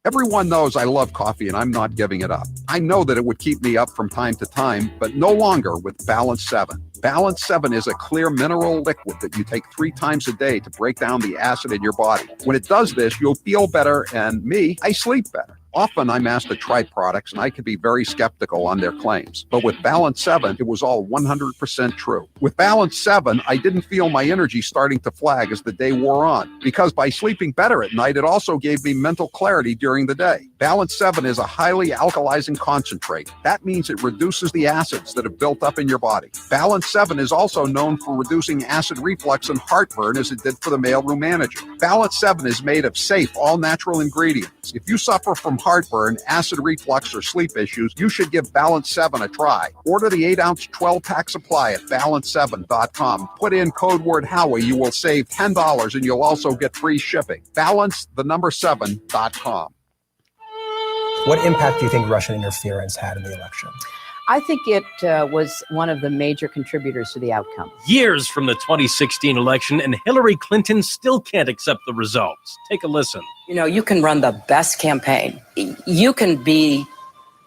Speaker 3: Everyone knows I love coffee and I'm not giving it up. I know that it would keep me up from time to time, but no longer with Balance 7. Balance 7 is a clear mineral liquid that you take 3 times a day to break down the acid in your body. When it does this, you'll feel better, and I sleep better. Often I'm asked to try products and I can be very skeptical on their claims. But with Balance 7, it was all 100% true. With Balance 7, I didn't feel my energy starting to flag as the day wore on, because by sleeping better at night, it also gave me mental clarity during the day. Balance 7 is a highly alkalizing concentrate. That means it reduces the acids that have built up in your body. Balance 7 is also known for reducing acid reflux and heartburn, as it did for the mailroom manager. Balance 7 is made of safe, all-natural ingredients. If you suffer from heartburn, acid reflux, or sleep issues, you should give Balance 7 a try. Order the 8-ounce 12-pack supply at balance7.com. Put in code word Howie. You will save $10 and you'll also get free shipping. Balance7.com.
Speaker 8: What impact do you think Russian interference had in the election?
Speaker 10: I think it was one of the major contributors to the outcome.
Speaker 17: Years from the 2016 election, and Hillary Clinton still can't accept the results. Take a listen.
Speaker 10: You know, you can run the best campaign. You can be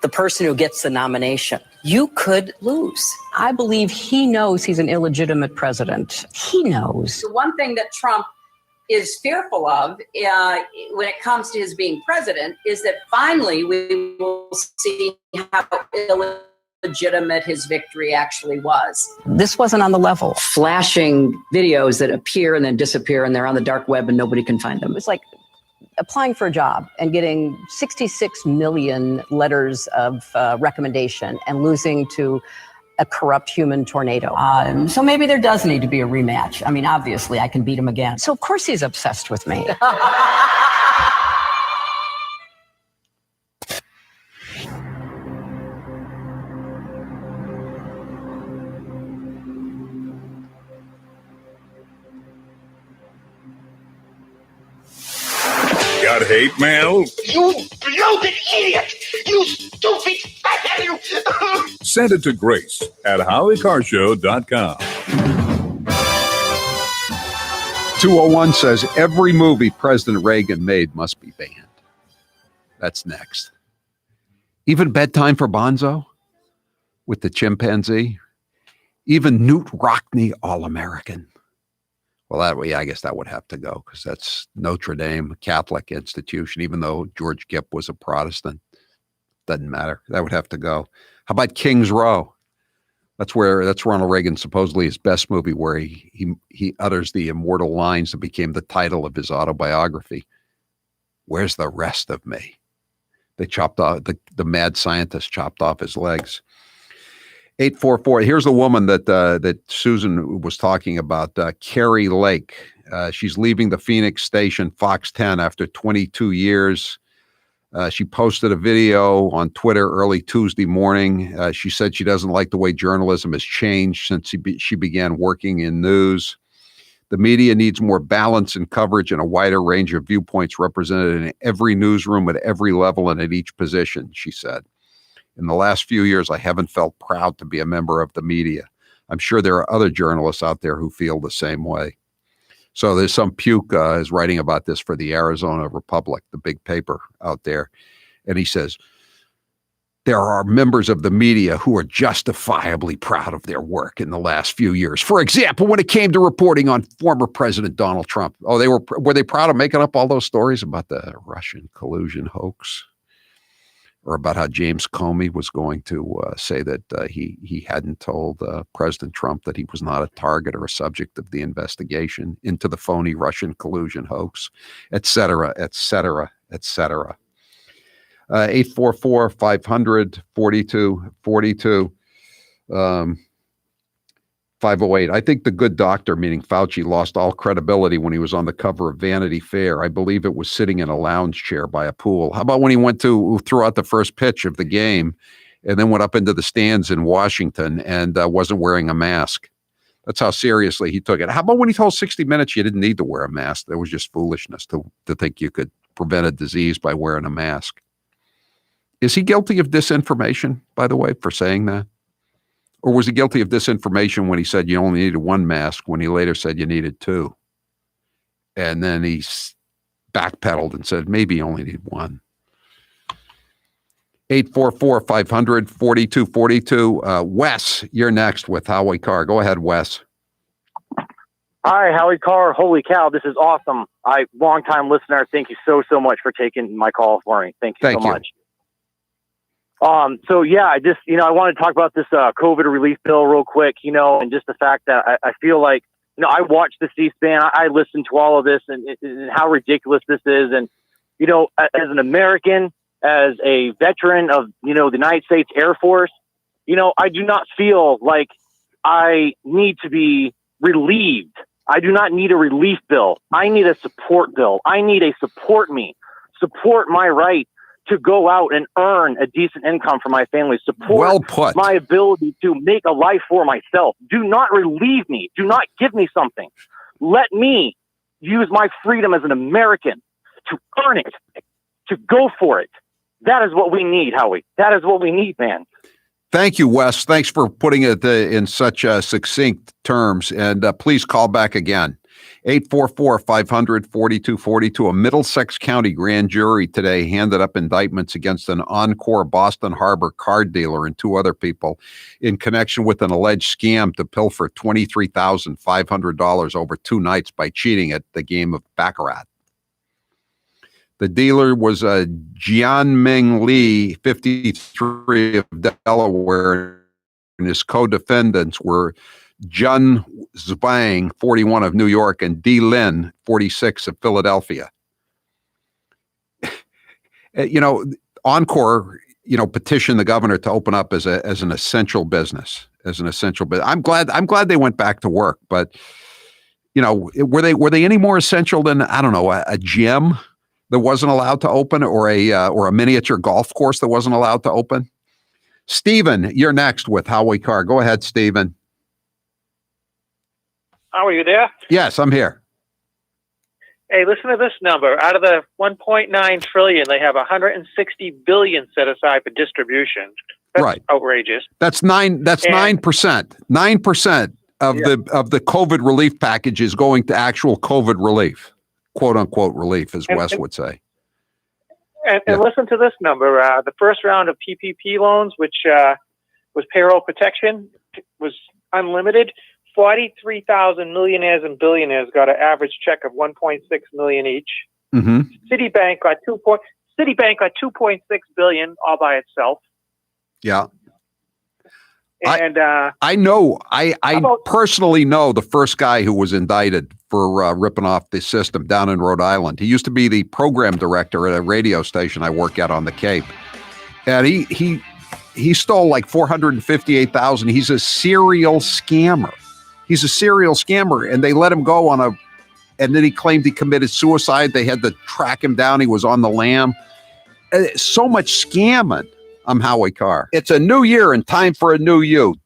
Speaker 10: the person who gets the nomination. You could lose. I believe he knows he's an illegitimate president. He knows.
Speaker 16: The one thing that Trump is fearful of when it comes to his being president is that finally we will see how illegitimate his victory actually was.
Speaker 10: This wasn't on the level. Flashing videos that appear and then disappear, and they're on the dark web and nobody can find them. It's like applying for a job and getting 66 million letters of recommendation and losing to a corrupt human tornado. So maybe there does need to be a rematch. I mean, obviously, I can beat him again. So of course he's obsessed with me.
Speaker 5: Got hate mail?
Speaker 18: You bloated idiot! You stupid fat you!
Speaker 5: Send it to Grace at HowieCarShow.com.
Speaker 3: 201 says every movie President Reagan made must be banned. That's next. Even Bedtime for Bonzo with the chimpanzee. Even Newt Rockney, All-American. Well, that way, I guess that would have to go because that's Notre Dame, a Catholic institution, even though George Gipp was a Protestant. Doesn't matter. That would have to go. How about King's Row? That's Ronald Reagan, supposedly his best movie, where he utters the immortal lines that became the title of his autobiography. Where's the rest of me? They chopped off, the mad scientist chopped off his legs. 844. Here's a woman that Susan was talking about, Carrie Lake. She's leaving the Phoenix station Fox 10 after 22 years. She posted a video on Twitter early Tuesday morning. She said she doesn't like the way journalism has changed since she began working in news. The media needs more balance and coverage and a wider range of viewpoints represented in every newsroom at every level and at each position, she said. In the last few years, I haven't felt proud to be a member of the media. I'm sure there are other journalists out there who feel the same way. So there's some puke is writing about this for the Arizona Republic, the big paper out there. And he says, there are members of the media who are justifiably proud of their work in the last few years. For example, when it came to reporting on former President Donald Trump. Oh, were they proud of making up all those stories about the Russian collusion hoax? Or about how James Comey was going to say that he hadn't told President Trump that he was not a target or a subject of the investigation into the phony Russian collusion hoax, et cetera, et cetera, et cetera. 844-500-4242. 508. I think the good doctor, meaning Fauci, lost all credibility when he was on the cover of Vanity Fair. I believe it was sitting in a lounge chair by a pool. How about when he threw out the first pitch of the game and then went up into the stands in Washington and wasn't wearing a mask? That's how seriously he took it. How about when he told 60 Minutes you didn't need to wear a mask? That was just foolishness to think you could prevent a disease by wearing a mask. Is he guilty of disinformation, by the way, for saying that? Or was he guilty of disinformation when he said you only needed one mask, when he later said you needed two? And then he backpedaled and said maybe you only need one. 844-500-4242. Wes, you're next with Howie Carr. Go ahead, Wes.
Speaker 24: Hi, Howie Carr. Holy cow, this is awesome. Long-time listener. Thank you so much for taking my call for me. Thank you so much. So yeah, I want to talk about this COVID relief bill real quick, and just the fact that I feel like, I watch the C-SPAN, I listen to all of this and how ridiculous this is. And, as an American, as a veteran of, the United States Air Force, I do not feel like I need to be relieved. I do not need a relief bill. I need a support bill. I need a support my right to go out and earn a decent income for my family, support my ability to make a life for myself. Do not relieve me. Do not give me something. Let me use my freedom as an American to earn it, to go for it. That is what we need, Howie. That is what we need, man.
Speaker 3: Thank you, Wes. Thanks for putting it in such succinct terms. And please call back again. 844-500-4242. A Middlesex County grand jury today handed up indictments against an Encore Boston Harbor card dealer and 2 other people in connection with an alleged scam to pilfer $23,500 over 2 nights by cheating at the game of Baccarat. The dealer was Jianming Lee, 53 of Delaware, and his co-defendants were Jun Zbang, 41 of New York, and D. Lin, 46 of Philadelphia. Encore, petitioned the governor to open up as an essential business, I'm glad they went back to work, but were they any more essential than, I don't know, a gym that wasn't allowed to open, or a miniature golf course that wasn't allowed to open? Stephen, you're next with Howie Carr. Go ahead, Stephen.
Speaker 9: How are you there?
Speaker 3: Yes, I'm here.
Speaker 9: Hey, listen to this number. Out of the 1.9 trillion, they have 160 billion set aside for distribution. That's
Speaker 3: right.
Speaker 9: Outrageous.
Speaker 3: That's 9%. 9% of the COVID relief package is going to actual COVID relief, quote unquote relief, as Wes would say.
Speaker 9: And listen to this number. The first round of PPP loans, which was payroll protection, was unlimited. 43,000 millionaires and billionaires got an average check of 1.6 million each.
Speaker 3: Mm-hmm.
Speaker 9: Citibank got 2.6 billion all by itself.
Speaker 3: Yeah.
Speaker 9: And
Speaker 3: I personally know the first guy who was indicted for ripping off the system down in Rhode Island. He used to be the program director at a radio station I work at on the Cape. And he stole like $458,000. He's a serial scammer. And they let him go and then he claimed he committed suicide. They had to track him down. He was on the lam. So much scamming. I'm Howie Carr. It's a new year and time for a new you.